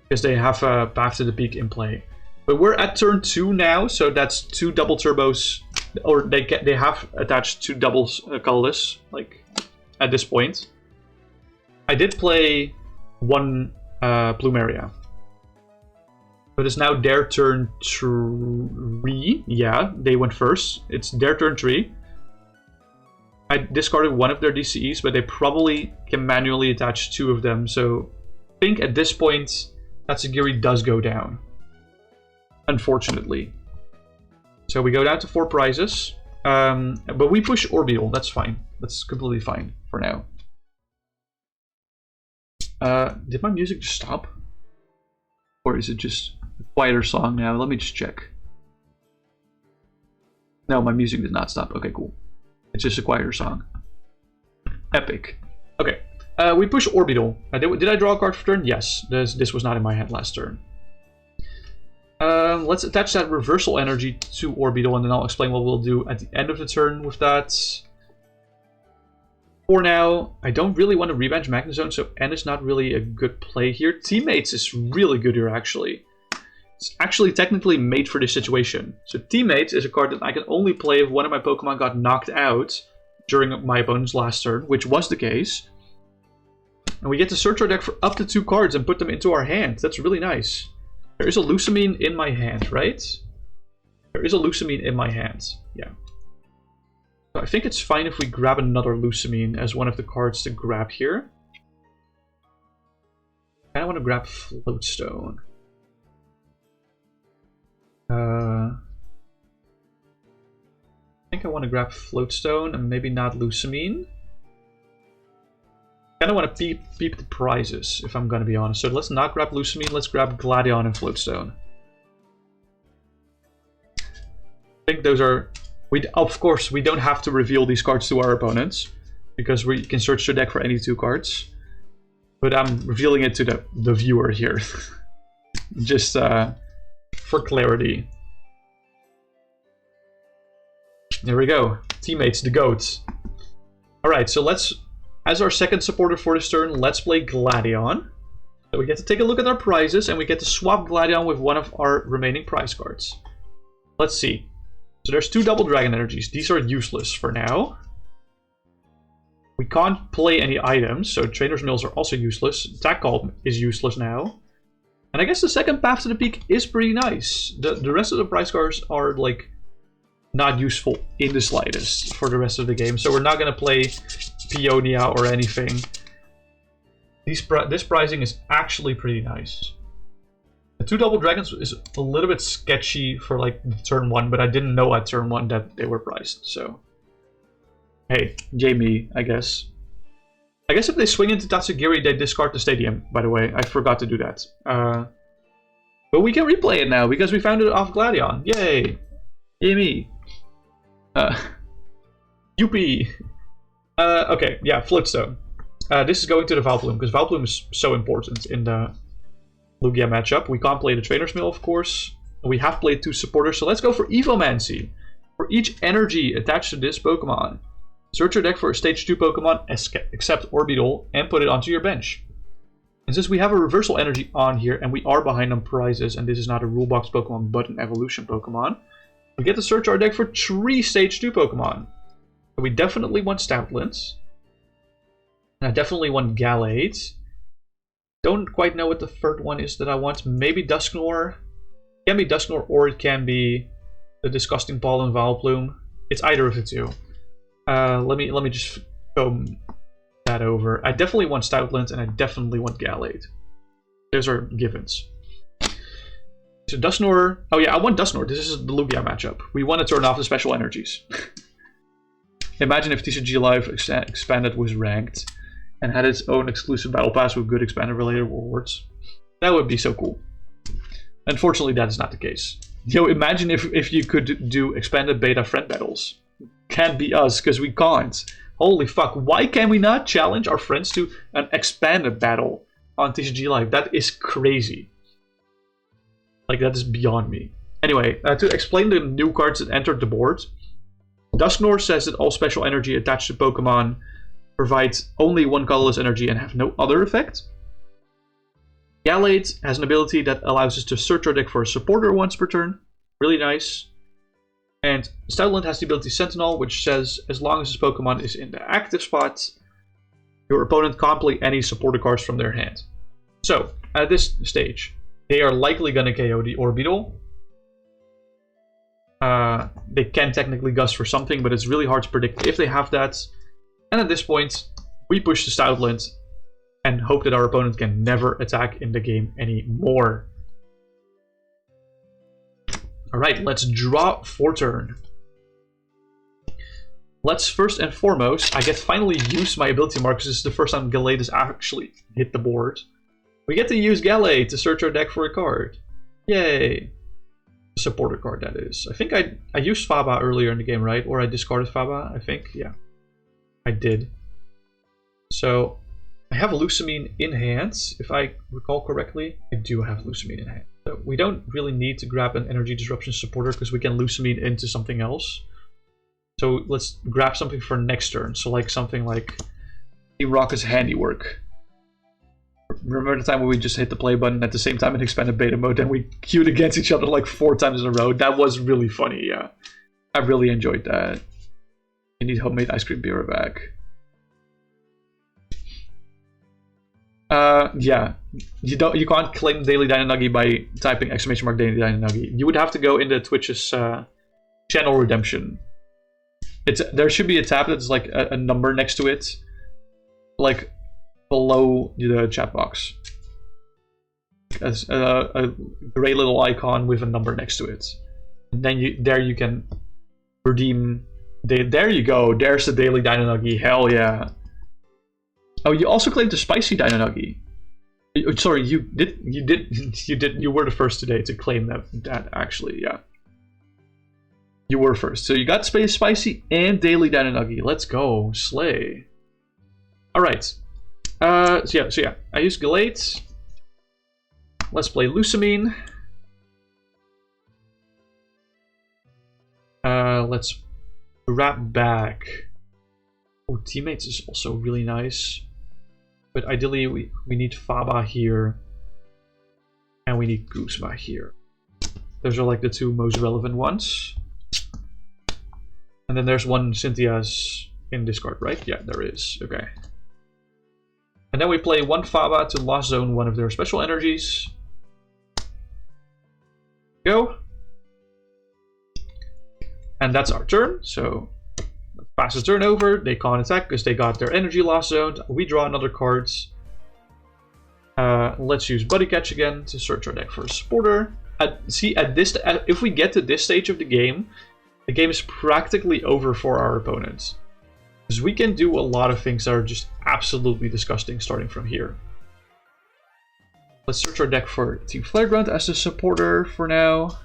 have Path to the Peak in play. But we're at turn 2 now, so that's 2 double turbos, or they have attached 2 double colorless, like at this point. I did play 1 Plumeria. But it's now their turn 3. Yeah, they went first. It's their turn 3. I discarded 1 of their DCEs, but they probably can manually attach 2 of them. So I think at this point, Tatsugiri does go down. Unfortunately. So we go down to 4 prizes. But we push Orbeetle. That's fine. That's completely fine for now. Did my music just stop? Or is it just a quieter song now? Let me just check. No, my music did not stop. Okay, cool. It's just a quieter song. Epic. Okay. We push Orbeetle. Did I draw a card for turn? Yes. This was not in my hand last turn. Let's attach that reversal energy to Orbeetle, and then I'll explain what we'll do at the end of the turn with that. For now, I don't really want to revenge Magnezone, so N is not really a good play here. Teammates is really good here, actually. It's actually technically made for this situation. So Teammates is a card that I can only play if one of my Pokemon got knocked out during my opponent's last turn, which was the case. And we get to search our deck for up to 2 cards and put them into our hand. That's really nice. There is a Lusamine in my hand, right? There is a Lusamine in my hand, yeah. So I think it's fine if we grab another Lusamine as one of the cards to grab here. I want to grab Floatstone. I think I want to grab Floatstone and maybe not Lusamine. I kind of want to peep the prizes, if I'm going to be honest. So let's not grab Lusamine, let's grab Gladion and Floatstone. I think those are... Of course, we don't have to reveal these cards to our opponents, because we can search their deck for any 2 cards. But I'm revealing it to the viewer here. Just for clarity. There we go. Teammates, the GOAT. Alright, so let's... As our second supporter for this turn, let's play Gladion. So we get to take a look at our prizes, and we get to swap Gladion with one of our remaining prize cards. Let's see. So there's 2 double dragon energies. These are useless for now. We can't play any items, so Trainer's Mills are also useless. Attack Call is useless now. And I guess the second Path to the Peak is pretty nice. The rest of the prize cards are, like, not useful in the slightest for the rest of the game. So we're not going to play Peonia or anything. This prizing is actually pretty nice. The 2 double dragons is a little bit sketchy for like turn 1, but I didn't know at turn 1 that they were priced, so... Hey, Jamie, I guess. I guess if they swing into Tatsugiri, they discard the stadium, by the way. I forgot to do that. But we can replay it now, because we found it off Gladion. Yay! Yay me! Youpie! Okay, yeah, Floatstone. this is going to the Vileplume, because Vileplume is so important in the Lugia matchup. We can't play the Trainer's Mail, of course. We have played 2 supporters, so let's go for Evomancy. For each energy attached to this Pokemon, search your deck for a Stage 2 Pokemon, except Orbital, and put it onto your bench. And since we have a Reversal Energy on here, and we are behind on prizes, and this is not a Rule Box Pokemon, but an Evolution Pokemon, we get to search our deck for 3 Stage 2 Pokemon. So we definitely want Stoutland. And I definitely want Gallade. Don't quite know what the third one is that I want. Maybe Dusknoir. It can be Dusknoir, or it can be the Disgusting Pollen Vileplume. It's either of the 2. Let me just go that over. I definitely want Stoutland, and I definitely want Gallade. Those are givens. So Dusknoir. Oh yeah, I want Dusknoir. This is the Lugia matchup. We want to turn off the special energies. Imagine if TCG Live Expanded was ranked and had its own exclusive battle pass with good expanded related rewards. That would be so cool. Unfortunately, that is not the case. Yo, imagine if you could do expanded beta friend battles. Can't be us, because we can't. Holy fuck, why can we not challenge our friends to an expanded battle on TCG Live? That is crazy. Like, that is beyond me. Anyway, to explain the new cards that entered the board, Dusknoir says that all special energy attached to Pokemon provides only 1 colorless energy and have no other effect. Gallade has an ability that allows us to search our deck for a supporter once per turn. Really nice. And Stoutland has the ability Sentinel, which says as long as this Pokemon is in the active spot, your opponent can't play any supporter cards from their hand. So, at this stage, they are likely going to KO the Orbital. They can technically Gust for something, but it's really hard to predict if they have that. And at this point, we push the Stoutland and hope that our opponent can never attack in the game anymore. Alright, let's draw for turn. Let's first and foremost, I get to finally use my ability markers. This is the first time Gallade has actually hit the board. We get to use Gallade to search our deck for a card. Yay! Supporter card, that is. I think I used Faba earlier in the game, right? Or I discarded Faba, I think. Yeah, I did. So, I have Lusamine in hand, if I recall correctly. I do have Lusamine in hand. So we don't really need to grab an Energy Disruption supporter because we can Lusamine into something else. So let's grab something for next turn. So like something like Team Rocket's Handiwork. Remember the time when we just hit the play button at the same time in expanded beta mode and we queued against each other like 4 times in a row? That was really funny, yeah. I really enjoyed that. You need homemade ice cream beer back. Yeah. You can't claim Daily Dynanuggy by typing !! Daily Dynanuggy. You would have to go into Twitch's channel redemption. There should be a tab that's like a number next to it. Like below the chat box. As a gray little icon with a number next to it. And then you can redeem. There you go. There's the Daily Dynanuggy. Hell yeah. Oh, you also claimed the spicy Dynanuggy. Sorry, you were the first today to claim that actually, yeah. You were first. So you got spicy and Daily Dynanuggy. Let's go. Slay. Alright. So yeah. I use Gallade. Let's play Lusamine. Let's grab back. Oh, Teammates is also really nice. But ideally, we need Faba here. And we need Guzma here. Those are like the 2 most relevant ones. And then there's one Cynthia's in discard, right? Yeah, there is. Okay. And then we play 1 Faba to Lost Zone one of their special energies. Go. And that's our turn. So pass the turn over. They can't attack because they got their energy lost zoned. We draw another card. Let's use Buddy Catch again to search our deck for a supporter. If we get to this stage of the game is practically over for our opponents. Because we can do a lot of things that are just absolutely disgusting starting from here. Let's search our deck for Team Flareground as a supporter for now.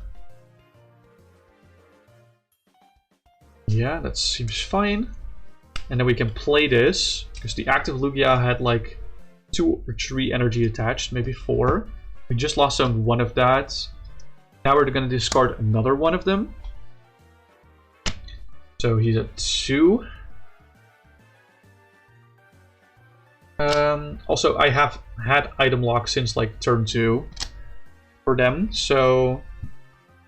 Yeah, that seems fine. and then we can play this, because the active Lugia had like 2 or 3 energy attached, maybe 4. We just lost on one of that. Now we're going to discard another one of them. So he's at 2. Also, I have had item lock since like turn 2 for them. So,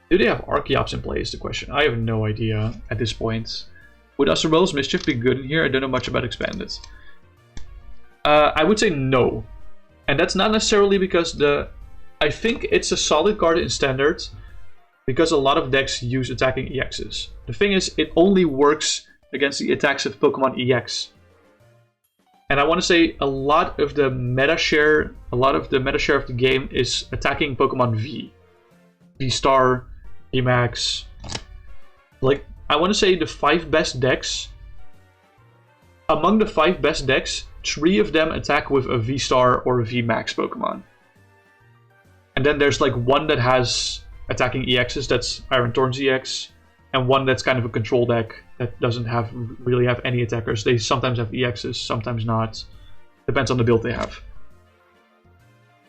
do they have Archeops in play is the question. I have no idea at this point. Would Asurael's Mischief be good in here? I don't know much about Expanded. I would say no. And that's not necessarily because I think it's a solid card in Standard, because a lot of decks use attacking EXs. The thing is, it only works against the attacks of Pokemon EX. And I want to say a lot of the meta share of the game is attacking Pokemon V. V-Star, VMAX. Like, I want to say the 5 best decks. Among the 5 best decks, 3 of them attack with a V-Star or a VMAX Pokemon. And then there's like one that has attacking EXs, that's Iron Thorns EX. And one that's kind of a control deck that doesn't really have any attackers. They sometimes have EXs, sometimes not. Depends on the build they have.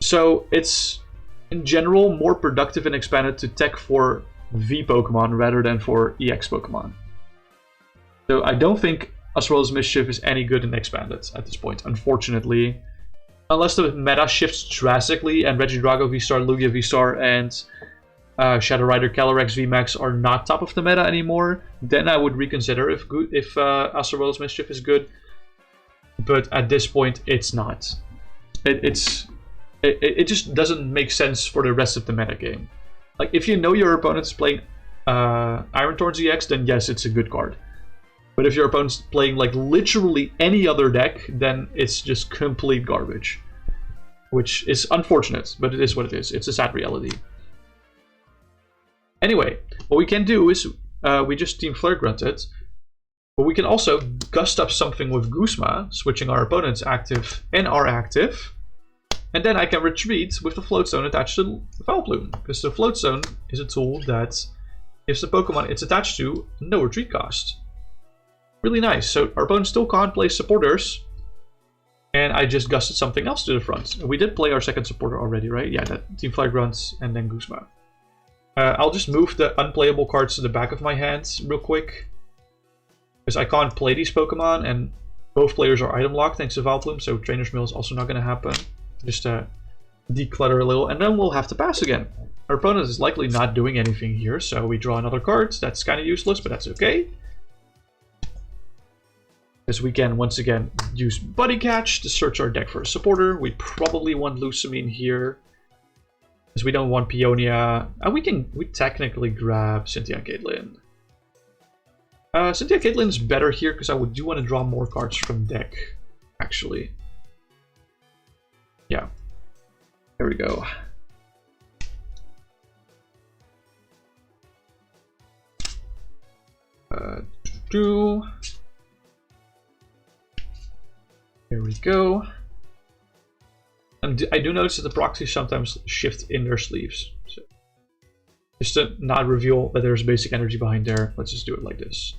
So it's, in general, more productive and expanded to tech for V Pokemon rather than for EX Pokemon. So I don't think Asurael's Mischief is any good in expanded at this point, unfortunately. Unless the meta shifts drastically and Regidrago V-Star, Lugia V-Star, and Shadow Rider Calyrex VMAX are not top of the meta anymore, then I would reconsider if Asurael's Mischief is good. But at this point, it's not. It just doesn't make sense for the rest of the meta game. Like, if you know your opponent's playing Iron Thorns EX, then yes, it's a good card. But if your opponent's playing like literally any other deck, then it's just complete garbage. Which is unfortunate, but it is what it is. It's a sad reality. Anyway, what we can do is, we just Team Flare Grunted, but we can also gust up something with Guzma, switching our opponent's active and our active, and then I can retreat with the Float Zone attached to Vileplume, because the Float Zone is a tool that gives the Pokemon it's attached to no retreat cost. Really nice. So our opponent still can't play supporters, and I just gusted something else to the front. We did play our second supporter already, right? Yeah, that Team Flare Grunts and then Guzma. I'll just move the unplayable cards to the back of my hands real quick, because I can't play these Pokemon, and both players are item locked thanks to Vileplume, so Trainer's Mill is also not going to happen. Just declutter a little, and then we'll have to pass again. Our opponent is likely not doing anything here, so we draw another card. That's kind of useless, but that's okay. Because we can, once again, use Buddy Catch to search our deck for a supporter. We probably want Lusamine here, because we don't want Peonia. We technically grab Cynthia and Caitlyn. Cynthia Caitlyn is better here, because I do want to draw more cards from deck, actually. Yeah. There we go. Here we go. And I do notice that the proxies sometimes shift in their sleeves. So just to not reveal that there's basic energy behind there, let's just do it like this.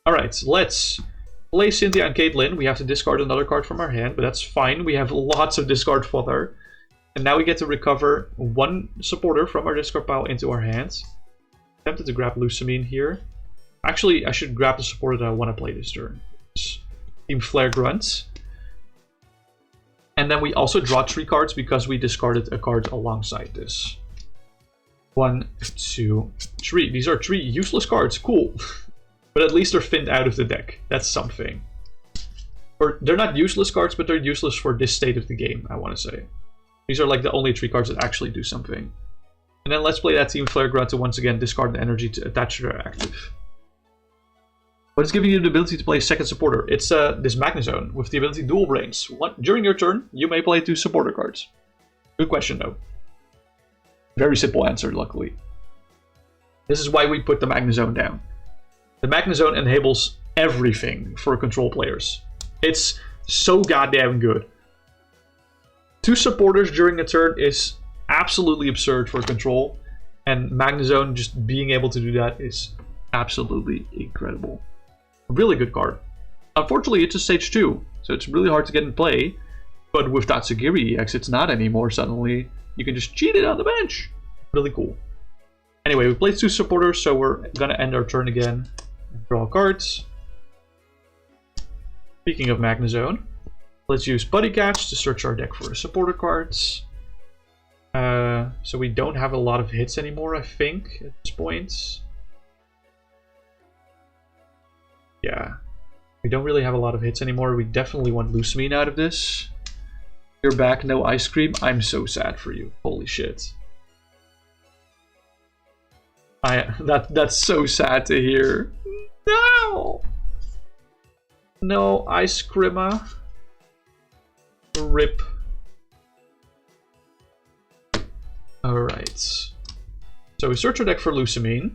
Alright, let's play Cynthia and Caitlyn. We have to discard another card from our hand, but that's fine. We have lots of discard fodder. And now we get to recover one supporter from our discard pile into our hands. Tempted to grab Lusamine here. Actually, I should grab the supporter that I want to play this turn. Team Flare Grunt. And then we also draw 3 cards because we discarded a card alongside this. 1, 2, 3. These are 3 useless cards. Cool. But at least they're thinned out of the deck. That's something. Or they're not useless cards, but they're useless for this state of the game, I want to say. These are like the only 3 cards that actually do something. And then let's play that Team Flare Grunt to once again discard the energy to attach to their active. But it's giving you the ability to play a second supporter. It's this Magnezone with the ability Dual Brains. During your turn, you may play 2 supporter cards. Good question, though. Very simple answer, luckily. This is why we put the Magnezone down. The Magnezone enables everything for control players. It's so goddamn good. 2 supporters during a turn is absolutely absurd for control. And Magnezone just being able to do that is absolutely incredible. Really good card. Unfortunately, it's a stage 2, so it's really hard to get in play. But with Tatsugiri EX, it's not anymore suddenly. You can just cheat it on the bench. Really cool. Anyway, we played 2 supporters, so we're gonna end our turn again and draw cards. Speaking of Magnezone, let's use Buddy Catch to search our deck for supporter cards. So we don't have a lot of hits anymore, I think, at this point. Yeah, we don't really have a lot of hits anymore. We definitely want Lusamine out of this. You're back, no ice cream. I'm so sad for you. Holy shit. That's so sad to hear. No! No ice creamer. Rip. Alright. So we search our deck for Lusamine.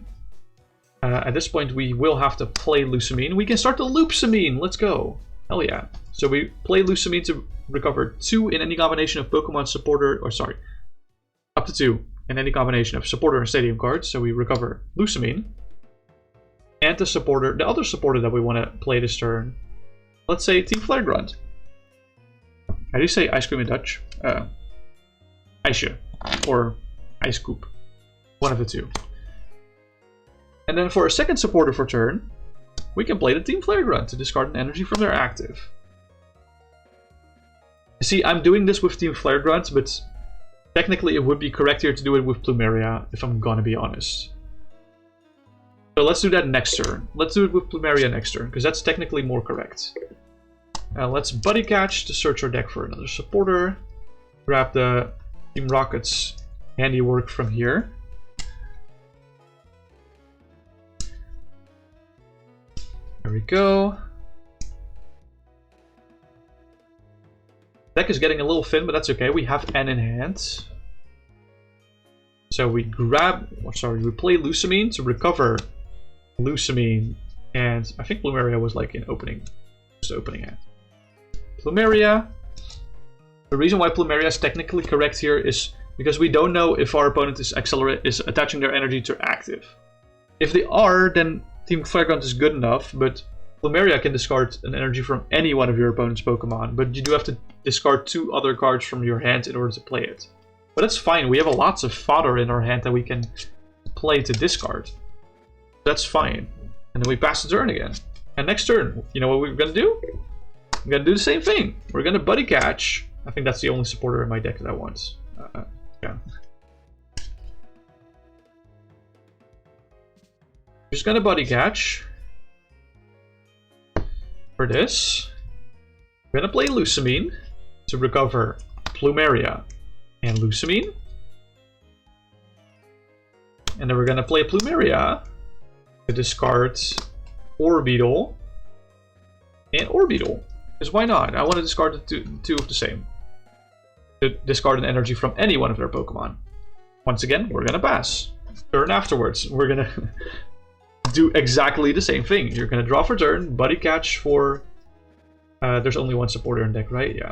At this point we will have to play Lusamine. We can start the Loopsamine! Let's go! Hell yeah. So we play Lusamine to recover 2 in any combination of Pokemon supporter, or sorry, up to 2 in any combination of supporter and stadium cards. So we recover Lusamine. And the supporter, the other supporter that we want to play this turn. Let's say Team Flare Grunt. How do you say ice cream in Dutch? Ijsje. Or Ice Scoop. One of the 2. And then for a second supporter for turn, we can play the Team Flare Grunt to discard an energy from their active. See, I'm doing this with Team Flare Grunt, but technically it would be correct here to do it with Plumeria, if I'm gonna be honest. So let's do that next turn. Let's do it with Plumeria next turn, because that's technically more correct. Let's Buddy Catch to search our deck for another supporter. Grab the Team Rocket's handiwork from here. There we go. Deck is getting a little thin, but that's okay. We have N in hand. So we grab, we play Lusamine to recover Lusamine. And I think Plumeria was like in opening, just opening hand. Plumeria. The reason why Plumeria is technically correct here is because we don't know if our opponent is attaching their energy to active. If they are, then Team Flare Grunt is good enough, but Plumeria can discard an energy from any one of your opponent's Pokemon, but you do have to discard 2 other cards from your hand in order to play it. But that's fine, we have lots of fodder in our hand that we can play to discard. That's fine. And then we pass the turn again. And next turn, you know what we're gonna do? We're gonna do the same thing. We're gonna Buddy Catch. I think that's the only supporter in my deck that I want. Yeah. Just gonna Buddy Catch. For this, we're gonna play Lusamine to recover Plumeria and Lusamine. And then we're gonna play Plumeria to discard Orbeetle and Orbeetle. Because why not? I want to discard the two of the same. To discard an energy from any one of their Pokemon. Once again, we're gonna pass. Turn afterwards, we're gonna do exactly the same thing. You're gonna draw for turn, Buddy Catch for... there's only one supporter in deck, right? Yeah.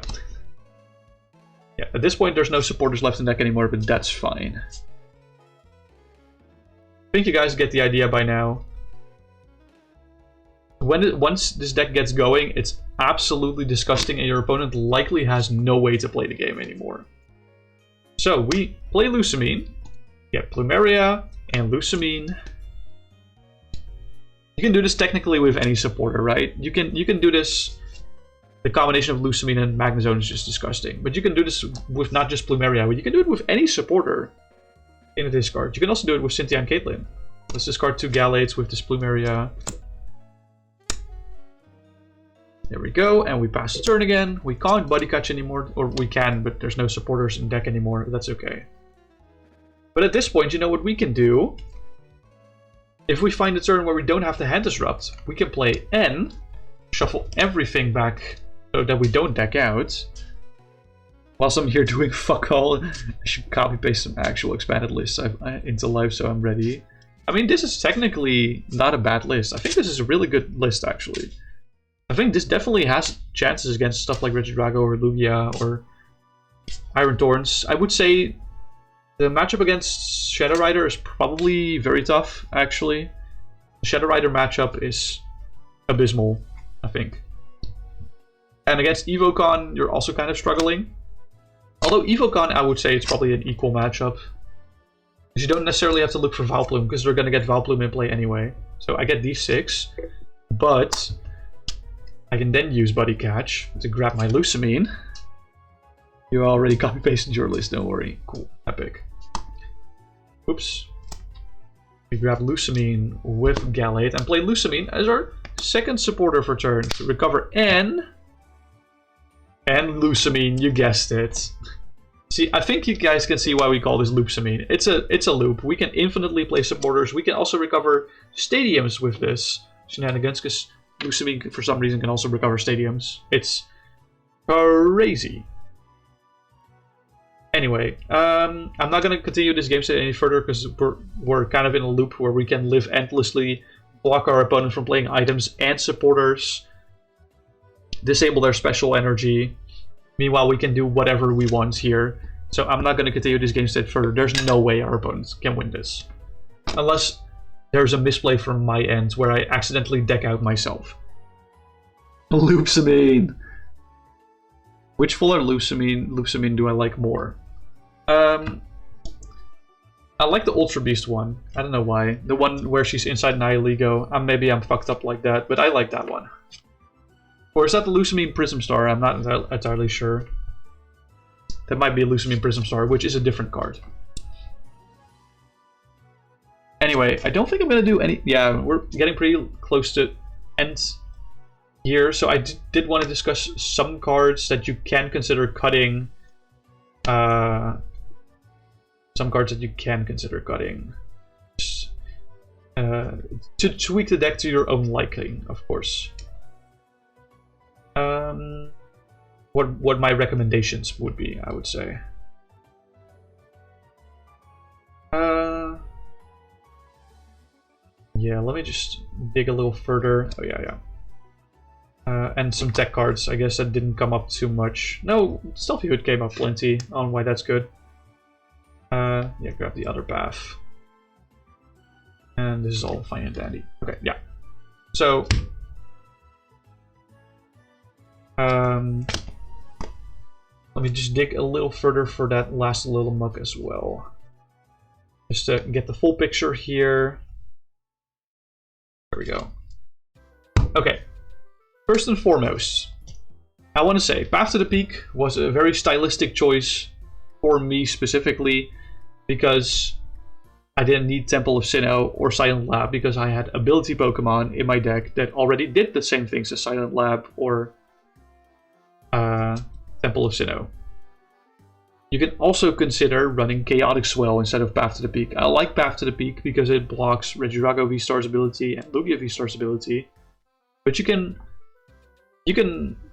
Yeah, at this point there's no supporters left in deck anymore, but that's fine. I think you guys get the idea by now. Once this deck gets going, it's absolutely disgusting and your opponent likely has no way to play the game anymore. So we play Lusamine, get Plumeria and Lusamine. You can do this technically with any supporter, right? You can do this. The combination of Lusamine and Magnezone is just disgusting. But you can do this with not just Plumeria, but you can do it with any supporter in a discard. You can also do it with Cynthia and Caitlyn. Let's discard 2 Galates with this Plumeria. There we go, and we pass the turn again. We can't Buddy Catch anymore, or we can, but there's no supporters in deck anymore. That's okay. But at this point, you know what we can do? If we find a turn where we don't have to hand disrupt, we can play N, shuffle everything back so that we don't deck out. Whilst I'm here doing fuck all, I should copy paste some actual expanded lists into live so I'm ready. I mean, this is technically not a bad list. I think this is a really good list, actually. I think this definitely has chances against stuff like Regidrago or Lugia or Iron Thorns. I would say the matchup against Shadow Rider is probably very tough, actually. The Shadow Rider matchup is abysmal, I think. And against Evocon, you're also kind of struggling. Although Evocon, I would say it's probably an equal matchup. Because you don't necessarily have to look for Vileplume, because they're going to get Vileplume in play anyway. So I get these 6, but I can then use Buddy Catch to grab my Lusamine. You already copy-pasted your list, don't worry. Cool, epic. Oops. We grab Lusamine with Gallade and play Lusamine as our second supporter for turn to recover N. And Lusamine, you guessed it. See, I think you guys can see why we call this Loopsamine. It's a loop. We can infinitely play supporters. We can also recover stadiums with this shenanigans, because Lusamine, for some reason, can also recover stadiums. It's crazy. Anyway, I'm not going to continue this game state any further, because we're kind of in a loop where we can live endlessly, block our opponent from playing items and supporters, disable their special energy. Meanwhile, we can do whatever we want here. So I'm not going to continue this game state further. There's no way our opponents can win this. Unless there's a misplay from my end where I accidentally deck out myself. Loopsamine! Which fuller Loopsamine do I like more? I like the Ultra Beast one. I don't know why. The one where she's inside Nihilego. Maybe I'm fucked up like that, but I like that one. Or is that the Lusamine Prism Star? I'm not entirely sure. That might be a Lusamine Prism Star, which is a different card. Anyway, I don't think I'm going to do any... Yeah, we're getting pretty close to end here. So I did want to discuss some cards that you can consider cutting. Some cards that you can consider cutting. To tweak the deck to your own liking, of course. What my recommendations would be, I would say. Yeah, let me just dig a little further. Oh yeah. And some tech cards, I guess that didn't come up too much. No, Stealthy Hood came up plenty. I don't know why that's good. Yeah, grab the other path. And this is all fine and dandy. Okay, yeah. So let me just dig a little further for that last little mug as well. Just to get the full picture here. There we go. Okay. First and foremost, I want to say Path to the Peak was a very stylistic choice for me specifically, because I didn't need Temple of Sinnoh or Silent Lab, because I had ability Pokemon in my deck that already did the same things as Silent Lab or Temple of Sinnoh. You can also consider running Chaotic Swell instead of Path to the Peak. I like Path to the Peak because it blocks Regidrago V-Star's ability and Lugia V-Star's ability. But you can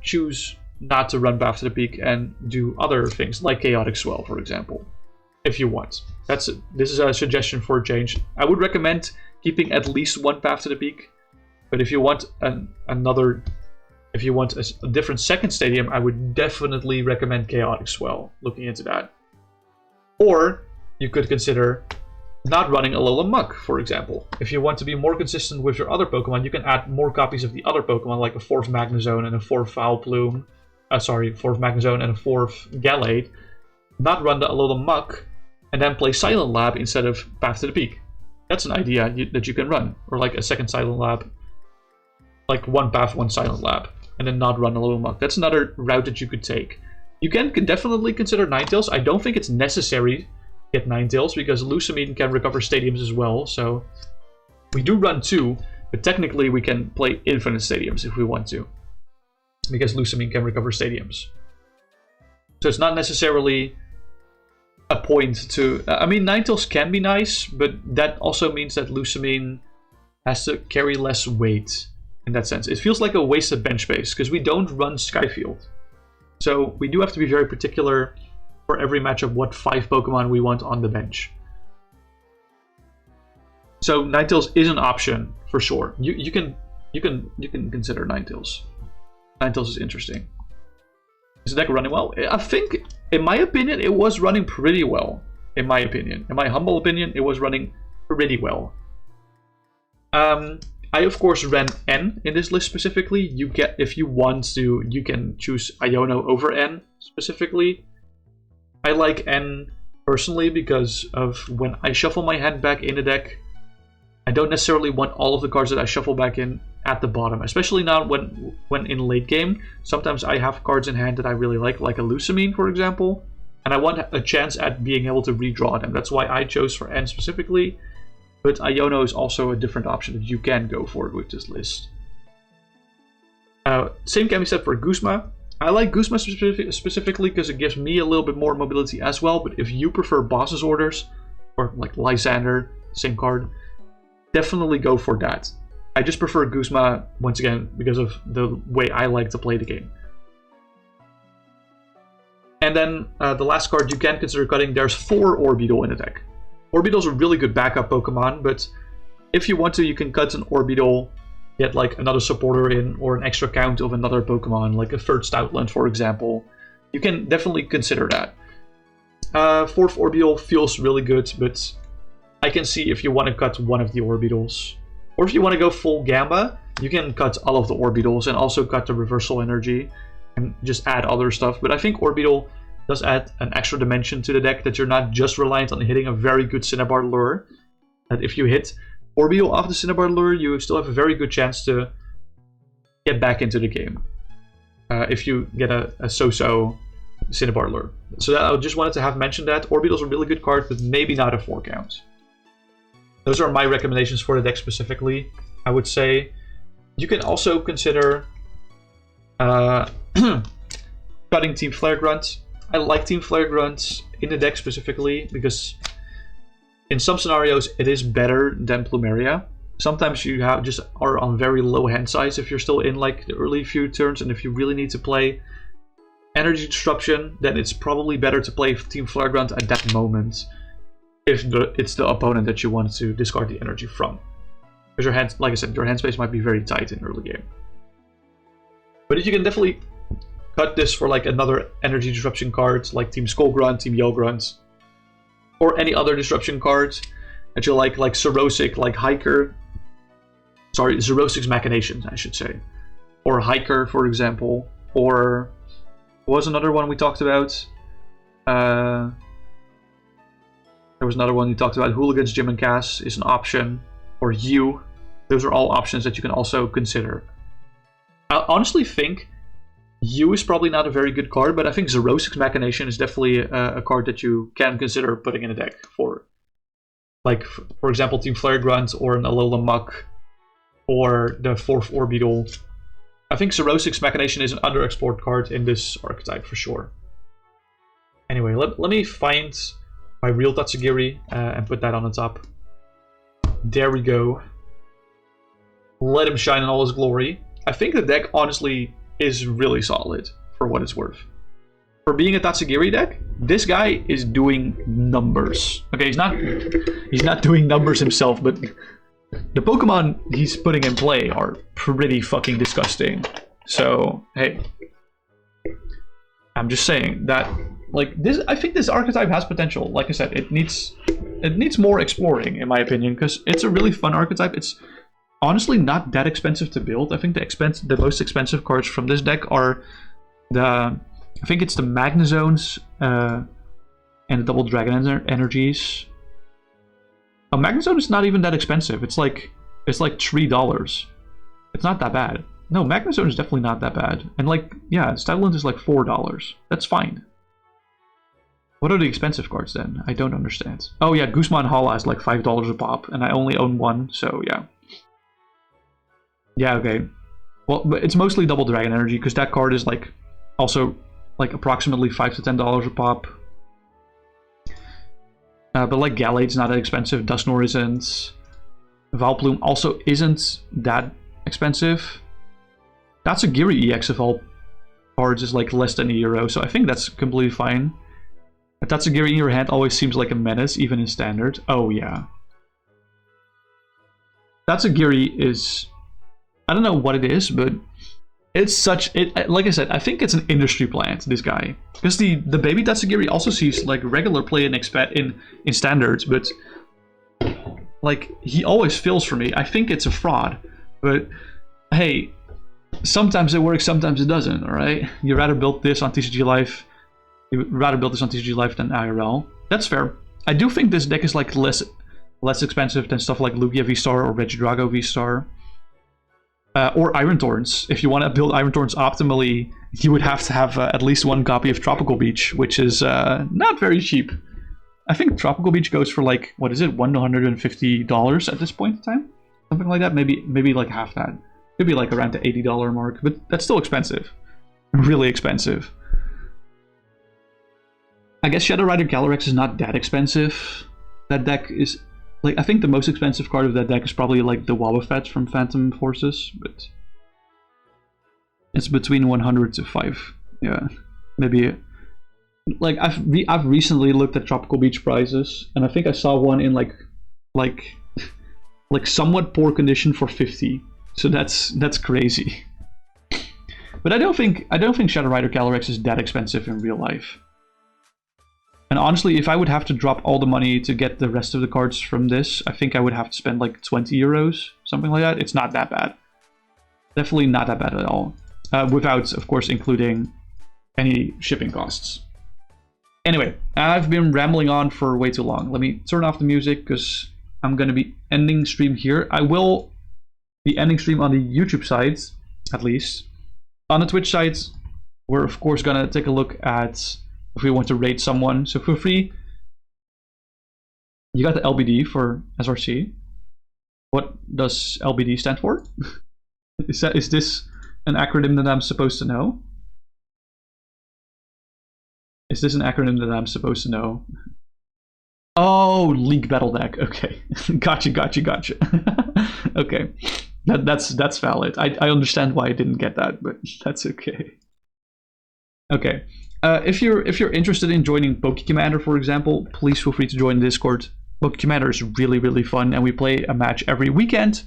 choose not to run Path to the Peak and do other things, like Chaotic Swell, for example, if you want. This is a suggestion for a change. I would recommend keeping at least one Path to the Peak, but if you want a different second stadium, I would definitely recommend Chaotic Swell, looking into that. Or you could consider not running Alolan Muk, for example. If you want to be more consistent with your other Pokemon, you can add more copies of the other Pokemon, like a 4th Magnezone and a 4th Vileplume. 4th Magnezone and a 4th Gallade. Not run the Alolan Muk, and then play Silent Lab instead of Path to the Peak. That's an idea that you can run. Or like a second Silent Lab. Like one Path, one Silent Lab. And then not run Alolan Muk. That's another route that you could take. You can definitely consider Ninetales. I don't think it's necessary to get Ninetales, because Lusamine can recover stadiums as well. So we do run 2, but technically we can play infinite stadiums if we want to, because Lusamine can recover stadiums. So it's not necessarily a point to... I mean, Ninetales can be nice, but that also means that Lusamine has to carry less weight in that sense. It feels like a wasted bench space, because we don't run Skyfield. So we do have to be very particular for every matchup what 5 Pokemon we want on the bench. So Ninetales is an option for sure. You can consider Ninetales. Ninetales is interesting. Is the deck running well? I think, in my opinion, it was running pretty well. In my opinion. In my humble opinion, it was running pretty well. I of course ran N in this list specifically. You get, if you want to, you can choose Iono over N specifically. I like N personally because of when I shuffle my hand back in the deck, I don't necessarily want all of the cards that I shuffle back in at the bottom, especially not when in late game. Sometimes I have cards in hand that I really like a Lucamine, for example, and I want a chance at being able to redraw them. That's why I chose for N specifically. But Iono is also a different option that you can go for with this list. Same can be said for Guzma. I like Guzma specifically because it gives me a little bit more mobility as well. But if you prefer Boss's Orders, or like Lysander, same card, definitely go for that. I just prefer Guzma, once again, because of the way I like to play the game. And then the last card you can consider cutting, there's 4 Orbital in the deck. Orbital's a really good backup Pokemon, but if you want to, you can cut an Orbital, get like another supporter in, or an extra count of another Pokemon, like a third Stoutland, for example. You can definitely consider that. 4th Orbital feels really good, but I can see if you want to cut one of the Orbitals. Or if you want to go full Gamba, you can cut all of the Orbitals and also cut the Reversal Energy and just add other stuff. But I think Orbital does add an extra dimension to the deck, that you're not just reliant on hitting a very good Cinnabar lure. That if you hit Orbital off the Cinnabar lure, you still have a very good chance to get back into the game. If you get a so-so Cinnabar lure. So I just wanted to have mentioned that. Orbital's a really good card, but maybe not a 4 count. Those are my recommendations for the deck specifically. I would say you can also consider cutting Team Flare Grunt. I like Team Flare Grunt in the deck specifically because in some scenarios it is better than Plumeria. Sometimes you just are on very low hand size if you're still in like the early few turns, and if you really need to play Energy Disruption, then it's probably better to play Team Flare Grunt at that moment if it's the opponent that you want to discard the energy from. Because your hand, like I said, your hand space might be very tight in early game. But you can definitely cut this for like another Energy Disruption card, like Team Skull Grunt, Team Yell Grunt, or any other disruption cards that you like Xerosic, like Hiker. Sorry, Xerosic's Machinations, I should say. Or Hiker, for example. Or what was another one we talked about? There was another one you talked about. Hooligans, Jim and Cass is an option. Or You. Those are all options that you can also consider. I honestly think You is probably not a very good card, but I think Xerosic's Machination is definitely a card that you can consider putting in a deck for. Like, for example, Team Flare Grunt or an Alola Muck or the 4th Orbital. I think Xerosic's Machination is an underexplored card in this archetype for sure. Anyway, let me find my real Tatsugiri and put that on the top. There we go. Let him shine in all his glory. I think the deck honestly is really solid for what it's worth. For being a Tatsugiri deck, this guy is doing numbers. Okay, he's not doing numbers himself, but the Pokemon he's putting in play are pretty fucking disgusting. So, hey, I'm just saying that, like, this, I think this archetype has potential. Like I said, it needs more exploring, in my opinion, because it's a really fun archetype. It's honestly not that expensive to build. I think the most expensive cards from this deck are I think it's the Magnezones and the Double Dragon Energies. A Magnezone is not even that expensive. It's like $3. It's not that bad. No, Magnezone is definitely not that bad. And like, yeah, Stoutland is like $4. That's fine. What are the expensive cards then? I don't understand. Oh yeah, Guzman Hala is like $5 a pop, and I only own one, so yeah. Yeah, okay. Well, but it's mostly Double Dragon Energy, because that card is like also like approximately $5 to $10 a pop. But like Galade's not that expensive, Dusknoir isn't. Valplume also isn't that expensive. Tatsugiri EX of all cards is like less than €1, so I think that's completely fine. A Tatsugiri in your hand always seems like a menace, even in standard. Oh yeah. Tatsugiri is, I don't know what it is, but it's such, like I said, I think it's an industry plant, this guy. Because the baby Tatsugiri also sees like regular play in standards, but like he always fails for me. I think it's a fraud. But hey, sometimes it works, sometimes it doesn't. All right, you rather build this on TCG Live. You would rather build this on TCG Live than IRL. That's fair. I do think this deck is like less expensive than stuff like Lugia V-Star or Regidrago V-Star. Or Iron Thorns. If you want to build Iron Thorns optimally, you would have to have at least one copy of Tropical Beach, which is not very cheap. I think Tropical Beach goes for like, what is it, $150 at this point in time? Something like that, maybe like half that. Maybe like around the $80 mark, but that's still expensive. Really expensive. I guess Shadow Rider Calyrex is not that expensive. That deck is... like, I think the most expensive card of that deck is probably like the Wobbuffet from Phantom Forces, but it's between 100 to 5. Yeah, maybe. Like I've recently looked at Tropical Beach prices, and I think I saw one in like somewhat poor condition for 50. So that's crazy. But I don't think Shadow Rider Calyrex is that expensive in real life. And honestly, if I would have to drop all the money to get the rest of the cards from this, I think I would have to spend like 20 euros, something like that. It's not that bad. Definitely not that bad at all. Without, of course, including any shipping costs. Anyway, I've been rambling on for way too long. Let me turn off the music because I'm going to be ending stream here. I will be ending stream on the YouTube side, at least. On the Twitch side, we're of course going to take a look at if we want to raid someone. So for free, you got the LBD for SRC. What does LBD stand for? Is this an acronym that I'm supposed to know? Is this an acronym that I'm supposed to know? Oh, League Battle Deck. Okay, gotcha. Okay, that's valid. I understand why I didn't get that, but that's okay. Okay. If you're interested in joining Pokemon, for example, please feel free to join the Discord. Pokemon is really fun, and we play a match every weekend.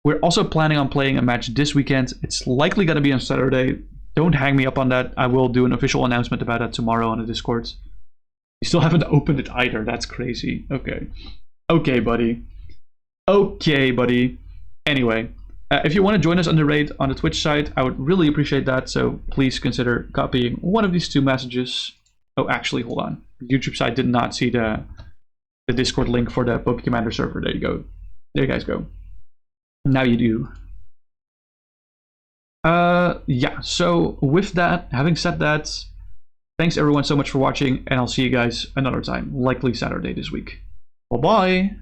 We're also planning on playing a match this weekend. It's likely going to be on Saturday. Don't hang me up on that. I will do an official announcement about that tomorrow on the Discord. You still haven't opened it either. That's crazy. Okay, buddy. Anyway. If you want to join us on the raid on the Twitch side, I would really appreciate that. So please consider copying one of these two messages. Oh, actually, hold on. The YouTube side did not see the Discord link for the Pokemon server. There you go. There you guys go. Now you do. Yeah, so with that, having said that, thanks everyone so much for watching, and I'll see you guys another time, likely Saturday this week. Bye-bye!